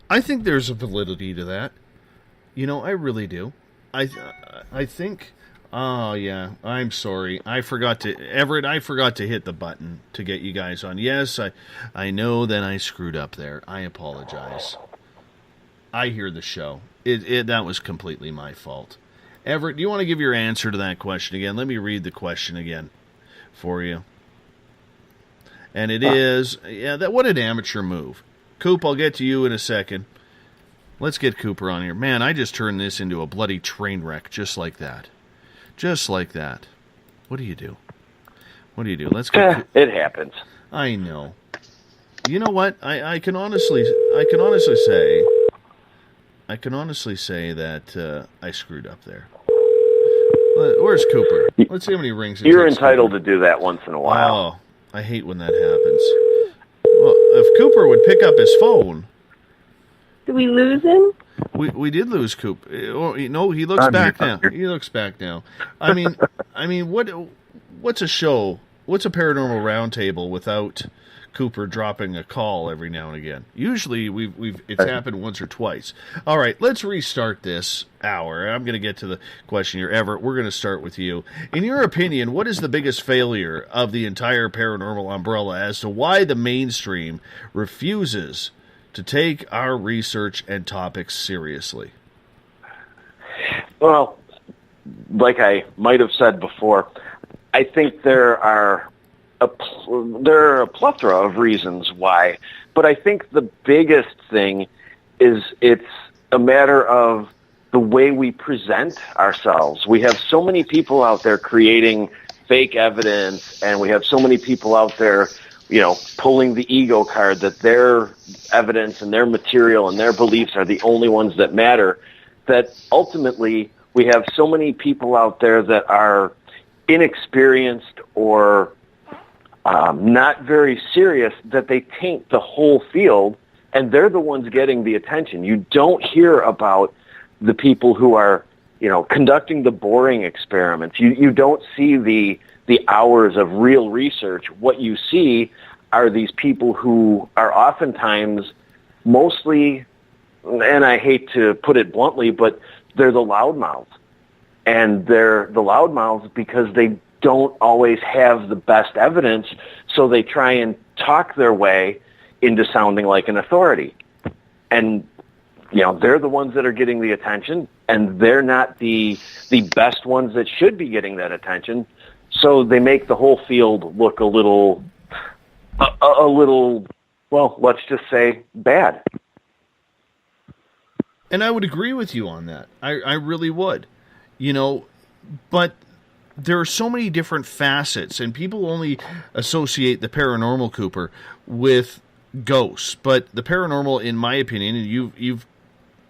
I think there's a validity to that. You know, I really do. I think... Oh, yeah, I'm sorry. Everett, I forgot to hit the button to get you guys on. Yes, I know that I screwed up there. I apologize. I hear the show. That was completely my fault. Everett, do you want to give your answer to that question again? Let me read the question again for you. And it is... Yeah, what an amateur move. Coop, I'll get to you in a second. Let's get Cooper on here. Man, I just turned this into a bloody train wreck just like that. Just like that. What do you do? What do you do? Let's go. It happens. I know. You know what? I can honestly say that I screwed up there. Where's Cooper? Let's see how many rings it You're takes entitled Cooper. to do that once in a while. Oh, I hate when that happens. Well, if Cooper would pick up his phone. Did we lose him? We did lose Coop. No, he looks back now. He looks back now. I mean, what's a show? What's a paranormal roundtable without Cooper dropping a call every now and again? Usually, it's happened once or twice. All right, let's restart this hour. I'm going to get to the question here. Everett, we're going to start with you. In your opinion, what is the biggest failure of the entire paranormal umbrella as to why the mainstream refuses to take our research and topics seriously? Well, like I might have said before, I think there are a plethora of reasons why, but I think the biggest thing is it's a matter of the way we present ourselves. We have so many people out there creating fake evidence, and we have so many people out there, pulling the ego card that their evidence and their material and their beliefs are the only ones that matter, that ultimately we have so many people out there that are inexperienced or not very serious that they taint the whole field, and they're the ones getting the attention. You don't hear about the people who are, conducting the boring experiments. You don't see the hours of real research. What you see are these people who are oftentimes mostly, and I hate to put it bluntly, but they're the loudmouths. And they're the loudmouths because they don't always have the best evidence, so they try and talk their way into sounding like an authority. And, they're the ones that are getting the attention, and they're not the best ones that should be getting that attention. So they make the whole field look a little, well, let's just say bad. And I would agree with you on that. I really would. But there are so many different facets, and people only associate the paranormal, Cooper, with ghosts. But the paranormal, in my opinion, and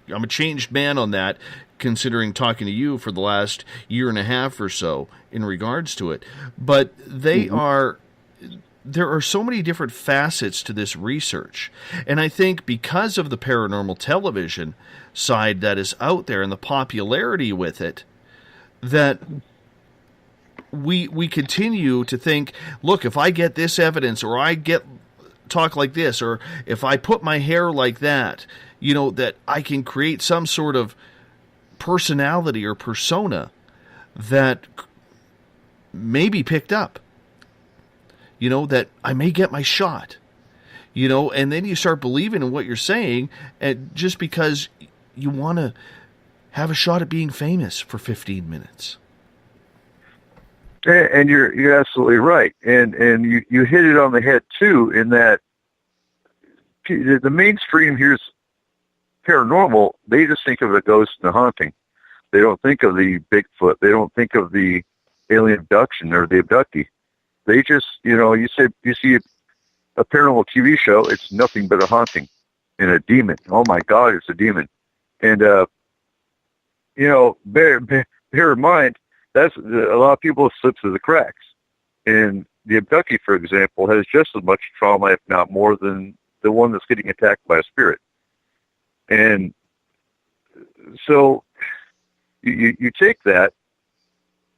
I'm a changed man on that, considering talking to you for the last year and a half or so in regards to it. But there are so many different facets to this research. And I think because of the paranormal television side that is out there and the popularity with it, that we continue to think, look, if I get this evidence, or I talk like this, or if I put my hair like that, that I can create some sort of personality or persona that may be picked up, that I may get my shot, and then you start believing in what you're saying, and just because you want to have a shot at being famous for 15 minutes. And you're absolutely right. And you hit it on the head too, in that the mainstream here's paranormal. They just think of the ghost and the haunting. They don't think of the Bigfoot. They don't think of the alien abduction or the abductee. They just, you see a paranormal TV show, it's nothing but a haunting and a demon. Oh my God, it's a demon. And, bear in mind, that's a lot of people slip through the cracks. And the abductee, for example, has just as much trauma, if not more, than the one that's getting attacked by a spirit. And so you take that,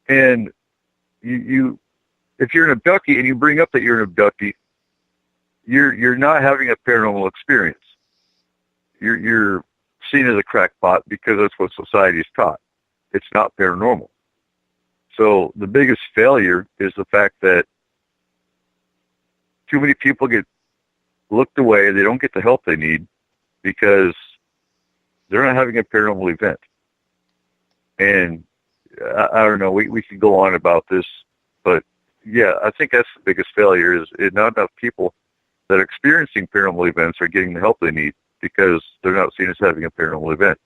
and you if you're an abductee and you bring up that you're an abductee, you're not having a paranormal experience. You're seen as a crackpot because that's what society is taught. It's not paranormal. So the biggest failure is the fact that too many people get looked away. They don't get the help they need because they're not having a paranormal event. And I don't know, we could go on about this, but yeah, I think that's the biggest failure is not enough people that are experiencing paranormal events are getting the help they need because they're not seen as having a paranormal event.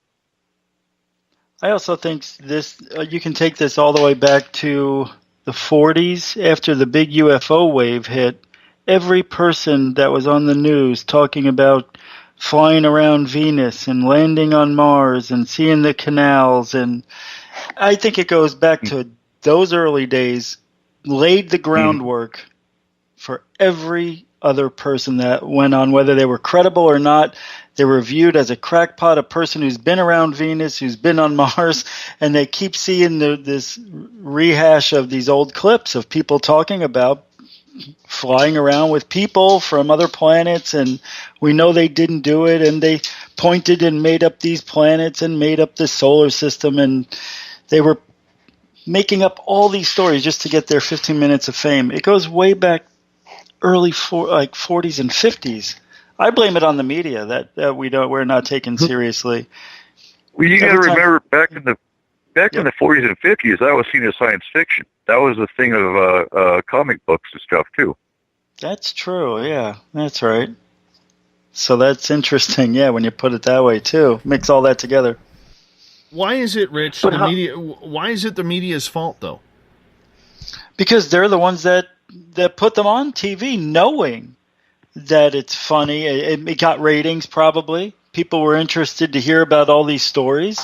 I also think this you can take this all the way back to the 40s after the big UFO wave hit. Every person that was on the news talking about flying around Venus and landing on Mars and seeing the canals, and I think it goes back to those early days, laid the groundwork for every other person that went on, whether they were credible or not. They were viewed as a crackpot, a person who's been around Venus, who's been on Mars, and they keep seeing this rehash of these old clips of people talking about flying around with people from other planets, and we know they didn't do it, and they pointed and made up these planets and made up the solar system, and they were making up all these stories just to get their 15 minutes of fame. It goes way back early 40s and 50s. I blame it on the media that we're not taken seriously. Well, you got to remember back in the 40s and 50s, that was seen as science fiction. That was the thing of comic books and stuff too. That's true. Yeah, that's right. So that's interesting. Yeah, when you put it that way too, mix all that together. Why is it, Rich? Media. Why is it the media's fault though? Because they're the ones that put them on TV, knowing that it's funny. It got ratings, probably. People were interested to hear about all these stories.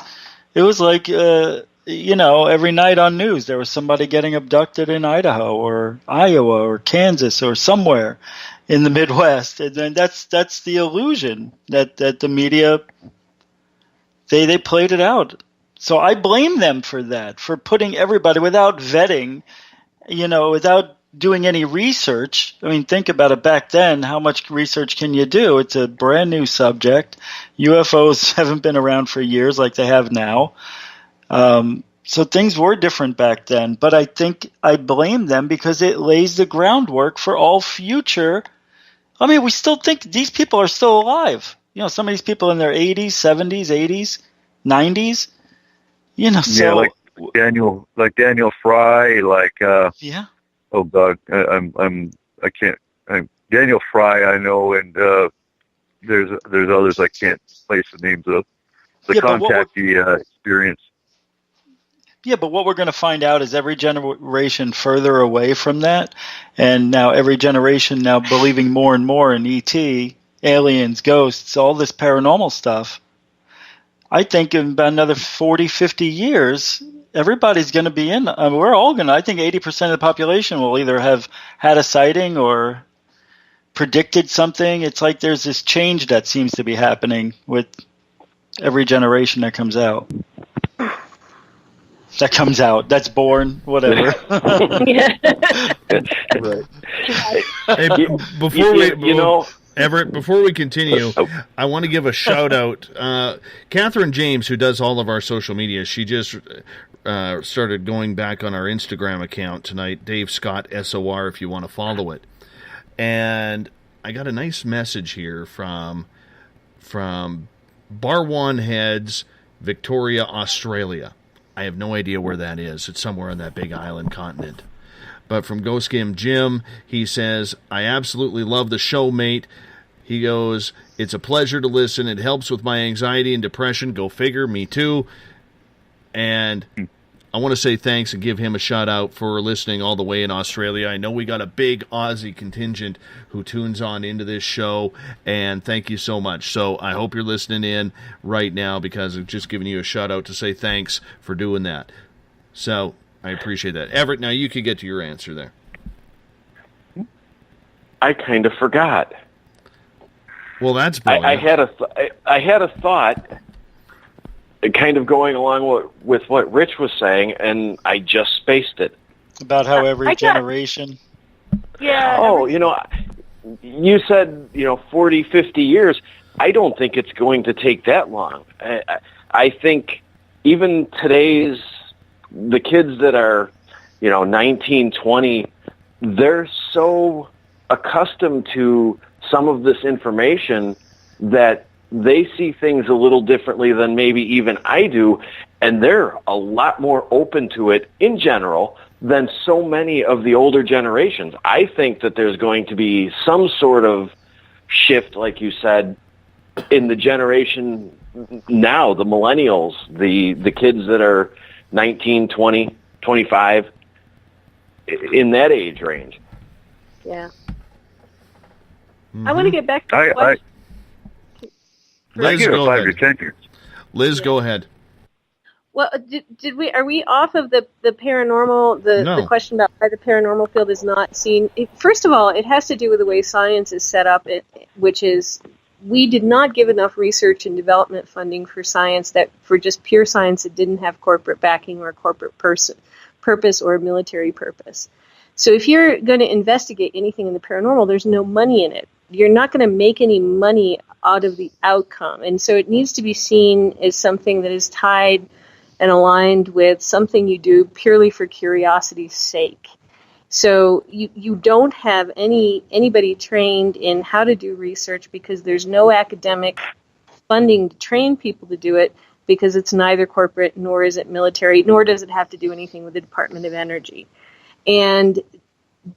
It was like, every night on news, there was somebody getting abducted in Idaho or Iowa or Kansas or somewhere in the Midwest. And that's the illusion that the media, they played it out. So I blame them for that, for putting everybody without vetting, without doing any research. I mean, think about it. Back then, how much research can you do? It's a brand new subject. UFOs haven't been around for years like they have now. So things were different back then. But I think I blame them because it lays the groundwork for all future. I mean, we still think these people are still alive. Some of these people in their 80s, 70s, 80s, 90s. So yeah, like Daniel Fry, yeah. Oh God, Daniel Fry, I know, and there's others I can't place the names of. The contactee experience. Yeah, but what we're going to find out is every generation further away from that, and now every generation now believing more and more in ET, aliens, ghosts, all this paranormal stuff. I think in about another 40, 50 years, everybody's going to be in. We're all going to. I think 80% of the population will either have had a sighting or predicted something. It's like there's this change that seems to be happening with every generation that comes out. That's born, whatever. Right. Hey, before Everett, before we continue, I want to give a shout out. Catherine James, who does all of our social media, she just started going back on our Instagram account tonight, Dave Scott SOR, if you want to follow it. And I got a nice message here from Barwon Heads, Victoria, Australia. I have no idea where that is. It's somewhere on that big island continent. But from Ghost Game Jim, he says, I absolutely love the show, mate. He goes, it's a pleasure to listen. It helps with my anxiety and depression. Go figure, me too. And I want to say thanks and give him a shout out for listening all the way in Australia. I know we got a big Aussie contingent who tunes on into this show, and thank you so much. So I hope you're listening in right now because I'm just giving you a shout out to say thanks for doing that. So I appreciate that. Everett, now you can get to your answer there. I kind of forgot. Well, that's brilliant. I had a thought kind of going along with what Rich was saying, and I just spaced it. About how every generation... Yeah. Oh, you said, 40, 50 years. I don't think it's going to take that long. I think even the kids that are, 19, 20, they're so accustomed to some of this information that they see things a little differently than maybe even I do, and they're a lot more open to it in general than so many of the older generations. I think that there's going to be some sort of shift, like you said, in the generation now, the millennials, the kids that are 19, 20, 25, in that age range. Yeah. I want to get back to the question. Liz, go ahead. Liz, go ahead. Well, did we? Are we off of the paranormal? The question about why the paranormal field is not seen. First of all, it has to do with the way science is set up, which is we did not give enough research and development funding for science for just pure science that didn't have corporate backing or corporate purpose or military purpose. So if you're going to investigate anything in the paranormal, there's no money in it. You're not going to make any money out of the outcome. And so it needs to be seen as something that is tied and aligned with something you do purely for curiosity's sake. So you don't have anybody trained in how to do research because there's no academic funding to train people to do it because it's neither corporate nor is it military, nor does it have to do anything with the Department of Energy. And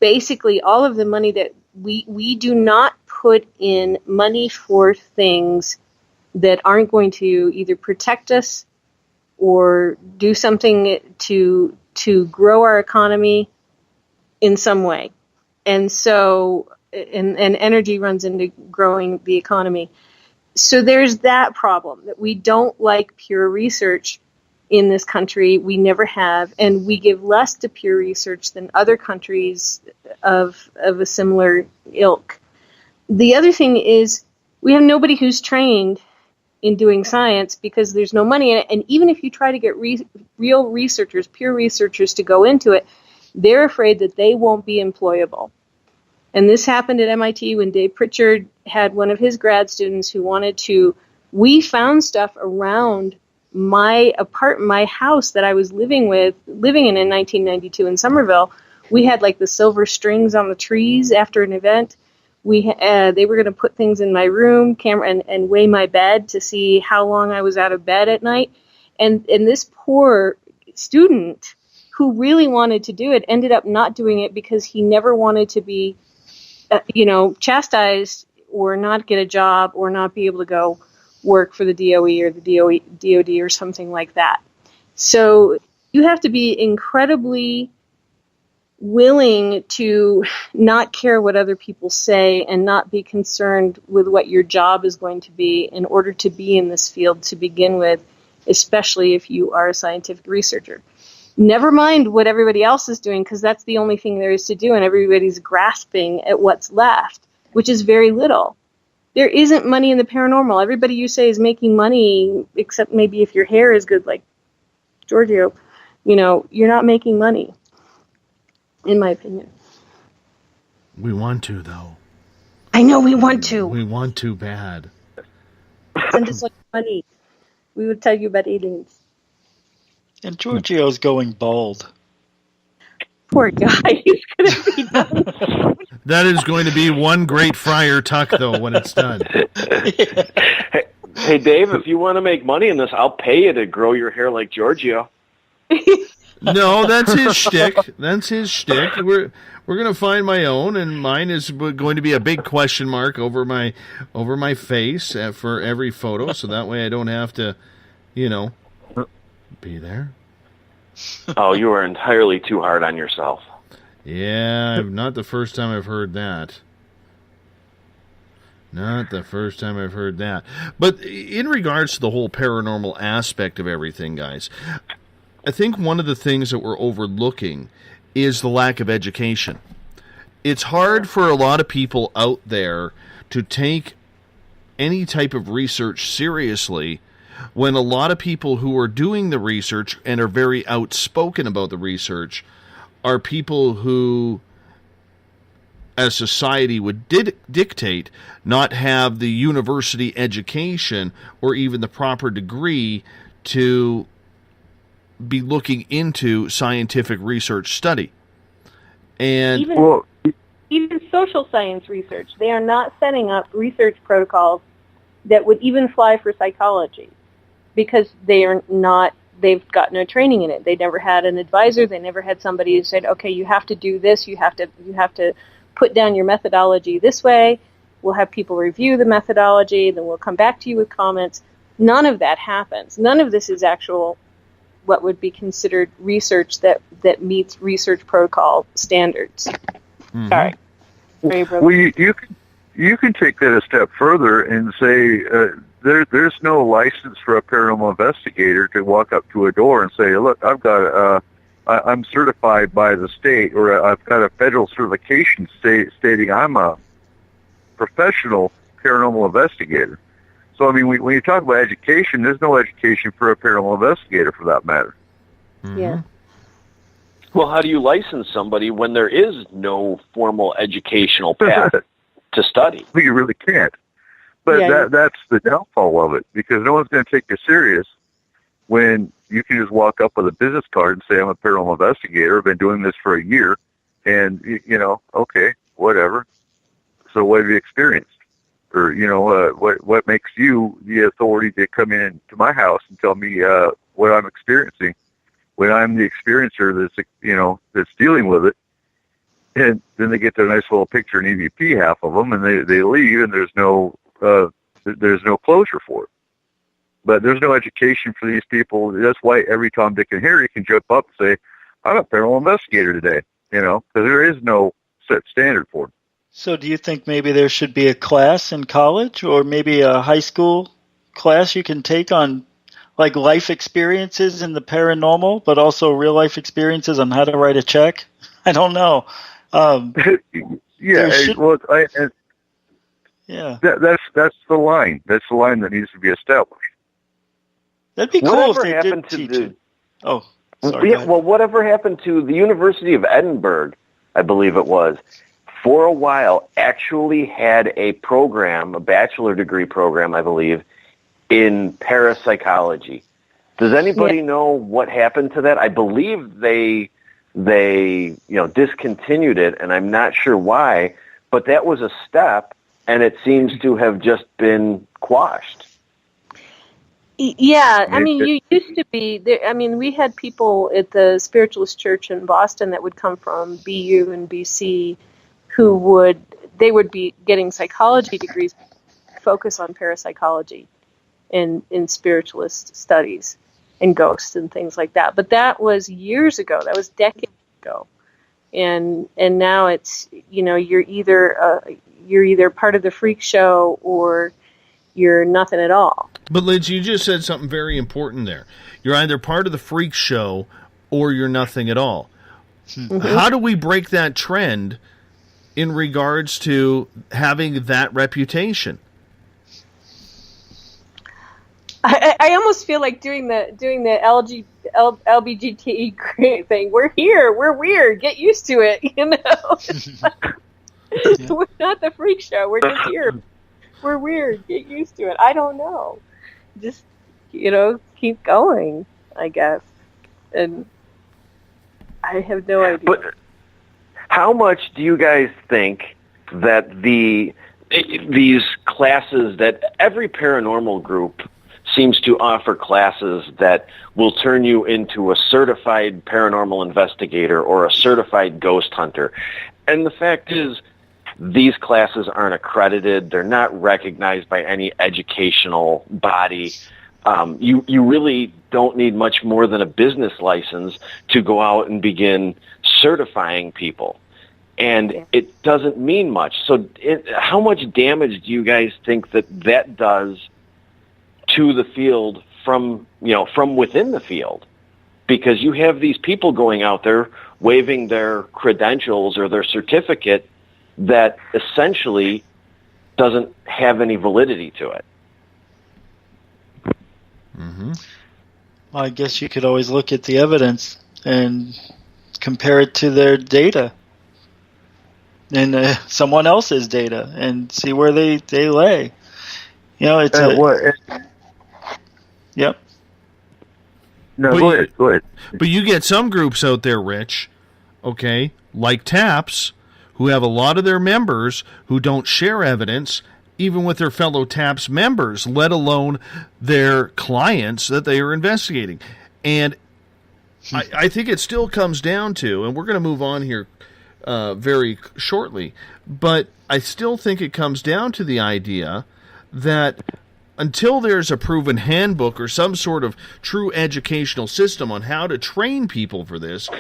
basically all of the money that we do not put in money for things that aren't going to either protect us or do something to grow our economy in some way. And so, and energy runs into growing the economy. So there's that problem, that we don't like pure research in this country. We never have, and we give less to pure research than other countries of a similar ilk. The other thing is we have nobody who's trained in doing science because there's no money in it. And even if you try to get real researchers, pure researchers to go into it, they're afraid that they won't be employable. And this happened at MIT when Dave Pritchard had one of his grad students who wanted to, we found stuff around my house that I was living in 1992 in Somerville. We had like the silver strings on the trees after an event. They were going to put things in my room, and weigh my bed to see how long I was out of bed at night. And this poor student who really wanted to do it ended up not doing it because he never wanted to be, chastised or not get a job or not be able to go work for the DOE or the DOD or something like that. So you have to be incredibly willing to not care what other people say and not be concerned with what your job is going to be in order to be in this field to begin with, especially if you are a scientific researcher. Never mind what everybody else is doing, because that's the only thing there is to do, and everybody's grasping at what's left, which is very little. There isn't money in the paranormal. Everybody you say is making money, except maybe if your hair is good, like Giorgio, you're not making money, in my opinion. We want to, though. I know we want to. We want to bad. Send us like money. We would tell you about aliens. And Giorgio's going bald. Poor guy. He's going to be done. That is going to be one great Friar Tuck, though, when it's done. Hey, Dave, if you want to make money in this, I'll pay you to grow your hair like Giorgio. No, that's his shtick. That's his shtick. We're going to find my own, and mine is going to be a big question mark over my face for every photo, so that way I don't have to, be there. Oh, you are entirely too hard on yourself. Yeah, not the first time I've heard that. Not the first time I've heard that. But in regards to the whole paranormal aspect of everything, guys, I think one of the things that we're overlooking is the lack of education. It's hard for a lot of people out there to take any type of research seriously when a lot of people who are doing the research and are very outspoken about the research are people who, as society would dictate, not have the university education or even the proper degree to be looking into scientific research study. And even social science research, they are not setting up research protocols that would even fly for psychology because they've got no training in it. They never had an advisor. They never had somebody who said, okay, you have to do this. You have to put down your methodology this way. We'll have people review the methodology. Then we'll come back to you with comments. none of that happens. None of this is actual, what would be considered research that meets research protocol standards. Mhm. Sorry. Well, you can take that a step further and say there's no license for a paranormal investigator to walk up to a door and say, look, I'm certified by the state, or I've got a federal certification stating I'm a professional paranormal investigator. So, I mean, when you talk about education, there's no education for a paranormal investigator for that matter. Yeah. Well, how do you license somebody when there is no formal educational path to study? Well, you really can't. But that's the downfall of it, because no one's going to take you serious when you can just walk up with a business card and say, I'm a paranormal investigator, I've been doing this for a year, and, okay, whatever. So what have you experienced? Or, what makes you the authority to come in to my house and tell me what I'm experiencing when I'm the experiencer that's dealing with it? And then they get their nice little picture in EVP, half of them, and they leave, and there's no closure for it. But there's no education for these people. That's why every Tom, Dick, and Harry can jump up and say, I'm a paranormal investigator today, because there is no set standard for it. So do you think maybe there should be a class in college, or maybe a high school class you can take on like life experiences in the paranormal, but also real life experiences on how to write a check? I don't know. That's the line. That's the line that needs to be established. That'd be cool Whatever if they happened did to teach the- it. Oh, sorry. Yeah, well, whatever happened to the University of Edinburgh, I believe it was, for a while actually had a program, a bachelor degree program, I believe, in parapsychology. Does anybody know what happened to that? I believe they discontinued it, and I'm not sure why, but that was a step, and it seems to have just been quashed. Yeah, I mean, you used to be there. I mean, we had people at the Spiritualist Church in Boston that would come from BU and BC who would be getting psychology degrees, focus on parapsychology and in spiritualist studies and ghosts and things like that. But that was years ago. That was decades ago. And now it's, you're either part of the freak show or you're nothing at all. But Liz, you just said something very important there. You're either part of the freak show or you're nothing at all. Mm-hmm. How do we break that trend in regards to having that reputation? I almost feel like doing the LBGT thing. We're here. We're weird. Get used to it. We're not the freak show. We're just here. We're weird. Get used to it. I don't know. Just, keep going, I guess. And I have no idea. But how much do you guys think that these classes, that every paranormal group seems to offer classes that will turn you into a certified paranormal investigator or a certified ghost hunter? And the fact is, these classes aren't accredited. They're not recognized by any educational body. You really don't need much more than a business license to go out and begin certifying people. And it doesn't mean much. So how much damage do you guys think that does to the field from within the field? Because you have these people going out there waving their credentials or their certificate that essentially doesn't have any validity to it. Mm-hmm. Well, I guess you could always look at the evidence and compare it to their data and someone else's data and see where they lay. It's Yep. No, go ahead. But you get some groups out there, Rich, okay, like TAPS, who have a lot of their members who don't share evidence, even with their fellow TAPS members, let alone their clients that they are investigating. And I think it still comes down to, and we're going to move on here very shortly, but I still think it comes down to the idea that until there's a proven handbook or some sort of true educational system on how to train people for this,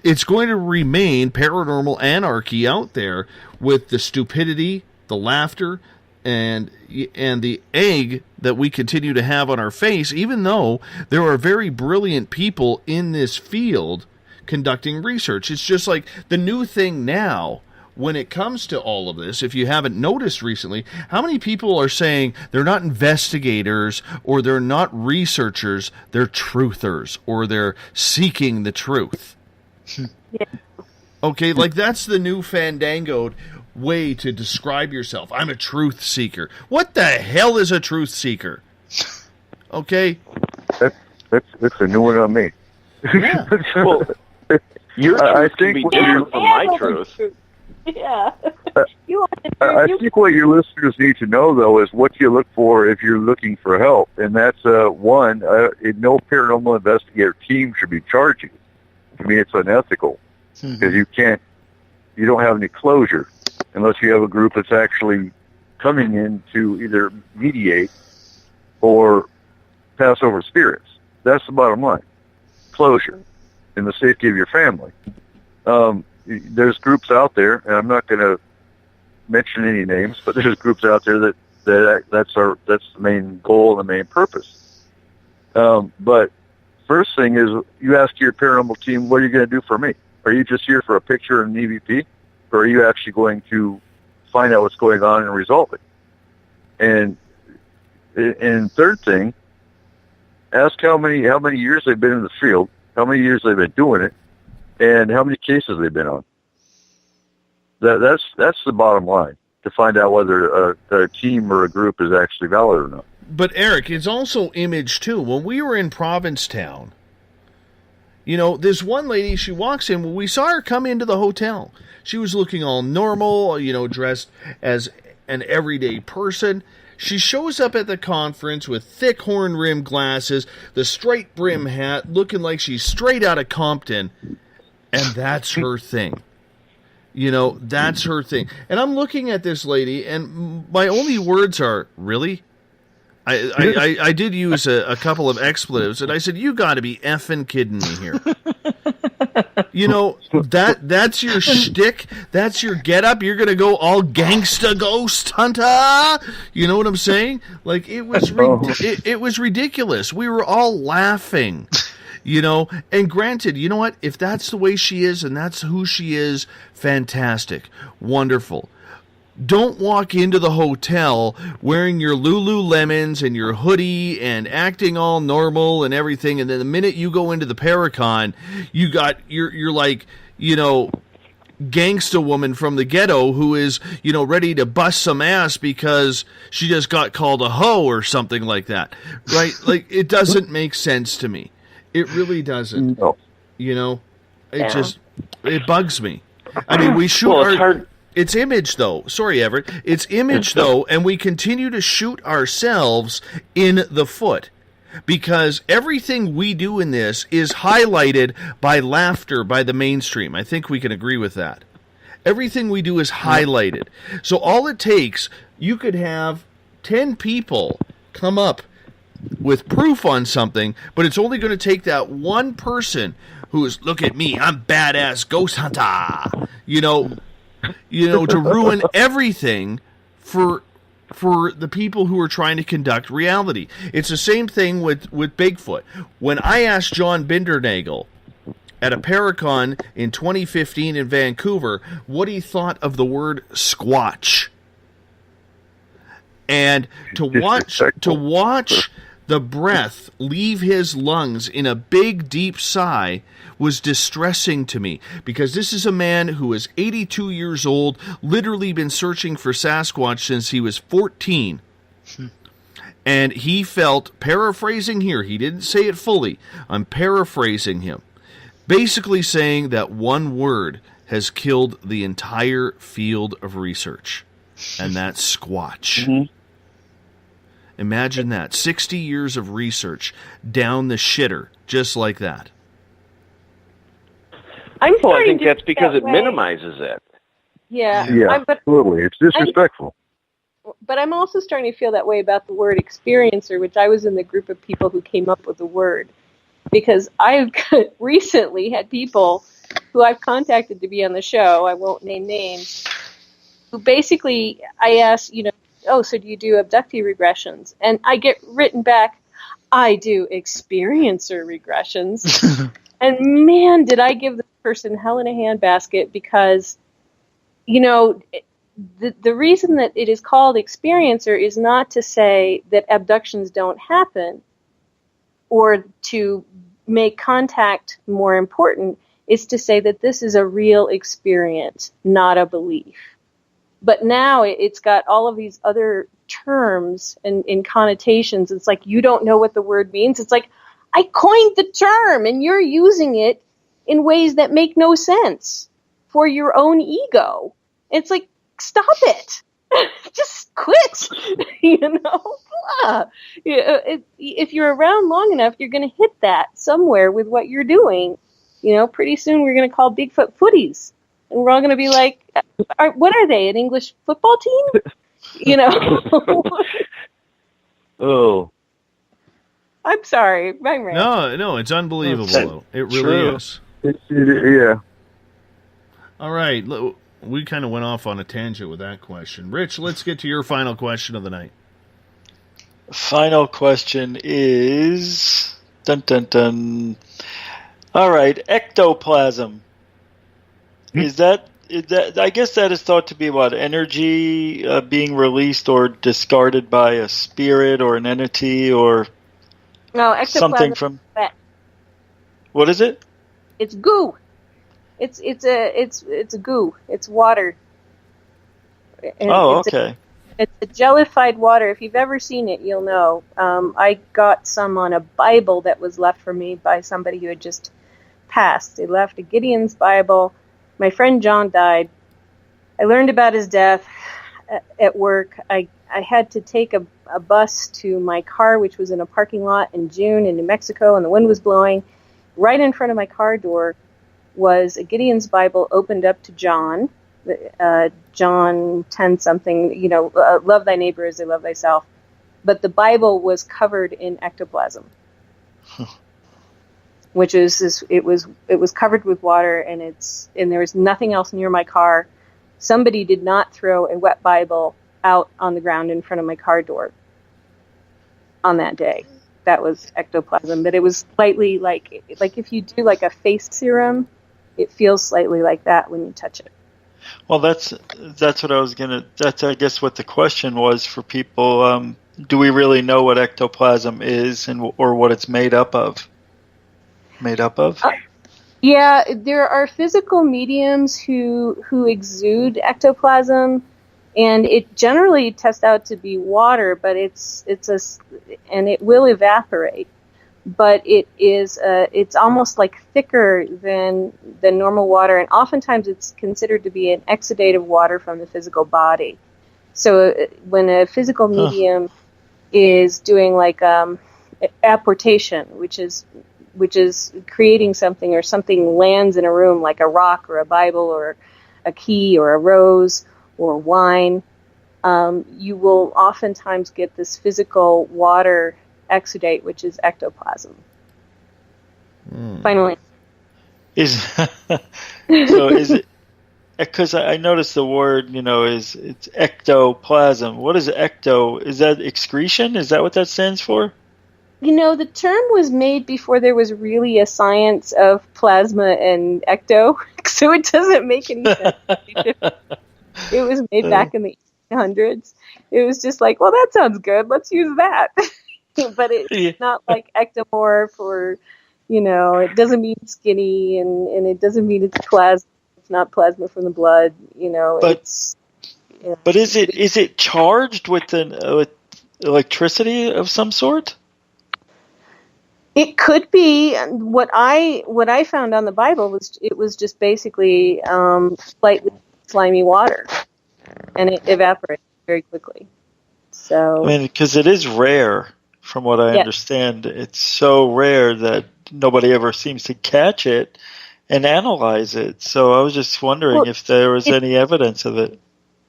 it's going to remain paranormal anarchy out there with the stupidity, the laughter, and the egg that we continue to have on our face, even though there are very brilliant people in this field conducting research. It's just like the new thing now when it comes to all of this. If you haven't noticed recently, how many people are saying they're not investigators or they're not researchers, they're truthers, or they're seeking the truth? Yeah. Okay, like that's the new fandangoed way to describe yourself. I'm a truth seeker. What the hell is a truth seeker? Okay? That's a new one on me. Yeah. Well, your truth can be different from my truth. Yeah. I think what your listeners need to know, though, is what you look for if you're looking for help. And that's, one, no paranormal investigator team should be charging. To me, it's unethical because you don't have any closure unless you have a group that's actually coming in to either mediate or pass over spirits. That's the bottom line. Closure and the safety of your family. There's groups out there, and I'm not going to mention any names, but there's groups out there that's the main goal and the main purpose. But first thing is you ask your paranormal team, what are you going to do for me? Are you just here for a picture and an EVP? Or are you actually going to find out what's going on and resolve it? And third thing, ask how many years they've been in the field, how many years they've been doing it, and how many cases they've been on. That's the bottom line to find out whether a team or a group is actually valid or not. But Eric, it's also image too. When we were in Provincetown, this one lady, she walks in, we saw her come into the hotel. She was looking all normal, dressed as an everyday person. She shows up at the conference with thick horn-rimmed glasses, the straight brim hat, looking like she's straight out of Compton, and that's her thing. That's her thing. And I'm looking at this lady, and my only words are, really? I did use a couple of expletives, and I said, you got to be effing kidding me here. That's your shtick. That's your get-up. You're going to go all gangsta ghost hunter. You know what I'm saying? Like, it was ridiculous. We were all laughing. And granted, you know what? If that's the way she is and that's who she is, fantastic. Wonderful. Don't walk into the hotel wearing your Lululemons and your hoodie and acting all normal and everything, and then the minute you go into the Paracon, you're like, gangsta woman from the ghetto who is, ready to bust some ass because she just got called a hoe or something like that. Right? Like, it doesn't make sense to me. It really doesn't. No. It bugs me. I mean, we shoot It's image, though. Sorry, Everett. It's image, though, and we continue to shoot ourselves in the foot. Because everything we do in this is highlighted by laughter by the mainstream. I think we can agree with that. Everything we do is highlighted. So all it takes, you could have 10 people come up with proof on something, but it's only going to take that one person who is, look at me, I'm badass ghost hunter, to ruin everything for the people who are trying to conduct reality. It's the same thing with Bigfoot. When I asked John Bindernagel at a Paracon in 2015 in Vancouver what he thought of the word squatch, and to watch the breath leave his lungs in a big, deep sigh was distressing to me, because this is a man who is 82 years old, literally been searching for Sasquatch since he was 14. And he felt, paraphrasing here, he didn't say it fully, I'm paraphrasing him, basically saying that one word has killed the entire field of research, and that's Squatch. Mm-hmm. Imagine that. 60 years of research down the shitter, just like that. I think that's because it minimizes it. Yeah. Yeah, absolutely. It's disrespectful. but I'm also starting to feel that way about the word experiencer, which I was in the group of people who came up with the word. Because I've recently had people who I've contacted to be on the show, I won't name names, who basically, I ask, oh, so do you do abductee regressions? And I get written back, I do experiencer regressions. And man, did I give this person hell in a handbasket, because, the reason that it is called experiencer is not to say that abductions don't happen or to make contact more important. It's to say that this is a real experience, not a belief. But now it's got all of these other terms and connotations. It's like, you don't know what the word means. It's like, I coined the term and you're using it in ways that make no sense for your own ego. It's like, stop it. Just quit. If you're around long enough, you're going to hit that somewhere with what you're doing. Pretty soon we're going to call Bigfoot footies. And we're all going to be like, what are they, an English football team? Oh. I'm sorry. My rant. No, it's unbelievable. It really is. Yeah. All right. We kind of went off on a tangent with that question. Rich, let's get to your final question of the night. Final question is... Dun, dun, dun. All right, ectoplasm. Is that I guess that is thought to be what? Energy being released or discarded by a spirit or an entity or something from... What is it? It's goo. It's a goo. It's water. And okay. It's a jellified water. If you've ever seen it, you'll know. I got some on a Bible that was left for me by somebody who had just passed. They left a Gideon's Bible. My friend John died. I learned about his death at work. I had to take a bus to my car, which was in a parking lot in June in New Mexico, and the wind was blowing. Right in front of my car door was a Gideon's Bible opened up to John, John 10-something, love thy neighbor as they love thyself. But the Bible was covered in ectoplasm, which is it was covered with water, and there was nothing else near my car. Somebody did not throw a wet Bible out on the ground in front of my car door on that day. That was ectoplasm, but it was slightly like if you do like a face serum, it feels slightly like that when you touch it. Well, that's what I was gonna. That's I guess what the question was for people. Do we really know what ectoplasm is or what it's made up of? Yeah, there are physical mediums who exude ectoplasm, and it generally tests out to be water, but and it will evaporate. But it's almost like thicker than normal water, and oftentimes it's considered to be an exudate of water from the physical body. So when a physical medium is doing like apportation, which is creating something, or something lands in a room like a rock or a Bible or a key or a rose or wine, you will oftentimes get this physical water exudate, which is ectoplasm. Finally. So is it, because I noticed the word, it's ectoplasm. What is ecto? Is that excretion? Is that what that stands for? The term was made before there was really a science of plasma and ecto, so it doesn't make any sense. It was made back in the 1800s. It was just like, well, that sounds good. Let's use that. But it's not like ectomorph, or, it doesn't mean skinny, and it doesn't mean it's plasma. It's not plasma from the blood, But is it charged with electricity of some sort? It could be. What I found on the Bible was just basically slightly slimy water, and it evaporates very quickly. So because it is rare. From what I understand, it's so rare that nobody ever seems to catch it and analyze it. So I was just wondering if there was any evidence of it.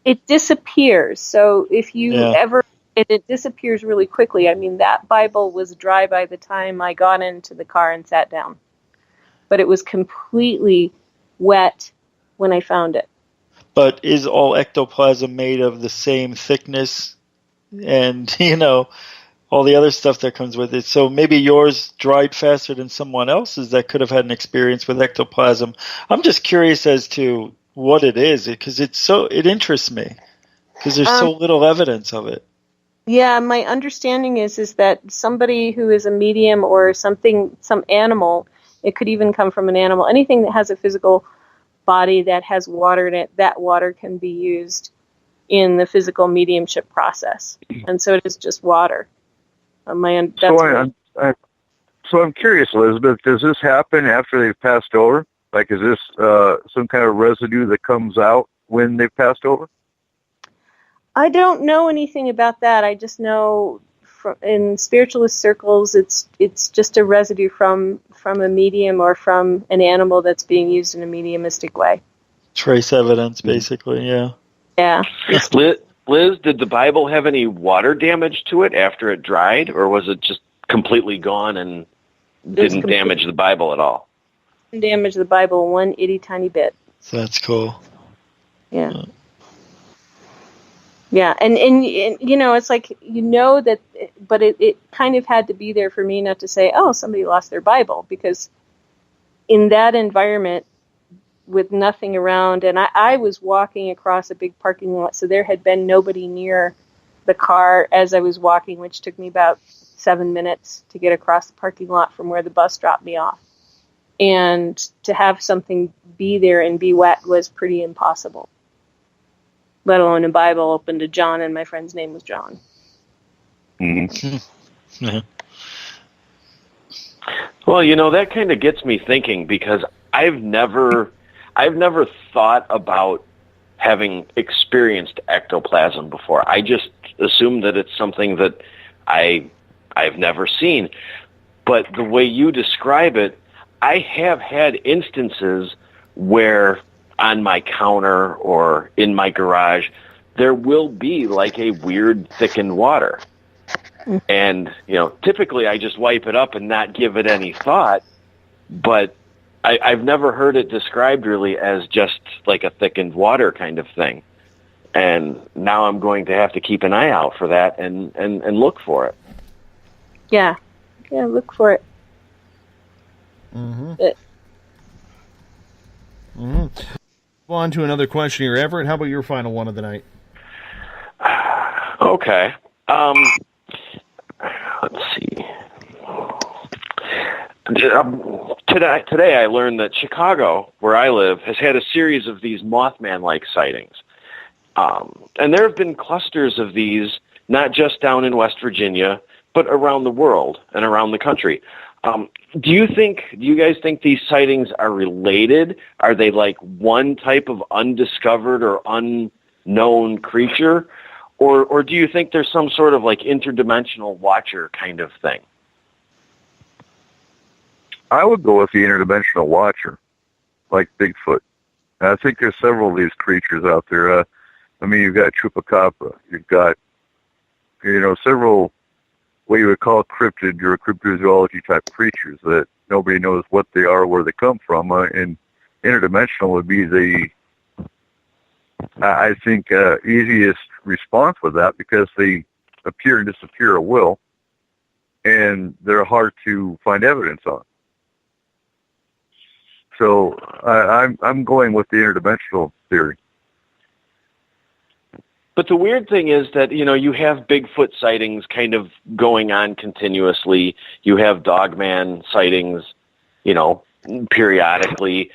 it disappears. So if you ever, it disappears really quickly. I mean, that Bible was dry by the time I got into the car and sat down, but it was completely wet when I found it. But is all ectoplasm made of the same thickness and, you know, all the other stuff that comes with it? So maybe yours dried faster than someone else's that could have had an experience with ectoplasm. I'm just curious as to what it is, because it interests me, because there's so little evidence of it. Yeah, my understanding is that somebody who is a medium or something, some animal, it could even come from an animal, anything that has a physical body that has water in it, that water can be used in the physical mediumship process. And so it is just water. So I'm curious, Elizabeth, does this happen after they've passed over? Like, is this some kind of residue that comes out when they've passed over? I don't know anything about that. I just know in spiritualist circles, it's just a residue from a medium or from an animal that's being used in a mediumistic way. Trace evidence, basically, yeah. Yeah. Liz, did the Bible have any water damage to it after it dried, or was it just completely gone and didn't damage the Bible at all? Didn't damage the Bible one itty tiny bit. So that's cool. Yeah. Yeah, and you know, it's like, you know that, but it kind of had to be there for me not to say, oh, somebody lost their Bible, because in that environment with nothing around, and I was walking across a big parking lot, so there had been nobody near the car as I was walking, which took me about 7 minutes to get across the parking lot from where the bus dropped me off. And to have something be there and be wet was pretty impossible. Let alone a Bible open to John, and my friend's name was John. Mm-hmm. Well, you know, that kind of gets me thinking, because I've never thought about having experienced ectoplasm before. I just assume that it's something that I've never seen. But the way you describe it, I have had instances where on my counter or in my garage, there will be like a weird thickened water. And, you know, typically I just wipe it up and not give it any thought, but I've never heard it described really as just like a thickened water kind of thing. And now I'm going to have to keep an eye out for that and look for it. Yeah. Yeah, look for it. Mm-hmm. On to another question here. Everett, how about your final one of the night? Okay. Let's see. Today I learned that Chicago, where I live, has had a series of these Mothman-like sightings. And there have been clusters of these, not just down in West Virginia, but around the world and around the country. Do you guys think these sightings are related? Are they like one type of undiscovered or unknown creature? Or do you think there's some sort of like interdimensional watcher kind of thing? I would go with the interdimensional watcher, like Bigfoot. I think there's several of these creatures out there. I mean, you've got Chupacabra. You've got, you know, several what you would call cryptid or cryptozoology type creatures that nobody knows what they are, where they come from. And interdimensional would be the, I think, easiest response with that, because they appear and disappear at will, and they're hard to find evidence on. So I'm going with the interdimensional theory. But the weird thing is that, you know, you have Bigfoot sightings kind of going on continuously. You have Dogman sightings, you know, periodically.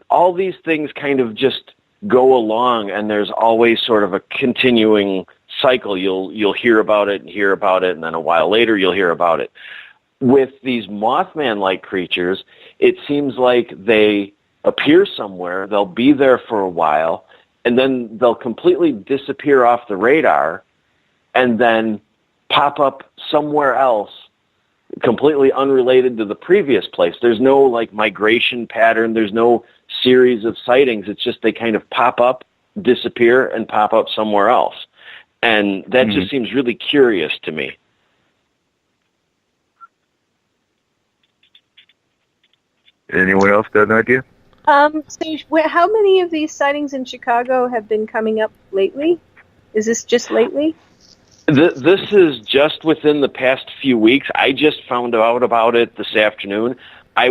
All these things kind of just go along, and there's always sort of a continuing cycle. You'll hear about it, and then a while later you'll hear about it. With these Mothman-like creatures, it seems like they appear somewhere, they'll be there for a while, and then they'll completely disappear off the radar and then pop up somewhere else completely unrelated to the previous place. There's no like migration pattern. There's no series of sightings. It's just they kind of pop up disappear and pop up somewhere else. And that just seems really curious to me. Anyone else got an idea? So how many of these sightings in Chicago have been coming up lately? Is this just lately? This is just within the past few weeks. I just found out about it this afternoon. I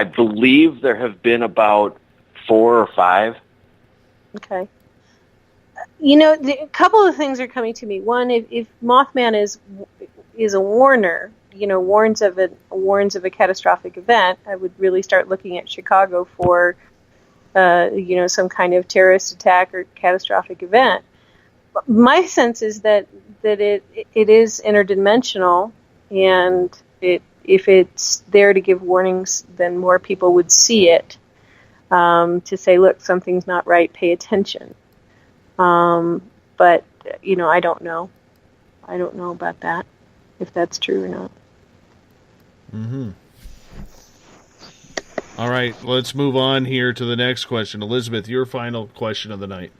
believe there have been about 4 or 5. Okay. You know, a couple of things are coming to me. One, if Mothman is a warner, you know, warns of a catastrophic event, I would really start looking at Chicago for, you know, some kind of terrorist attack or catastrophic event. My sense is that it is interdimensional, and if it's there to give warnings, then more people would see it, to say, look, something's not right, pay attention. But, you know, I don't know. I don't know about that, if that's true or not. Mm-hmm. All right, let's move on here to the next question. Elizabeth, your final question of the night.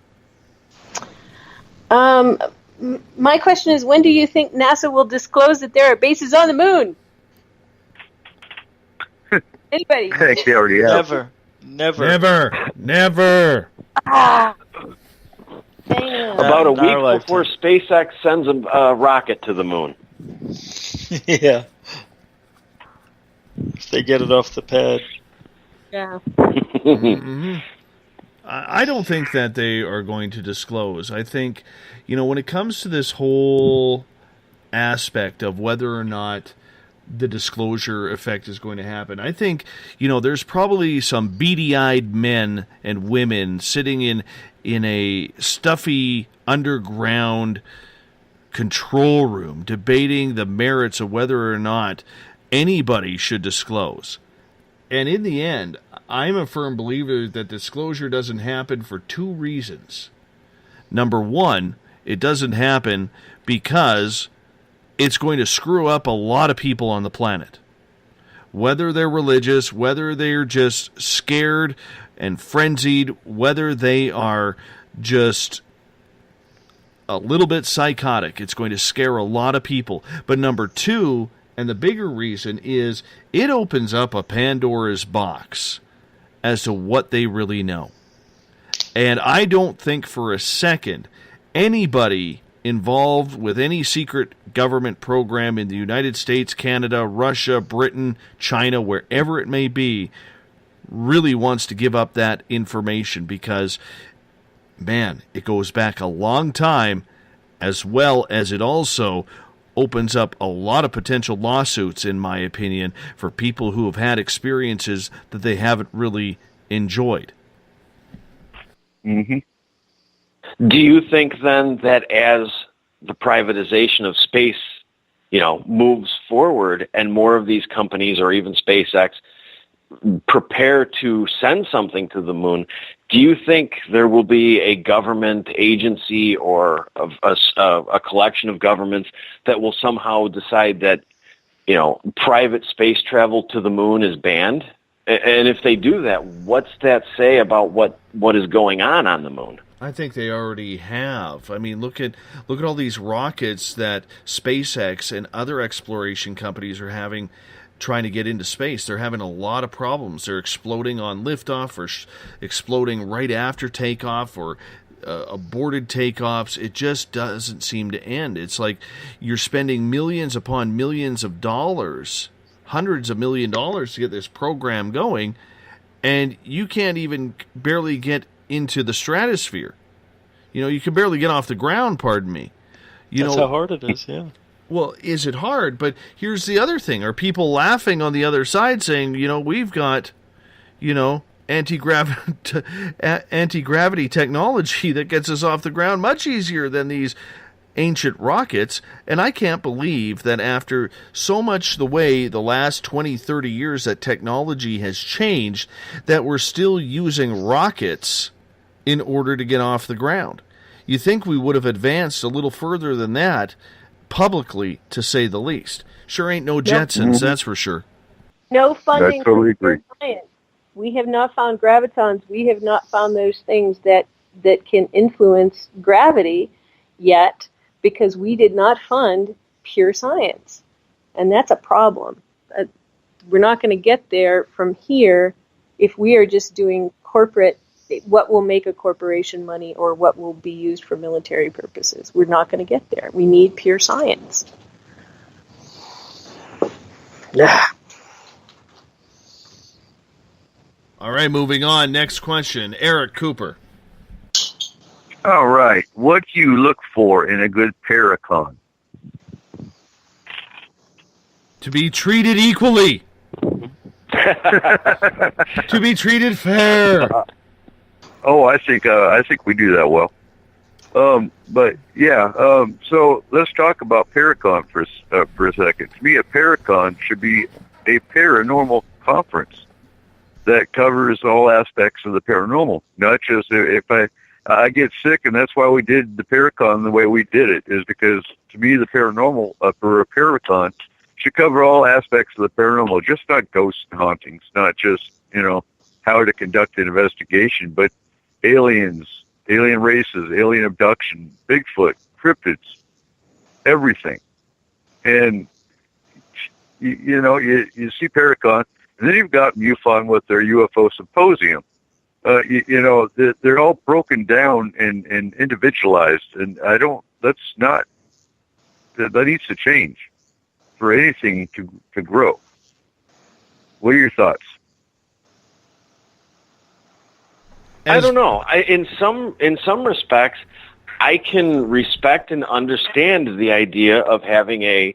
My question is, when do you think NASA will disclose that there are bases on the moon? Anybody? I think they already have. Never. Ah. About a week before SpaceX sends a rocket to the moon. Yeah. If they get it off the pad. Yeah. Mm-hmm. I don't think that they are going to disclose. I think, you know, when it comes to this whole aspect of whether or not the disclosure effect is going to happen, I think, you know, there's probably some beady-eyed men and women sitting in a stuffy underground control room debating the merits of whether or not anybody should disclose. And in the end, I'm a firm believer that disclosure doesn't happen for 2 reasons. Number 1, it doesn't happen because it's going to screw up a lot of people on the planet. Whether they're religious, whether they're just scared and frenzied, whether they are just a little bit psychotic, it's going to scare a lot of people. But number 2, and the bigger reason, is it opens up a Pandora's box as to what they really know. And I don't think for a second anybody involved with any secret government program in the United States, Canada, Russia, Britain, China, wherever it may be, really wants to give up that information because, man, it goes back a long time, as well as it also opens up a lot of potential lawsuits, in my opinion, for people who have had experiences that they haven't really enjoyed. Mm-hmm. Do you think then that as the privatization of space, you know, moves forward and more of these companies or even SpaceX prepare to send something to the moon, do you think there will be a government agency or a collection of governments that will somehow decide that, you know, private space travel to the moon is banned? And if they do that, what's that say about what is going on the moon? I think they already have. I mean, look at all these rockets that SpaceX and other exploration companies are having, trying to get into space. They're having a lot of problems. They're exploding on liftoff, or exploding right after takeoff, or aborted takeoffs. It just doesn't seem to end. It's like you're spending millions upon millions of dollars, hundreds of $1 million to get this program going, and you can't even barely get into the stratosphere. You know, you can barely get off the ground, pardon me. That's how hard it is, yeah. Well, is it hard? But here's the other thing. Are people laughing on the other side saying, you know, we've got, you know, anti-gravity technology that gets us off the ground much easier than these ancient rockets? And I can't believe that after so much the way the last 20, 30 years that technology has changed, that we're still using rockets in order to get off the ground. You think we would have advanced a little further than that, publicly, to say the least. Sure ain't no Jetsons, that's for sure. No funding I totally agree. for science. We have not found gravitons. We have not found those things that that can influence gravity yet, because we did not fund pure science. And that's a problem. We're not going to get there from here if we are just doing corporate, what will make a corporation money or what will be used for military purposes. We're not going to get there. We need pure science. Yeah. All right, moving on. Next question. Eric Cooper. All right. What do you look for in a good Paracon? To be treated equally. To be treated fair. I think we do that well. But yeah, so let's talk about Paracon for a second. To me, a Paracon should be a paranormal conference that covers all aspects of the paranormal, not just if I get sick, and that's why we did the Paracon the way we did it, is because to me the paranormal for a Paracon should cover all aspects of the paranormal, just not ghosts and hauntings, not just, how to conduct an investigation, but aliens, alien races, alien abduction, Bigfoot, cryptids, everything. And, you see Paracon, and then you've got MUFON with their UFO symposium. They're all broken down and individualized, and that needs to change for anything to grow. What are your thoughts? I don't know. In some respects, I can respect and understand the idea of having a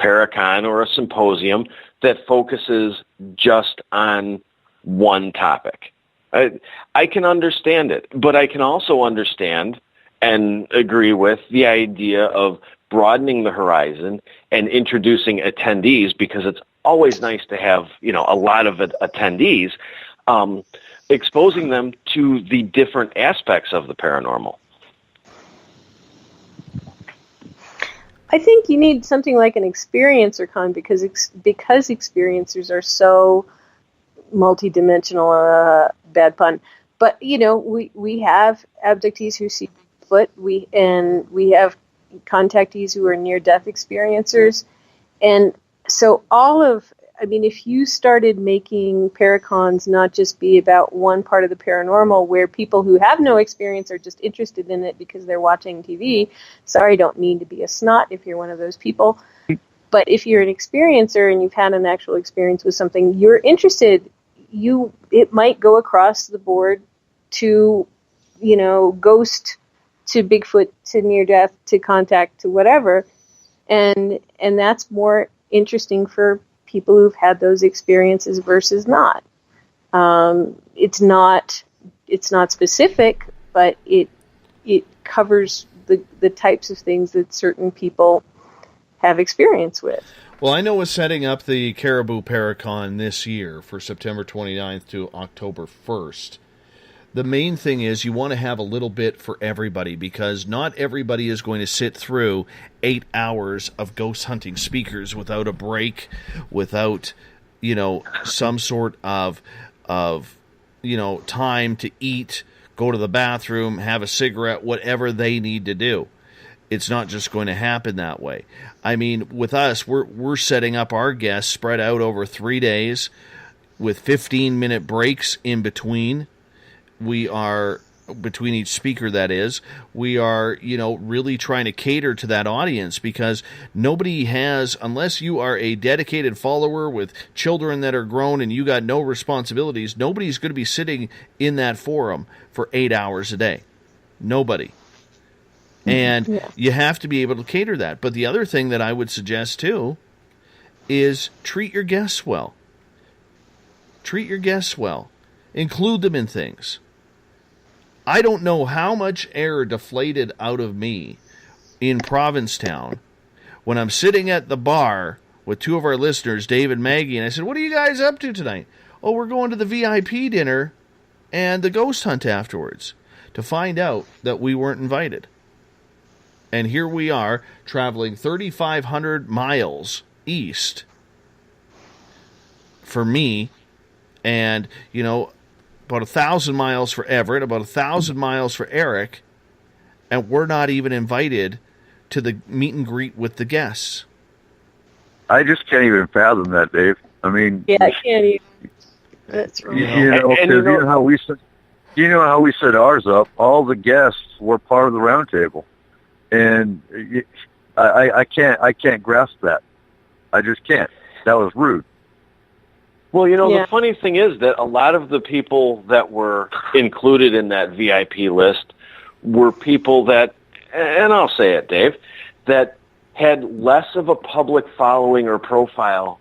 Paracon or a symposium that focuses just on one topic. I can understand it, but I can also understand and agree with the idea of broadening the horizon and introducing attendees, because it's always nice to have, a lot of attendees, exposing them to the different aspects of the paranormal. I think you need something like an experiencer con, because experiencers are so multidimensional, bad pun. But we have abductees who see Bigfoot. We have contactees who are near-death experiencers, and so if you started making Paracons not just be about one part of the paranormal, where people who have no experience are just interested in it because they're watching TV. Sorry, don't mean to be a snot if you're one of those people. But if you're an experiencer and you've had an actual experience with something, you're interested. It might go across the board to, ghost, to Bigfoot, to near death, to contact, to whatever, and that's more interesting for people who've had those experiences versus not. It's not specific, but it covers the types of things that certain people have experience with. Well, I know we're setting up the Caribou Paracon this year for September 29th to October 1st. The main thing is you want to have a little bit for everybody, because not everybody is going to sit through 8 hours of ghost hunting speakers without a break, without, some sort of time to eat, go to the bathroom, have a cigarette, whatever they need to do. It's not just going to happen that way. I mean, with us, we're setting up our guests spread out over 3 days with 15-minute breaks in between. We are, between each speaker, that is, we are, really trying to cater to that audience, because nobody has, unless you are a dedicated follower with children that are grown and you got no responsibilities, nobody's going to be sitting in that forum for 8 hours a day. Nobody. And you have to be able to cater that. But the other thing that I would suggest, too, is treat your guests well. Treat your guests well. Include them in things. I don't know how much air deflated out of me in Provincetown when I'm sitting at the bar with two of our listeners, Dave and Maggie, and I said, "What are you guys up to tonight?" "Oh, we're going to the VIP dinner and the ghost hunt afterwards," to find out that we weren't invited. And here we are, traveling 3,500 miles east for me, and, about 1,000 miles for Everett, about 1,000 miles for Eric, and we're not even invited to the meet and greet with the guests. I just can't even fathom that, Dave. I mean, Yeah, I can't even. That's right. you know how we set, how we set ours up. All the guests were part of the roundtable, and I can't grasp that. I just can't. That was rude. Well, the funny thing is that a lot of the people that were included in that VIP list were people that, and I'll say it, Dave, that had less of a public following or profile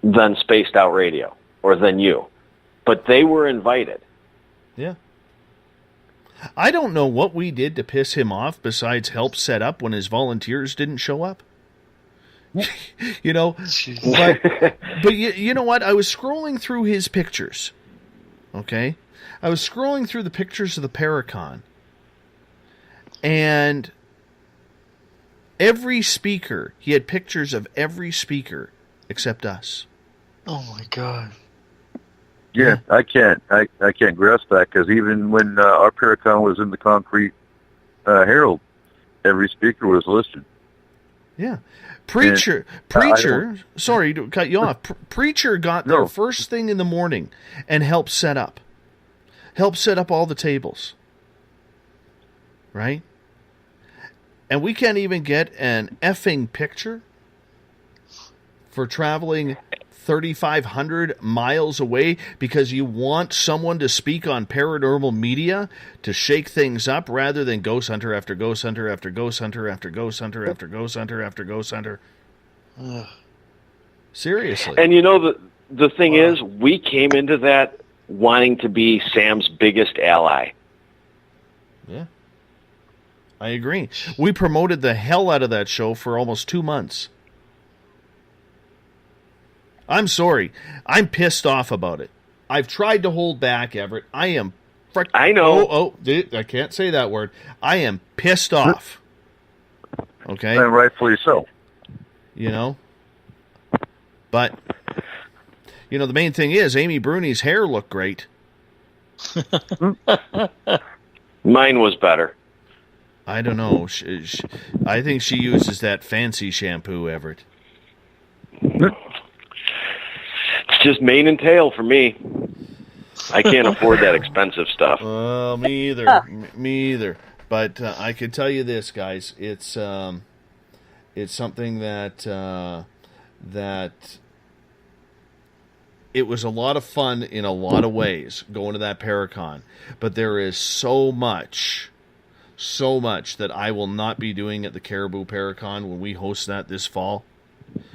than Spaced Out Radio or than you. But they were invited. Yeah. I don't know what we did to piss him off besides help set up when his volunteers didn't show up. But you know what? I was scrolling through his pictures. Okay? I was scrolling through the pictures of the Paracon. And every speaker, he had pictures of every speaker except us. Oh my God. Yeah, I can't grasp that, because even when our Paracon was in the Concrete Herald, every speaker was listed. Yeah. Preacher, sorry to cut you off. Preacher got there first thing in the morning and helped set up all the tables. Right? And we can't even get an effing picture for traveling 3,500 miles away because you want someone to speak on paranormal media to shake things up rather than ghost hunter after ghost hunter after ghost hunter after ghost hunter after ghost hunter after ghost hunter. Seriously. And the thing is, we came into that wanting to be Sam's biggest ally. Yeah. I agree. We promoted the hell out of that show for almost 2 months. I'm sorry. I'm pissed off about it. I've tried to hold back, Everett. I am I know. Oh, dude, I can't say that word. I am pissed off. Okay? And rightfully so. But, the main thing is, Amy Bruni's hair looked great. Mine was better. I don't know. I think she uses that fancy shampoo, Everett. It's just mane and tail for me. I can't afford that expensive stuff. Me either. Me either. But I can tell you this, guys. It's something that it was a lot of fun in a lot of ways going to that Paracon. But there is so much that I will not be doing at the Caribou Paracon when we host that this fall.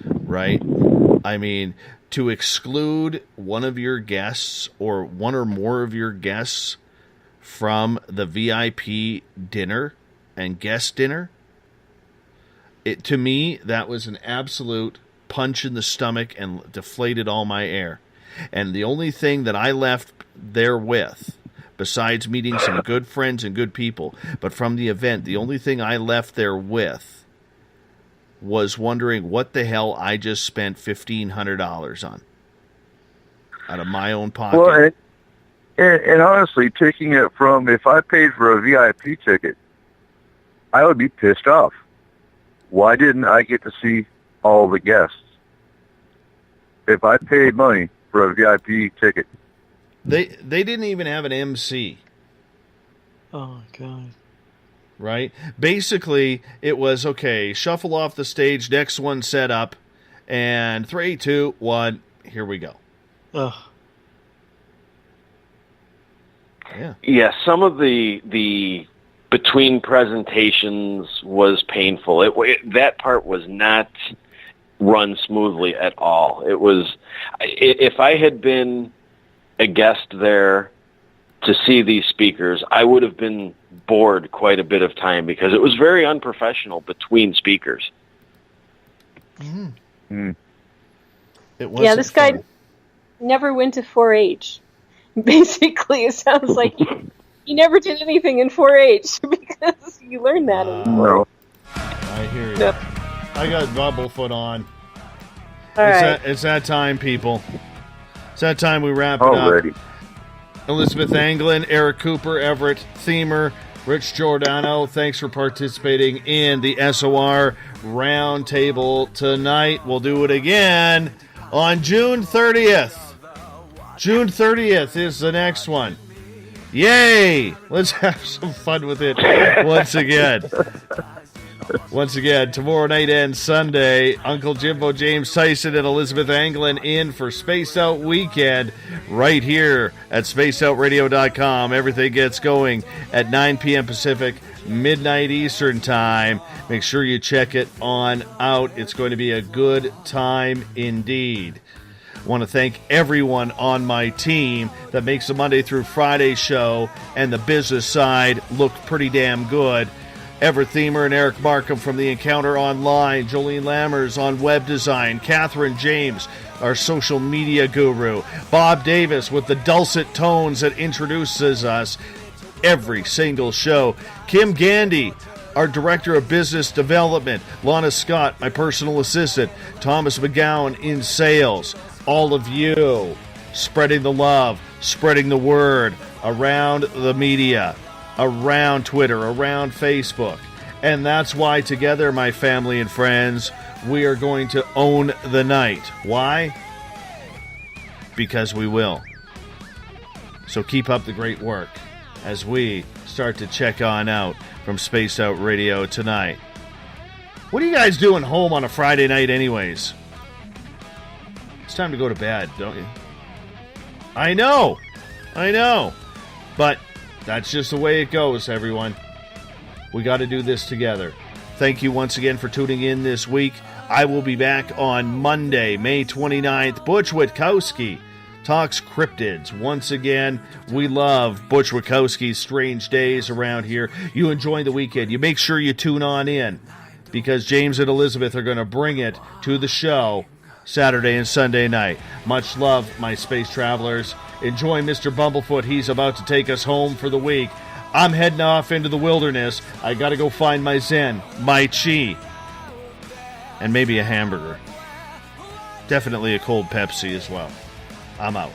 Right? I mean, to exclude one of your guests or one or more of your guests from the VIP dinner and guest dinner, to me, that was an absolute punch in the stomach and deflated all my air. And the only thing that I left there with, besides meeting some good friends and good people, but from the event, the only thing I left there with was wondering what the hell I just spent $1,500 on out of my own pocket. Well, and honestly, taking it from, if I paid for a VIP ticket, I would be pissed off. Why didn't I get to see all the guests? If I paid money for a VIP ticket. They didn't even have an MC. Oh, my God. Right? Basically, it was, okay, shuffle off the stage, next one set up, and 3, 2, 1, here we go. Ugh. Yeah, some of the between presentations was painful. That part was not run smoothly at all. It was, if I had been a guest there to see these speakers, I would have been bored quite a bit of time because it was very unprofessional between speakers. It Yeah, this guy never went to 4-H. Basically, it sounds like he never did anything in 4-H because you learn that in 4-H. I hear you. Yep. I got Bumblefoot on. All right. It's that time, people. It's that time we wrap it up. Elizabeth Anglin, Eric Cooper, Everett Thiemer, Rich Giordano, thanks for participating in the SOR Roundtable tonight. We'll do it again on June 30th. June 30th is the next one. Yay! Let's have some fun with it once again. Once again, tomorrow night and Sunday, Uncle Jimbo, James Tyson, and Elizabeth Anglin in for Spaced Out Weekend right here at spacedoutradio.com. Everything gets going at 9 p.m. Pacific, midnight Eastern Time. Make sure you check it on out. It's going to be a good time indeed. I want to thank everyone on my team that makes the Monday through Friday show and the business side look pretty damn good. Everett Thiemer and Eric Markham from The Encounter Online, Jolene Lammers on web design, Catherine James, our social media guru, Bob Davis with the dulcet tones that introduces us every single show, Kim Gandy, our Director of Business Development, Lana Scott, my personal assistant, Thomas McGowan in sales, all of you spreading the love, spreading the word around the media, around Twitter, around Facebook. And that's why together, my family and friends, we are going to own the night. Why? Because we will. So keep up the great work as we start to check on out from Spaced Out Radio tonight. What are you guys doing home on a Friday night anyways? It's time to go to bed, don't you? I know. But that's just the way it goes, everyone. We got to do this together. Thank you once again for tuning in this week. I will be back on Monday, May 29th. Butch Witkowski talks cryptids. Once again, we love Butch Witkowski's Strange Days around here. You enjoy the weekend. You make sure you tune on in because James and Elizabeth are going to bring it to the show Saturday and Sunday night. Much love, my space travelers. Enjoy Mr. Bumblefoot. He's about to take us home for the week. I'm heading off into the wilderness. I got to go find my Zen, my Chi, and maybe a hamburger. Definitely a cold Pepsi as well. I'm out.